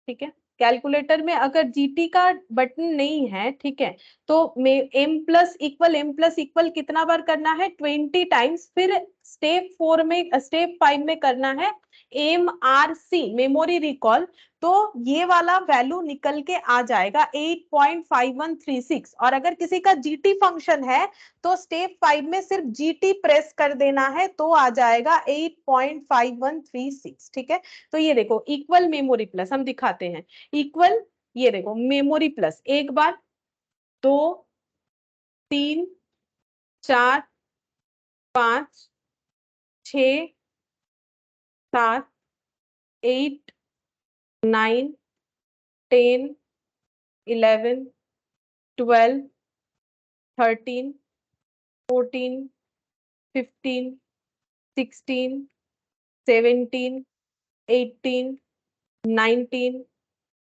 ठीक है, कैलकुलेटर में अगर जीटी का बटन नहीं है, ठीक है, तो m प्लस इक्वल कितना बार करना है, 20 टाइम्स। फिर स्टेप 5 में करना है MRC, मेमोरी रिकॉल। तो ये वाला वैल्यू निकल के आ जाएगा 8.5136। और अगर किसी का जीटी फंक्शन है तो स्टेप 5 में सिर्फ जीटी प्रेस कर देना है तो आ जाएगा 8.5136। ठीक है, तो ये देखो इक्वल मेमोरी प्लस, हम दिखाते हैं इक्वल, ये देखो मेमोरी प्लस, एक बार, 2, 3, 4, 5, 6, 7, 8, 9, 10, 11, 12, 13, 14, 15, 16, 17, 18, 19,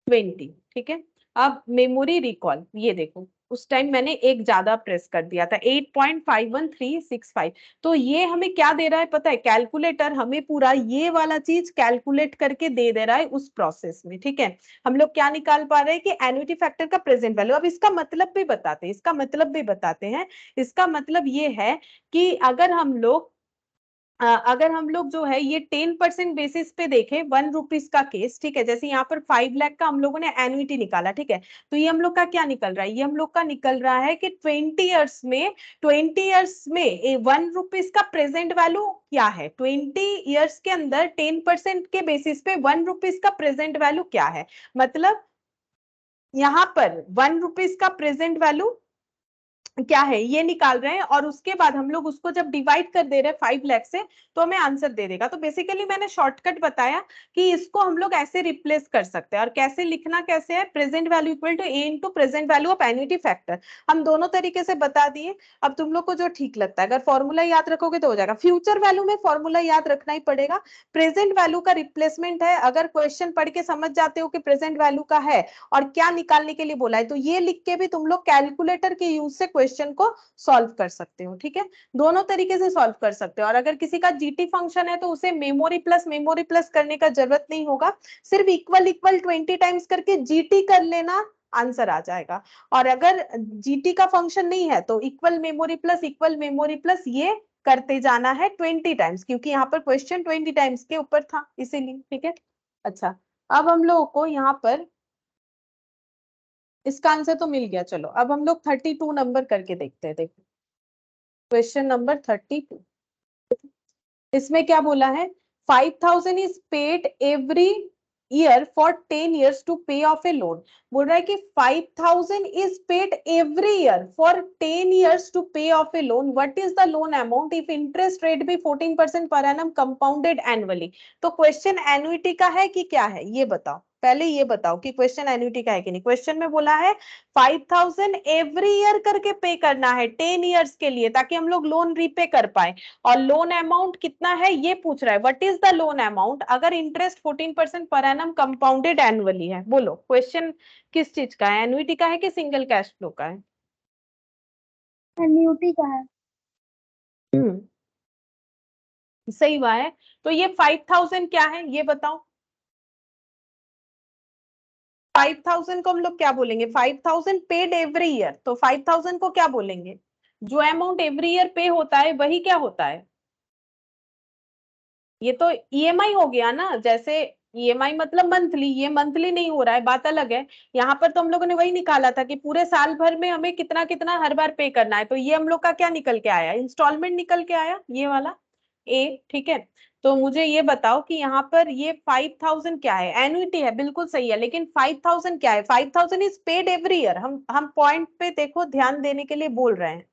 20। ठीक है, अब मेमोरी रिकॉल, ये देखो उस टाइम मैंने एक ज्यादा प्रेस कर दिया था, 8.51365। तो ये हमें क्या दे रहा है पता है, कैलकुलेटर हमें पूरा ये वाला चीज कैलकुलेट करके दे रहा है उस प्रोसेस में। ठीक है, हम लोग क्या निकाल पा रहे हैं कि एन्युटी फैक्टर का प्रेजेंट वैल्यू। अब इसका मतलब भी बताते हैं, इसका मतलब ये है कि अगर हम लोग जो है ये 10% बेसिस पे देखें, ₹1 का केस, ठीक है, जैसे यहाँ पर 5 लाख का हम लोगों ने एन्युटी निकाला, ठीक है, तो ये हम लोग का क्या निकल रहा है, ये हम लोग का निकल रहा है कि 20 ईयर्स में ₹1 का प्रेजेंट वैल्यू क्या है, 20 ईयर्स के अंदर 10% के बेसिस पे ₹1 का प्रेजेंट वैल्यू क्या है। मतलब यहाँ पर ₹1 का प्रेजेंट वैल्यू क्या है ये निकाल रहे हैं, और उसके बाद हम लोग उसको जब डिवाइड कर दे रहे हैं 5 लाख से तो हमें आंसर दे देगा। तो बेसिकली मैंने शॉर्टकट बताया कि इसको हम लोग ऐसे रिप्लेस कर सकते हैं। और कैसे लिखना कैसे है, present value equal to A into present value of annuity factor, हम दोनों तरीके से बता दिए। अब तुम लोग को जो ठीक लगता है, अगर फॉर्मूला याद रखोगे तो हो जाएगा। फ्यूचर वैल्यू में फॉर्मूला याद रखना ही पड़ेगा, प्रेजेंट वैल्यू का रिप्लेसमेंट है। अगर क्वेश्चन पढ़ के समझ जाते हो कि प्रेजेंट वैल्यू का है और क्या निकालने के लिए बोला है, तो ये लिख के भी तुम लोग कैलकुलेटर के यूज से क्वेश्चन को सॉल्व कर सकते हो। ठीक है, दोनों तरीके से सॉल्व कर सकते हो। और अगर किसी का जीटी फंक्शन है तो उसे मेमोरी प्लस करने का जरूरत नहीं होगा, सिर्फ इक्वल 20 टाइम्स करके जीटी कर लेना, आंसर आ जाएगा। और अगर जीटी का फंक्शन नहीं है तो इक्वल मेमोरी प्लस ये करते जाना है 20 टाइम्स, क्योंकि यहाँ पर क्वेश्चन 20 टाइम्स के ऊपर था इसीलिए। ठीक है, अच्छा, अब हम लोगों को यहाँ पर इसका आंसर तो मिल गया। चलो अब हम लोग 32 नंबर करके देखते हैं। देखो क्वेश्चन नंबर 32, इसमें क्या बोला है, 5,000 is paid every year for 10 years to pay off a loan. बोल रहा है कि 5,000 is paid every year for 10 years to pay off a loan, what is the loan amount if interest rate भी 14% पर एनम कंपाउंडेड एनुअली। तो क्वेश्चन एन्युटी का है कि क्या है ये बताओ, पहले ये बताओ कि क्वेश्चन एन्युटी का है कि नहीं। क्वेश्चन में बोला है 5,000 एवरी ईयर करके पे करना है 10 ईयर्स के लिए, ताकि हम लोग लोन रीपे कर पाए। और लोन अमाउंट कितना है ये पूछ रहा है, what is the loan amount अगर interest 14% per annum compounded annually है। बोलो क्वेश्चन किस चीज का है, एन्युटी का है कि सिंगल कैश फ्लो का है। एन्युटी का है। सही बात है। तो ये 5,000 क्या है ये बताओ, 5,000 को हम लोग क्या बोलेंगे, 5,000 पेड एवरी ईयर, तो 5,000 को क्या बोलेंगे, जो अमाउंट एवरी ईयर पे होता है वही क्या होता है, ये तो ईएमआई हो गया ना। जैसे ईएमआई मतलब मंथली, ये मंथली नहीं हो रहा है, बात अलग है। यहाँ पर तो हम लोगों ने वही निकाला था कि पूरे साल भर में हमें कितना कितना हर बार पे करना है, तो ये हम लोग का क्या निकल के आया, इंस्टॉलमेंट निकल के आया, ये वाला ए। ठीक है, तो मुझे ये बताओ कि यहाँ पर ये 5,000 क्या है, एन्युटी है, बिल्कुल सही है, लेकिन 5,000 क्या है, 5,000 इज पेड एवरी ईयर। हम पॉइंट पे देखो ध्यान देने के लिए बोल रहे हैं,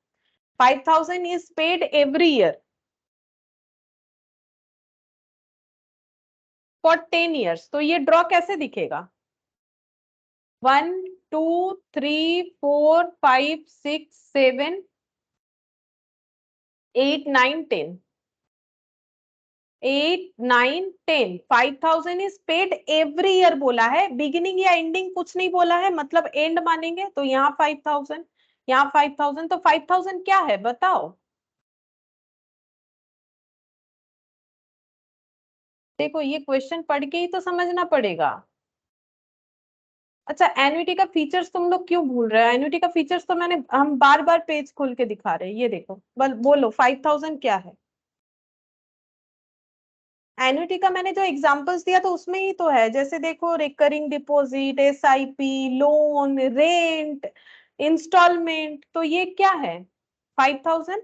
5,000 is paid every year for 10 years. तो ये ड्रॉ कैसे दिखेगा, 1 2 3 4 5 6 7 8 9 10, 8 9 10, 5,000 इज पेड एवरी ईयर बोला है, बिगिनिंग या एंडिंग कुछ नहीं बोला है, मतलब एंड मानेंगे। तो यहाँ 5,000, यहाँ 5,000, तो 5,000 क्या है बताओ, देखो ये क्वेश्चन पढ़ के ही तो समझना पड़ेगा। अच्छा, एन्युटी का फीचर्स तुम लोग क्यों भूल रहे हो? एन्युटी का फीचर्स तो हम बार बार पेज खोल के दिखा रहे हैं। ये देखो, बोलो 5000 क्या है? एन्युटी का मैंने जो एग्जांपल्स दिया तो उसमें ही तो है। जैसे देखो, recurring deposit, SIP, loan, rent, installment, तो ये क्या है? 5000।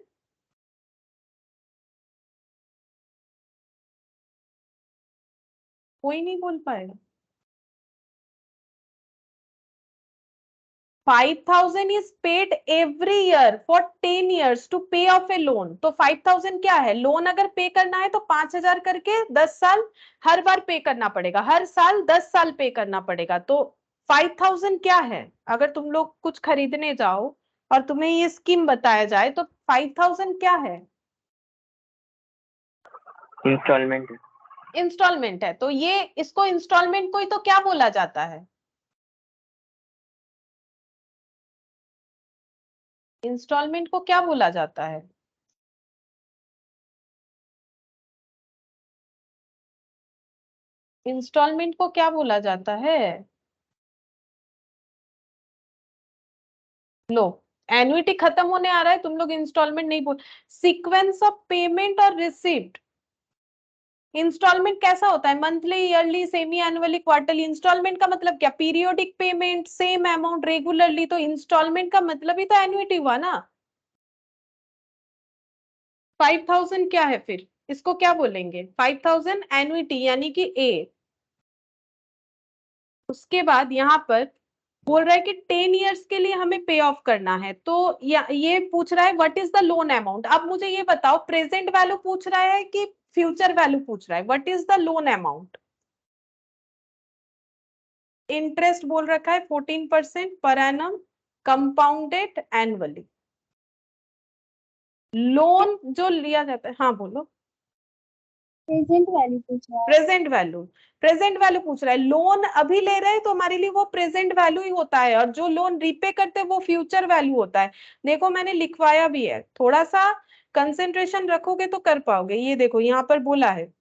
कोई नहीं बोल पाएगा। 5000 is paid every year for 10 years to pay off a loan। तो 5000 क्या है? लोन अगर पे करना है तो 5000 करके 10 साल हर बार पे करना पड़ेगा, हर साल 10 साल पे करना पड़ेगा। तो 5000 क्या है? अगर तुम लोग कुछ खरीदने जाओ और तुम्हें ये स्कीम बताया जाए तो 5000 क्या है? इंस्टॉलमेंट। इंस्टॉलमेंट है। तो ये इसको इंस्टॉलमेंट को ही तो क्या बोला जाता है? इंस्टॉलमेंट को क्या बोला जाता है? इंस्टॉलमेंट को क्या बोला जाता है? लो, एन्युटी खत्म होने आ रहा है, तुम लोग इंस्टॉलमेंट नहीं बोल। सीक्वेंस ऑफ पेमेंट और रिसिप्ट। इंस्टॉलमेंट कैसा होता है? Monthly, yearly, semi annually, quarterly. Installment का मतलब क्या? Periodic payment, same amount regularly. तो इंस्टॉलमेंट का मतलब ही तो एन्युटी हुआ ना। 5000 क्या है फिर? इसको क्या बोलेंगे? 5000 एन्युटी यानी कि ए। उसके बाद यहाँ पर बोल रहा है कि 10 इयर्स के लिए हमें पे ऑफ करना है। तो ये पूछ रहा है what is the loan amount. अब मुझे ये बताओ, प्रेजेंट वैल्यू पूछ रहा है कि फ्यूचर वैल्यू पूछ रहा है? What is the loan amount? Interest बोल रखा है 14% per annum, compounded annually. Loan जो लिया जाता है, हाँ बोलो। प्रेजेंट वैल्यू पूछ रहा है। प्रेजेंट वैल्यू, प्रेजेंट वैल्यू पूछ रहा है। लोन अभी ले रहे हैं तो हमारे लिए वो प्रेजेंट वैल्यू ही होता है, और जो लोन रीपे करते हैं वो फ्यूचर वैल्यू होता है। देखो मैंने लिखवाया भी है, थोड़ा सा कंसेंट्रेशन रखोगे तो कर पाओगे। ये देखो यहाँ पर बोला है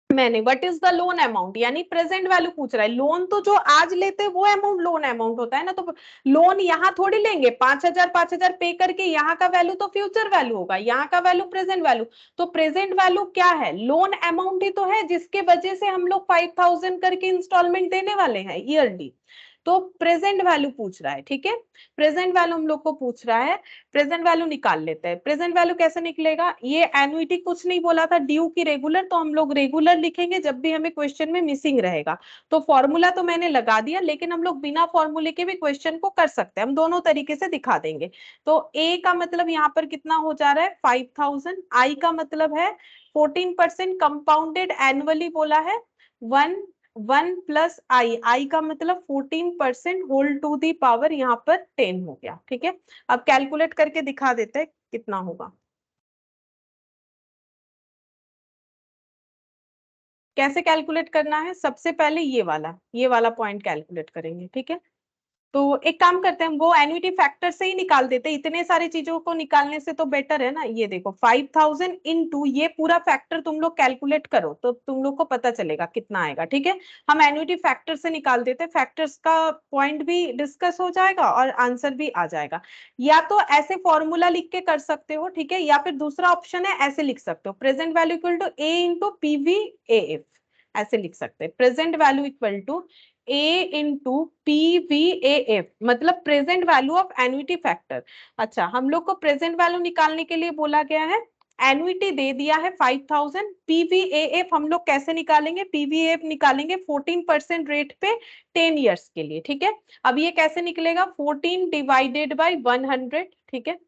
मैंने, what is the loan amount, यानी प्रेजेंट वैल्यू पूछ रहा है। लोन तो जो आज लेते हैं वो अमाउंट लोन अमाउंट होता है ना। तो लोन यहाँ थोड़ी लेंगे 5000 पे करके, यहाँ का वैल्यू तो फ्यूचर वैल्यू होगा, यहाँ का वैल्यू प्रेजेंट वैल्यू। तो प्रेजेंट वैल्यू क्या है? लोन अमाउंट ही तो है, जिसके वजह से हम लोग 5000 करके इंस्टॉलमेंट देने वाले हैं ईयरली। तो प्रेजेंट वैल्यू पूछ रहा है, ठीक है। प्रेजेंट वैल्यू हम लोग को पूछ रहा है। प्रेजेंट वैल्यू निकाल लेते हैं। प्रेजेंट वैल्यू कैसे निकलेगा? ये एन्युटी कुछ नहीं बोला था, ड्यू की रेगुलर, तो हम लोग रेगुलर लिखेंगे जब भी हमें क्वेश्चन में मिसिंग रहेगा। तो फॉर्मूला तो मैंने लगा दिया, लेकिन हम लोग बिना फॉर्मूले के भी क्वेश्चन को कर सकते हैं, हम दोनों तरीके से दिखा देंगे। तो ए का मतलब यहाँ पर कितना हो जा रहा है? 5000। आई का मतलब है 14% कंपाउंडेड एनुअली बोला है, 1 प्लस आई, आई का मतलब 14% होल टू दी पावर यहाँ पर 10 हो गया, ठीक है। अब कैलकुलेट करके दिखा देते हैं कितना होगा। कैसे कैलकुलेट करना है? सबसे पहले ये वाला पॉइंट कैलकुलेट करेंगे, ठीक है। तो एक काम करते हैं, वो एन्युटी फैक्टर से ही निकाल देते हैं। इतने सारी चीजों को निकालने से तो बेटर है ना। ये देखो 5000 इंटू ये पूरा फैक्टर तुम लोग कैलकुलेट करो तो तुम लोग को पता चलेगा कितना आएगा, ठीक है। हम एन्युटी फैक्टर से निकाल देते हैं, फैक्टर्स का पॉइंट भी डिस्कस हो जाएगा और आंसर भी आ जाएगा। या तो ऐसे फॉर्मूला लिख के कर सकते हो, ठीक है, या फिर दूसरा ऑप्शन है ऐसे लिख सकते हो, present value equal to A into PV A F, ऐसे लिख सकते हैं। Present value equal to A into PVAF, मतलब present value of annuity factor. अच्छा, हम लोग को प्रेजेंट वैल्यू निकालने के लिए बोला गया है, एन्युटी दे दिया है 5000, PVAF हम लोग कैसे निकालेंगे? PVAF निकालेंगे 14% रेट पे 10 इयर्स के लिए, ठीक है। अब ये कैसे निकलेगा? 14 डिवाइडेड बाई 100, ठीक है,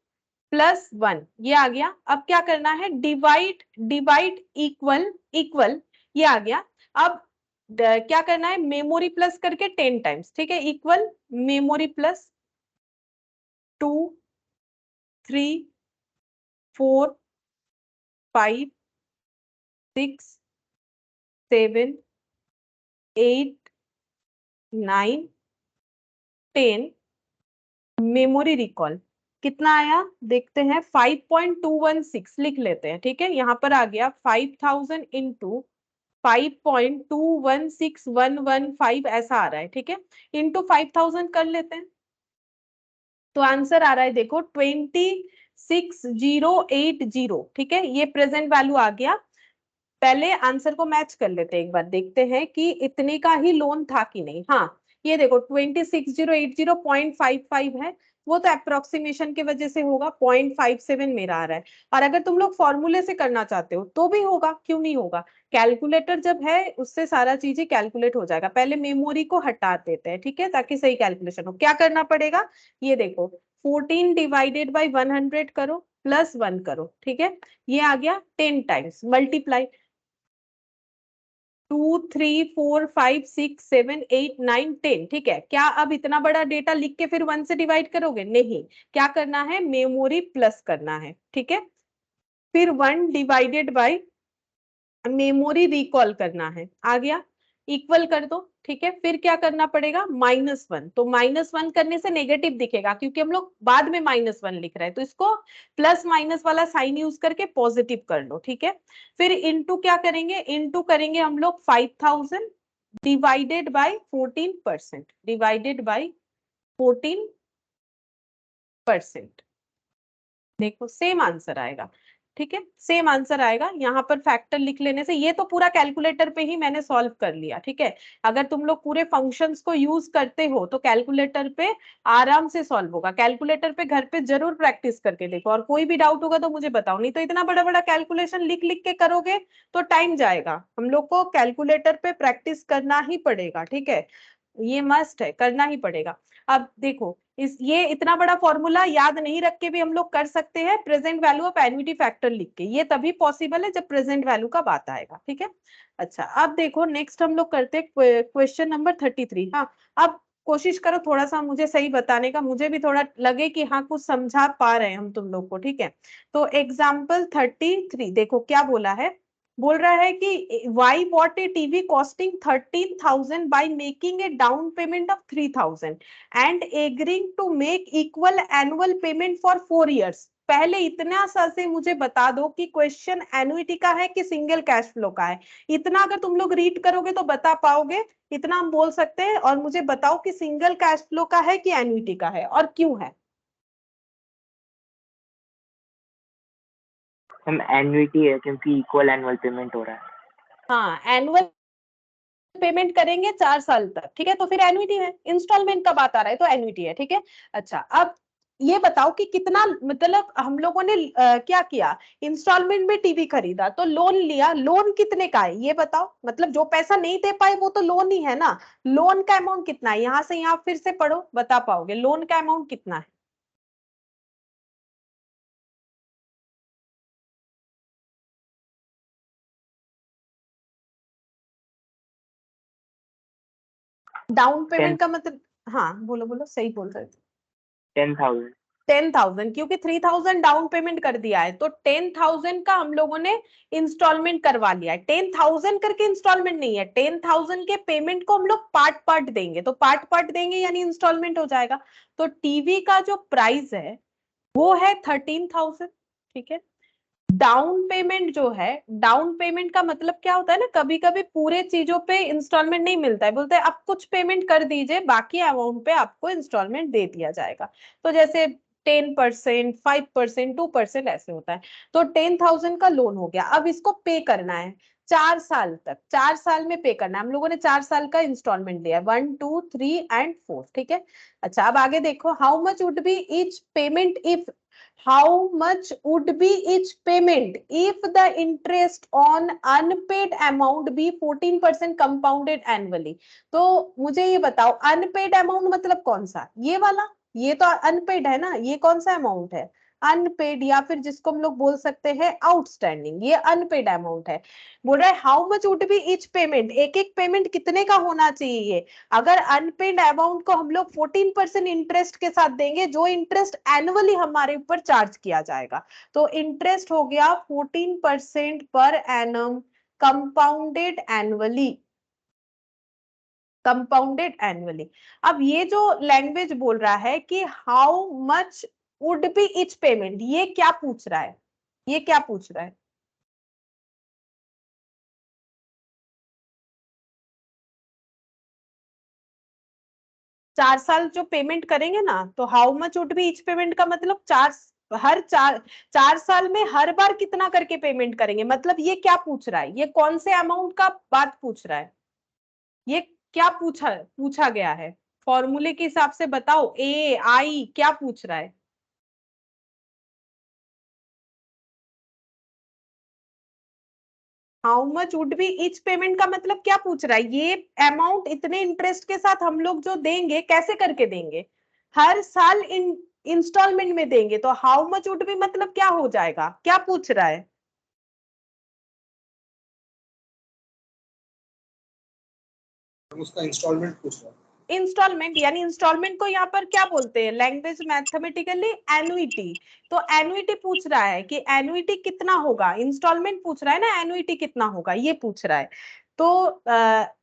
प्लस 1, ये आ गया। अब क्या करना है? डिवाइड, डिवाइड इक्वल, इक्वल, ये आ गया। अब क्या करना है? मेमोरी प्लस करके 10 टाइम्स, ठीक है, equal memory plus 2, 3, 4, 5, 6, 7, 8, 9, 10, memory recall कितना आया देखते हैं, 5.216 लिख लेते हैं, ठीक है। यहाँ पर आ गया 5000 इंटू 5.216115 ऐसा आ रहा है, ठीक है, इंटू 5000 कर लेते हैं। तो आंसर आ रहा है देखो 26080, ठीक है, ये प्रेजेंट वैल्यू आ गया। पहले आंसर को मैच कर लेते हैं, एक बार देखते हैं कि इतने का ही लोन था कि नहीं। हाँ, ये देखो 26080.55 है, वो तो अप्रोक्सीमेशन की वजह से होगा, 0.57 मेरा आ रहा है। और अगर तुम लोग फॉर्मूले से करना चाहते हो तो भी होगा, क्यों नहीं होगा। कैलकुलेटर जब है उससे सारा चीजें कैलकुलेट हो जाएगा। पहले मेमोरी को हटा देते हैं, ठीक है, ताकि सही कैलकुलेशन हो। क्या करना पड़ेगा, ये देखो 14 डिवाइडेड बाई 100 करो प्लस 1 करो, ठीक है, ये आ गया 10 टाइम्स मल्टीप्लाई 2 3 4 5 6 7 8 9 10, ठीक है। क्या अब इतना बड़ा डेटा लिख के फिर 1 से डिवाइड करोगे, नहीं, क्या करना है, मेमोरी प्लस करना है, ठीक है, फिर 1 डिवाइडेड बाय मेमोरी रिकॉल करना है, आ गया, इक्वल कर दो, ठीक है, फिर क्या करना पड़ेगा, -1, तो -1 करने से नेगेटिव दिखेगा क्योंकि हम लोग बाद में -1 लिख रहे हैं, तो इसको प्लस माइनस वाला साइन यूज करके पॉजिटिव कर लो, ठीक है। फिर इनटू क्या करेंगे, इनटू करेंगे हम लोग 5000 डिवाइडेड बाय 14%, डिवाइडेड बाय 14%, देखो सेम आंसर आएगा, ठीक है, सेम आंसर आएगा। यहाँ पर फैक्टर लिख लेने से, ये तो पूरा कैलकुलेटर पे ही मैंने सॉल्व कर लिया, ठीक है। अगर तुम लोग पूरे फंक्शंस को यूज करते हो तो कैलकुलेटर पे आराम से सॉल्व होगा। कैलकुलेटर पे घर पे जरूर प्रैक्टिस करके देखो, और कोई भी डाउट होगा तो मुझे बताओ, नहीं तो इतना बड़ा बड़ा कैलकुलेशन लिख लिख के करोगे तो टाइम जाएगा। हम लोग को कैलकुलेटर पे प्रैक्टिस करना ही पड़ेगा, ठीक है, ये मस्ट है, करना ही पड़ेगा। अब देखो इस ये इतना बड़ा फॉर्मूला याद नहीं रख के भी हम लोग कर सकते हैं, present value of annuity factor लिख के। ये तभी पॉसिबल है जब प्रेजेंट वैल्यू का बात आएगा, ठीक है। अच्छा, अब देखो नेक्स्ट हम लोग करते हैं क्वेश्चन नंबर 33। हाँ, अब कोशिश करो थोड़ा सा मुझे सही बताने का, मुझे भी थोड़ा लगे कि हाँ कुछ समझा पा रहे हैं हम तुम लोग को, ठीक है। तो एग्जाम्पल 33 देखो क्या बोला है, बोल रहा है कि Y bought a TV costing 13,000 by making a down payment of 3,000 and agreeing to make equal annual payment for 4 years। पहले इतना सा से मुझे बता दो कि क्वेश्चन एनुइटी का है कि सिंगल कैश फ्लो का है। इतना अगर तुम लोग रीड करोगे तो बता पाओगे, इतना हम बोल सकते हैं। और मुझे बताओ कि सिंगल कैश फ्लो का है कि एनुइटी का है और क्यों है। हम एन्युटी है क्योंकि इक्वल एनुअल पेमेंट हो रहा है। हाँ, एनुअल पेमेंट करेंगे 4 साल तक, ठीक है, तो फिर एनुइटी है। इंस्टॉलमेंट का बात आ रहा है तो एनुइटी है, ठीक है। अच्छा, अब ये बताओ कि कितना, मतलब हम लोगों ने क्या किया, इंस्टॉलमेंट में टीवी खरीदा तो लोन लिया, लोन कितने का है ये बताओ। मतलब जो पैसा नहीं दे पाए वो तो लोन ही है ना। लोन का अमाउंट कितना है, यहां से यहां फिर से पढ़ो, बता पाओगे लोन का अमाउंट कितना है। डाउन पेमेंट का मतलब, हाँ बोलो बोलो, सही बोल रहे थे। 10,000। 10,000, क्योंकि 3,000 डाउन पेमेंट कर दिया है तो 10,000 का हम लोगों ने इंस्टॉलमेंट करवा लिया है। 10,000 करके इंस्टॉलमेंट नहीं है, 10,000 के पेमेंट को हम लोग पार्ट पार्ट देंगे, तो पार्ट पार्ट देंगे यानी इंस्टॉलमेंट हो जाएगा। तो टीवी का जो प्राइस है वो है 13,000, ठीक है। डाउन पेमेंट जो है, डाउन पेमेंट का मतलब क्या होता है ना, कभी कभी पूरे चीजों पे इंस्टॉलमेंट नहीं मिलता है, बोलते हैं आप कुछ पेमेंट कर दीजिए, बाकी अमाउंट पे आपको इंस्टॉलमेंट दे दिया जाएगा। तो जैसे 10%, 5%, 2% ऐसे होता है। तो 10,000 का लोन हो गया, अब इसको पे करना है 4 साल तक, 4 साल में पे करना है। हम लोगों ने 4 साल का इंस्टॉलमेंट लिया है, 1 2 3 एंड 4, ठीक है। अच्छा, अब आगे देखो, how much would be each payment if, how much would be each payment if the interest on unpaid amount be 14% compounded annually। तो मुझे ये बताओ, अनपेड अमाउंट मतलब कौन सा, ये वाला, ये तो अनपेड है ना, ये कौन सा अमाउंट है, अनपेड, या फिर जिसको हम लोग बोल सकते हैं आउटस्टैंडिंग, ये अनपेड अमाउंट है। बोल रहा है how much would be each payment, एक एक पेमेंट कितने का होना चाहिए अगर अनपेड अमाउंट को हम लोग 14% इंटरेस्ट के साथ देंगे, जो इंटरेस्ट एनुअली हमारे ऊपर चार्ज किया जाएगा। तो इंटरेस्ट हो गया 14% per annum, compounded annually, compounded annually. अब ये जो लैंग्वेज बोल रहा है कि how much would be each payment, ये क्या पूछ रहा है, ये क्या पूछ रहा है। 4 साल जो पेमेंट करेंगे ना, तो how much would be each payment का मतलब चार साल में हर बार कितना करके पेमेंट करेंगे, मतलब ये क्या पूछ रहा है, ये कौन से अमाउंट का बात पूछ रहा है, ये क्या पूछा गया है, फॉर्मूले के हिसाब से बताओ, ए आई क्या पूछ रहा है। How much would be each payment का मतलब क्या पूछ रहा है, ये अमाउंट इतने इंटरेस्ट के साथ हम लोग जो देंगे कैसे करके देंगे, हर साल इंस्टॉलमेंट में देंगे, तो हाउ मच वुड बी मतलब क्या हो जाएगा, क्या पूछ रहा है। उसका इंस्टॉलमेंट पूछ रहा है। इंस्टॉलमेंट, यानी इंस्टॉलमेंट को यहाँ पर क्या बोलते हैं, लैंग्वेज मैथमेटिकली एनुइटी। तो एनुइटी पूछ रहा है कि एनुइटी कितना होगा, इंस्टॉलमेंट पूछ रहा है ना, एनुइटी कितना होगा ये पूछ रहा है। तो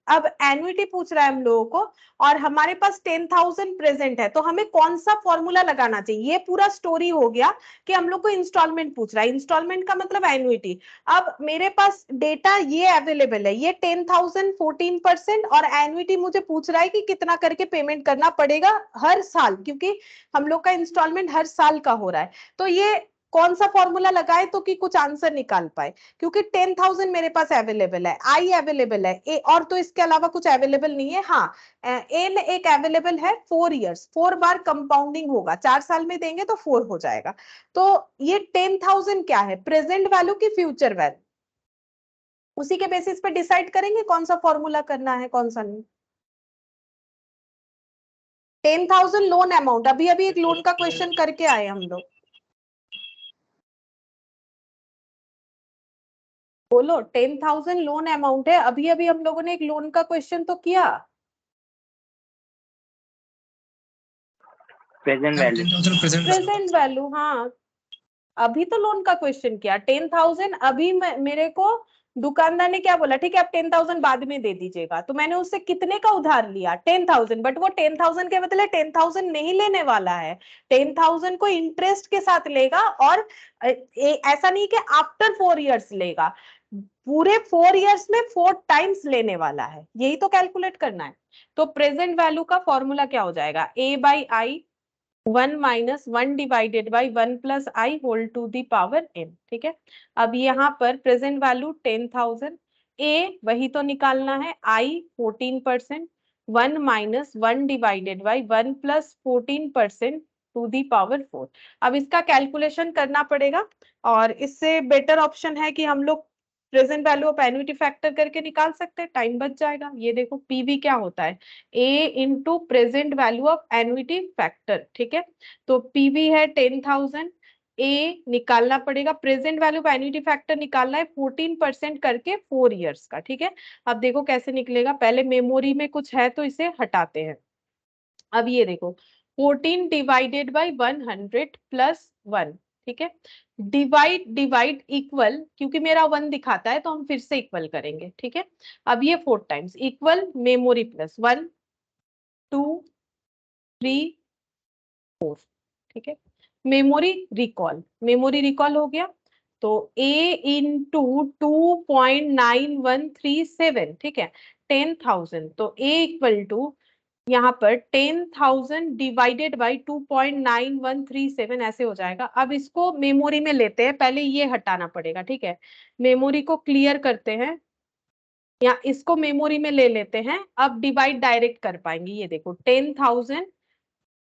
अब एनुइटी पूछ रहा है हम लोगों को, और हमारे पास 10,000 प्रेजेंट है, तो हमें कौन सा फॉर्मूला लगाना चाहिए, ये पूरा स्टोरी हो गया कि हम लोग को इंस्टॉलमेंट पूछ रहा है, इंस्टॉलमेंट का मतलब एनुइटी। अब मेरे पास डेटा ये अवेलेबल है, ये 10,000 14% और एनुइटी मुझे पूछ रहा है कि कितना करके पेमेंट करना पड़ेगा हर साल, क्योंकि हम लोग का इंस्टॉलमेंट हर साल का हो रहा है। तो ये कौन सा फॉर्मूला लगाए तो कि कुछ आंसर निकाल पाए, क्योंकि 10,000 मेरे पास अवेलेबल है, आई अवेलेबल है, ए और तो इसके अलावा कुछ अवेलेबल नहीं है। हाँ, एन एक अवेलेबल है 4 इयर्स, 4 बार कंपाउंडिंग होगा, 4 साल में देंगे तो 4 हो जाएगा। तो ये 10,000 क्या है, प्रेजेंट वैल्यू की फ्यूचर वैल्यू, उसी के बेसिस पे डिसाइड करेंगे कौन सा फॉर्मूला करना है कौन सा नहीं। 10,000 लोन अमाउंट, अभी अभी एक लोन का क्वेश्चन करके आए हम लोग, बोलो 10,000 लोन अमाउंट है, अभी अभी हम लोगों ने एक लोन का क्वेश्चन तो किया। Present value. 10,000 प्रेजेंट वैल्यू, हाँ अभी तो लोन का क्वेश्चन किया। 10,000 अभी मेरे को दुकानदार ने क्या बोला, ठीक है अब 10,000 बाद में दे दीजिएगा, तो मैंने उससे कितने का उधार लिया 10,000, बट वो 10,000 के बदले 10,000 नहीं लेने वाला है, 10,000 को इंटरेस्ट के साथ लेगा, और ऐसा नहीं कि आफ्टर 4 इयर्स लेगा, पूरे 4 इयर्स में 4 टाइम्स लेने वाला है, यही तो कैलकुलेट करना है। तो प्रेजेंट वैल्यू का फॉर्मूला क्या हो जाएगा, A by I 1 minus 1 divided by 1 plus I whole to the power n, ठीक है। अब यहाँ पर प्रेजेंट वैल्यू 10,000, ए वही तो निकालना है, I 14%, 1 minus 1 divided by 1 plus 14% to the power 4। अब इसका कैलकुलेशन करना पड़ेगा, और इससे बेटर ऑप्शन है कि हम लोग present value of annuity factor करके निकाल सकते हैं, टाइम बच जाएगा। ये देखो पीवी क्या होता है, A into present value of annuity factor, ठीक है। तो पीवी है 10,000, ए निकालना पड़ेगा, present value of annuity factor निकालना है 14% करके 4 इयर्स का, ठीक है। अब देखो कैसे निकलेगा, पहले मेमोरी में कुछ है तो इसे हटाते हैं। अब ये देखो 14 डिवाइडेड बाई 100 प्लस 1, ठीक है। डिवाइड डिवाइड इक्वल, क्योंकि मेरा 1 दिखाता है तो हम फिर से इक्वल करेंगे, ठीक है। अब ये 4 टाइम्स इक्वल मेमोरी प्लस 1 2 3 4, ठीक है। मेमोरी रिकॉल हो गया, तो a इंटू 2.9137, ठीक है, 10,000, तो a इक्वल टू यहाँ पर 10,000 डिवाइडेड बाई 2.9137 ऐसे हो जाएगा। अब इसको मेमोरी में लेते हैं, पहले ये हटाना पड़ेगा, ठीक है। मेमोरी को क्लियर करते हैं, या इसको मेमोरी में ले लेते हैं, अब डिवाइड डायरेक्ट कर पाएंगे। ये देखो 10,000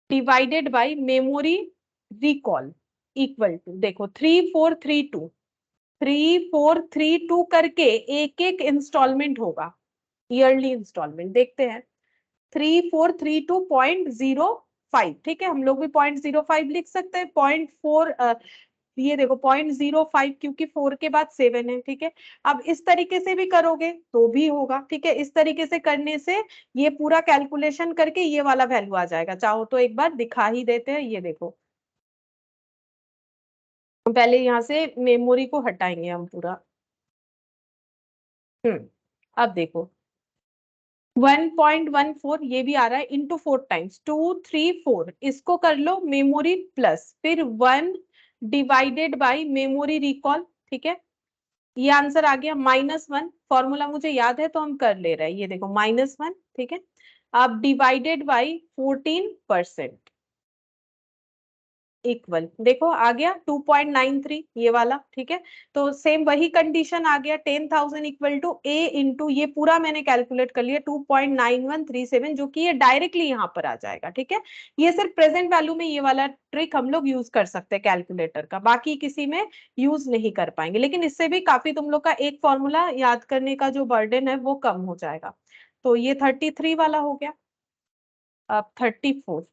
divided by memory recall equal to, देखो 3432 करके एक एक इंस्टॉलमेंट होगा, ईयरली इंस्टॉलमेंट देखते हैं, 3432.05, ठीक है। हम लोग भी 0.05 लिख सकते हैं, 0.4, ये देखो 0.05 क्योंकि 4 के बाद 7 है, ठीक है। अब इस तरीके से भी करोगे तो भी होगा, ठीक है। इस तरीके से करने से ये पूरा कैलकुलेशन करके ये वाला वैल्यू आ जाएगा। चाहो तो एक बार दिखा ही देते हैं, ये देखो पहले यहाँ से मेमोरी को हटाएंगे हम पूरा। अब देखो 1.14 ये भी आ रहा है, इंटू 4 टाइम्स 234, इसको कर लो मेमोरी प्लस फिर 1 डिवाइडेड बाई मेमोरी रिकॉल, ठीक है। ये आंसर आ गया -1, फॉर्मूला मुझे याद है तो हम कर ले रहे हैं, ये देखो -1, ठीक है। अब डिवाइडेड बाई 14% इक्वल, देखो आ गया 2.93 ये वाला, ठीक है। तो सेम वही कंडीशन आ गया, 10,000 इक्वल टू ए इंटू ये पूरा मैंने कैलकुलेट कर लिया 2.9137, जो कि ये डायरेक्टली यहाँ पर आ जाएगा, ठीक है। ये सिर्फ प्रेजेंट वैल्यू में ये वाला ट्रिक हम लोग यूज कर सकते हैं कैलकुलेटर का, बाकी किसी में यूज नहीं कर पाएंगे, लेकिन इससे भी काफी तुम लोग का एक फॉर्मूला याद करने का जो बर्डन है वो कम हो जाएगा। तो ये 33 वाला हो गया। अब 34,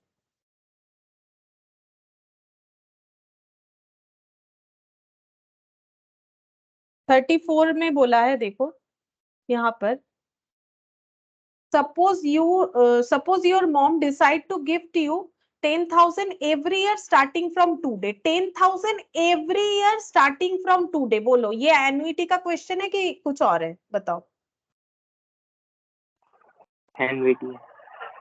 34 में बोला है, देखो यहाँ पर, suppose your mom decide to gift you 10,000 every year starting from today, 10,000 every year starting from today। बोलो ये एनुइटी का क्वेश्चन है कि कुछ और है, बताओ। एनवीटी है।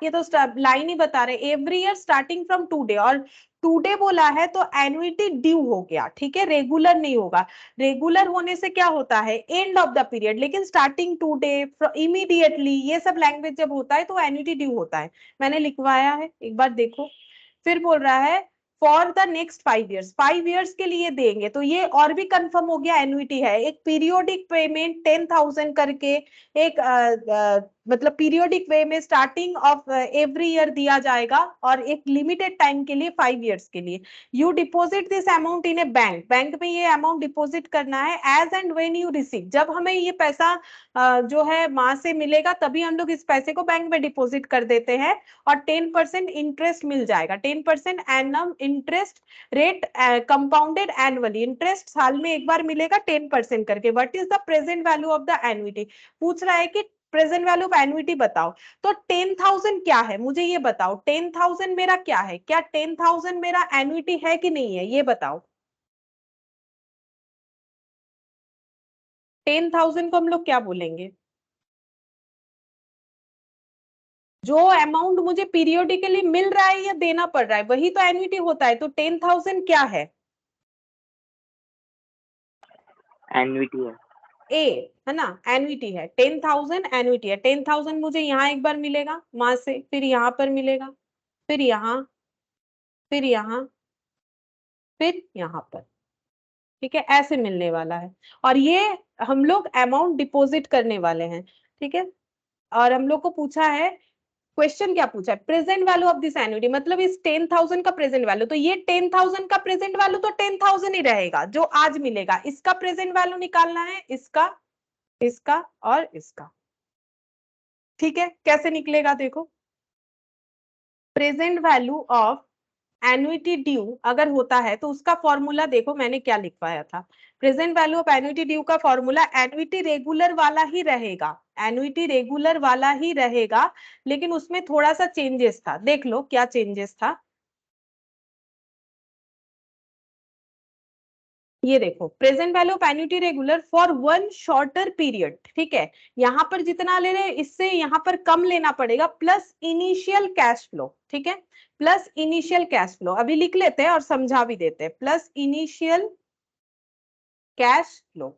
ये तो लाइन ही बता रहे, every year starting from today, और टुडे बोला है तो एनुइटी ड्यू हो गया, ठीक है, रेगुलर नहीं होगा। रेगुलर होने से क्या होता है, एंड ऑफ द पीरियड, लेकिन स्टार्टिंग टुडे, इमीडिएटली, ये सब लैंग्वेज जब होता है तो एनुइटी ड्यू होता है। मैंने लिखवाया है, एक बार देखो। फिर बोल रहा है for the next 5 years, 5 years के लिए देंगे, तो ये और भी कंफर्म हो गया एनुइटी है। एक पीरियोडिक पेमेंट 10,000 करके, एक मतलब पीरियोडिक वे में स्टार्टिंग ऑफ एवरी ईयर दिया जाएगा, और एक लिमिटेड टाइम के लिए 5 ईयर्स के लिए। You deposit this amount in a bank, bank में ये अमाउंट डिपॉजिट करना है as and when you receive, जब हमें ये पैसा जो है माँ से मिलेगा तभी हम लोग इस पैसे को बैंक में डिपॉजिट कर देते हैं, और 10% इंटरेस्ट मिल जाएगा, 10% annum interest rate compounded annually, interest साल में एक बार मिलेगा 10% करके। What is the present value of the annuity, पूछ रहा है कि प्रेजेंट वैल्यू ऑफ एनुइटी बताओ। तो 10,000 क्या है, मुझे ये बताओ, 10,000 मेरा क्या है, क्या 10,000 मेरा एनुइटी है कि नहीं है, ये बताओ। 10,000 को हम लोग क्या बोलेंगे, जो अमाउंट मुझे पीरियोडिकली मिल रहा है या देना पड़ रहा है, वही तो एनुइटी होता है। तो 10,000 क्या है, एनवीटी है। ए है ना, एनुइटी है, 10,000 एनुइटी है। 10,000 मुझे यहाँ एक बार मिलेगा माँ से, फिर यहाँ पर मिलेगा, फिर यहाँ, फिर यहाँ, फिर यहाँ पर, ठीक है, ऐसे मिलने वाला है। और ये हम लोग अमाउंट डिपॉजिट करने वाले हैं, ठीक है। और हम लोग को पूछा है, क्वेश्चन क्या पूछा है, present value of this annuity, मतलब इस 10,000 का प्रेजेंट वैल्यू। तो ये 10,000 का प्रेजेंट वैल्यू तो 10,000 ही रहेगा जो आज मिलेगा, इसका प्रेजेंट वैल्यू निकालना है, इसका, इसका और इसका, ठीक है। कैसे निकलेगा देखो, present value of annuity due अगर होता है तो उसका फॉर्मूला देखो मैंने क्या लिखवाया था। Present value of annuity due का फॉर्मूला एनुइटी रेगुलर वाला ही रहेगा, एनुइटी रेगुलर वाला ही रहेगा, लेकिन उसमें थोड़ा सा चेंजेस था, देख लो क्या चेंजेस था। ये देखो, present value of annuity regular for one shorter period, ठीक है। यहां पर जितना ले रहे इससे यहां पर कम लेना पड़ेगा, प्लस इनिशियल कैश फ्लो, ठीक है, प्लस इनिशियल कैश फ्लो। अभी लिख लेते हैं और समझा भी देते हैं, प्लस इनिशियल कैश फ्लो।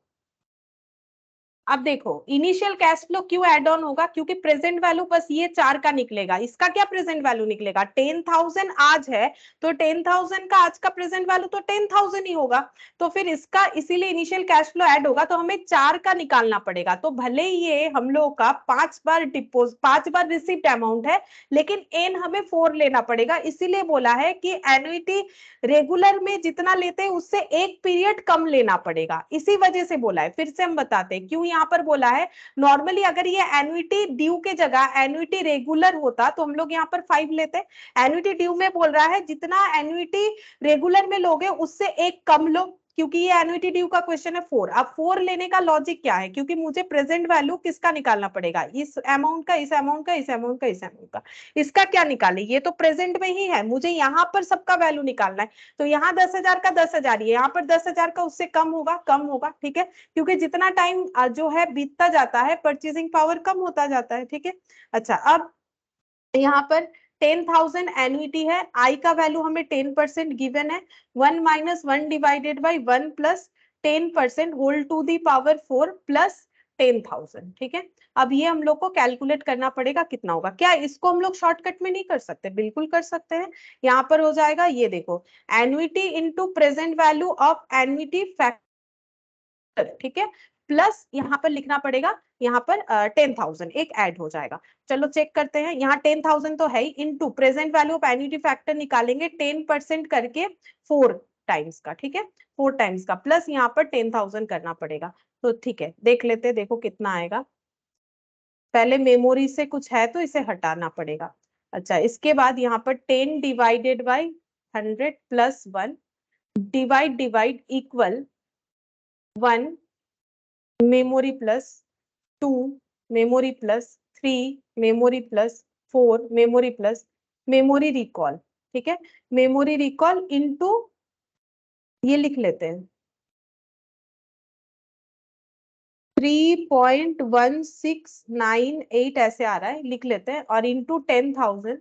अब देखो इनिशियल कैश फ्लो क्यों ऐड ऑन होगा, क्योंकि प्रेजेंट वैल्यू बस ये 4 का निकलेगा, इसका क्या प्रेजेंट वैल्यू निकलेगा, 10,000 आज है तो 10,000 का आज का प्रेजेंट वैल्यू तो 10,000 ही होगा, तो फिर इसका इसीलिए इनिशियल कैश फ्लो ऐड होगा, तो हमें 4 का निकालना पड़ेगा। तो भले ये हम लोग का 5 बार रिसीव्ड अमाउंट है, लेकिन एन हमें 4 लेना पड़ेगा, इसीलिए बोला है कि एनुइटी रेगुलर में जितना लेते हैं उससे एक पीरियड कम लेना पड़ेगा, इसी वजह से बोला है। फिर से हम बताते हैं क्यों यहाँ पर बोला है। नॉर्मली अगर ये एनुइटी ड्यू के जगह एनुइटी रेगुलर होता तो हम लोग यहाँ पर 5 लेते, एनुइटी ड्यू में बोल रहा है जितना एनुइटी रेगुलर में लोगे उससे एक कम लो, क्योंकि ये एनुइटी ड्यू का क्वेश्चन है 4। अब 4 लेने का लॉजिक क्या है, क्योंकि मुझे प्रेजेंट वैल्यू किसका निकालना पड़ेगा, इस अमाउंट का, इस अमाउंट का, इस अमाउंट का, इस अमाउंट का। इसका क्या निकाले, ये तो प्रेजेंट में ही है, मुझे यहाँ पर सबका वैल्यू निकालना है। तो यहाँ 10,000 का 10,000 ही है, यहाँ पर 10,000 का उससे कम होगा, कम होगा, ठीक है, क्योंकि जितना टाइम जो है बीतता जाता है परचेजिंग पावर कम होता जाता है, ठीक है। अच्छा, अब यहाँ पर 10,000 एनुइटी है, आई का वैल्यू हमें 10% गिवन है, 1 - 1 divided by 1 plus 10% whole to the power 4 plus 10,000, ठीक है। अब ये हम लोग को कैलकुलेट करना पड़ेगा कितना होगा। क्या इसको हम लोग शॉर्टकट में नहीं कर सकते? बिल्कुल कर सकते हैं। यहाँ पर हो जाएगा, ये देखो, annuity into present value of annuity factor, ठीक है, प्लस यहाँ पर लिखना पड़ेगा, यहाँ पर 10,000 एक ऐड हो जाएगा। चलो चेक करते हैं, यहाँ 10,000 तो है ही, into present value of annuity factor निकालेंगे 10% करके 4 टाइम्स का, ठीक है, 4 टाइम्स का, प्लस यहाँ पर 10,000 करना पड़ेगा। तो ठीक है, देख लेते, देखो कितना आएगा। पहले मेमोरी से कुछ है तो इसे हटाना पड़ेगा। अच्छा, इसके बाद यहाँ पर 10 divided by 100 plus 1 divide equal 1 memory plus 2 memory plus 3 memory plus 4 memory plus memory recall, ठीक है, मेमोरी रिकॉल इनटू, ये लिख लेते हैं 3.1698 ऐसे आ रहा है, लिख लेते हैं, और इनटू 10,000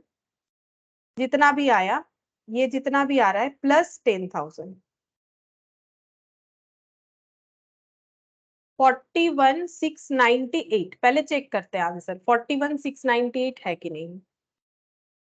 जितना भी आया, ये जितना भी आ रहा है प्लस 10,000, 41,698। पहले चेक करते हैं आंसर 41,698 है कि नहीं।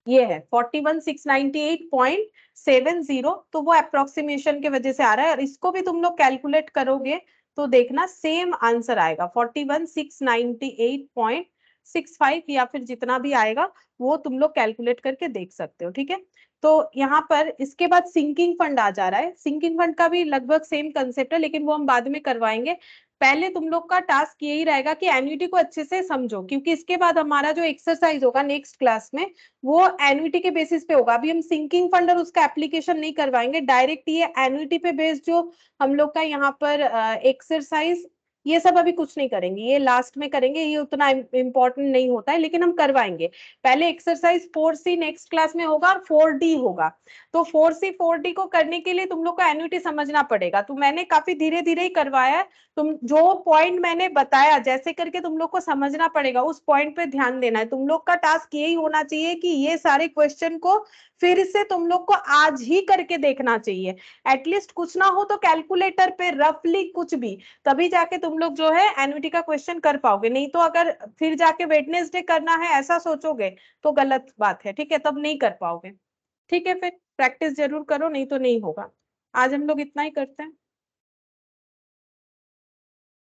ये है 41,698.70, तो वो अप्रोक्सीमेशन के वजह से आ रहा है, और इसको भी तुम लोग कैलकुलेट करोगे तो देखना सेम आंसर आएगा 41,698.65, या फिर जितना भी आएगा वो तुम लोग कैलकुलेट करके देख सकते हो, ठीक है। तो यहाँ पर इसके बाद सिंकिंग फंड आ जा रहा है। सिंकिंग फंड का भी लगभग सेम कंसेप्ट है, लेकिन वो हम बाद में करवाएंगे। पहले तुम लोग का टास्क यही रहेगा कि एन्युटी को अच्छे से समझो, क्योंकि इसके बाद हमारा जो एक्सरसाइज होगा नेक्स्ट क्लास में वो एन्युटी के बेसिस पे होगा। अभी हम सिंकिंग फंड और उसका एप्लीकेशन नहीं करवाएंगे, डायरेक्ट ये एन्युटी पे बेस्ड जो हम लोग का यहाँ पर एक्सरसाइज, ये सब अभी कुछ नहीं करेंगे, ये लास्ट में करेंगे, ये उतना इंपॉर्टेंट नहीं होता है, लेकिन हम करवाएंगे। पहले एक्सरसाइज 4C नेक्स्ट क्लास में होगा और 4D होगा। तो 4C 4D को करने के लिए तुम लोग को एन्युटी समझना पड़ेगा। तो मैंने काफी धीरे धीरे ही करवाया है, तुम जो पॉइंट मैंने बताया जैसे करके तुम लोग को समझना पड़ेगा, उस पॉइंट पे ध्यान देना है। तुम लोग का टास्क यही होना चाहिए कि ये सारे क्वेश्चन को फिर से तुम लोग को आज ही करके देखना चाहिए, एटलीस्ट कुछ ना हो तो कैलकुलेटर पे रफली कुछ भी, तभी जाके तुम लोग जो है एन्युटी का क्वेश्चन कर पाओगे। नहीं तो अगर फिर जाके वेडनेसडे करना है ऐसा सोचोगे तो गलत बात है, ठीक है, तब नहीं कर पाओगे। ठीक है, फिर प्रैक्टिस जरूर करो, नहीं तो नहीं होगा। आज हम लोग इतना ही करते हैं।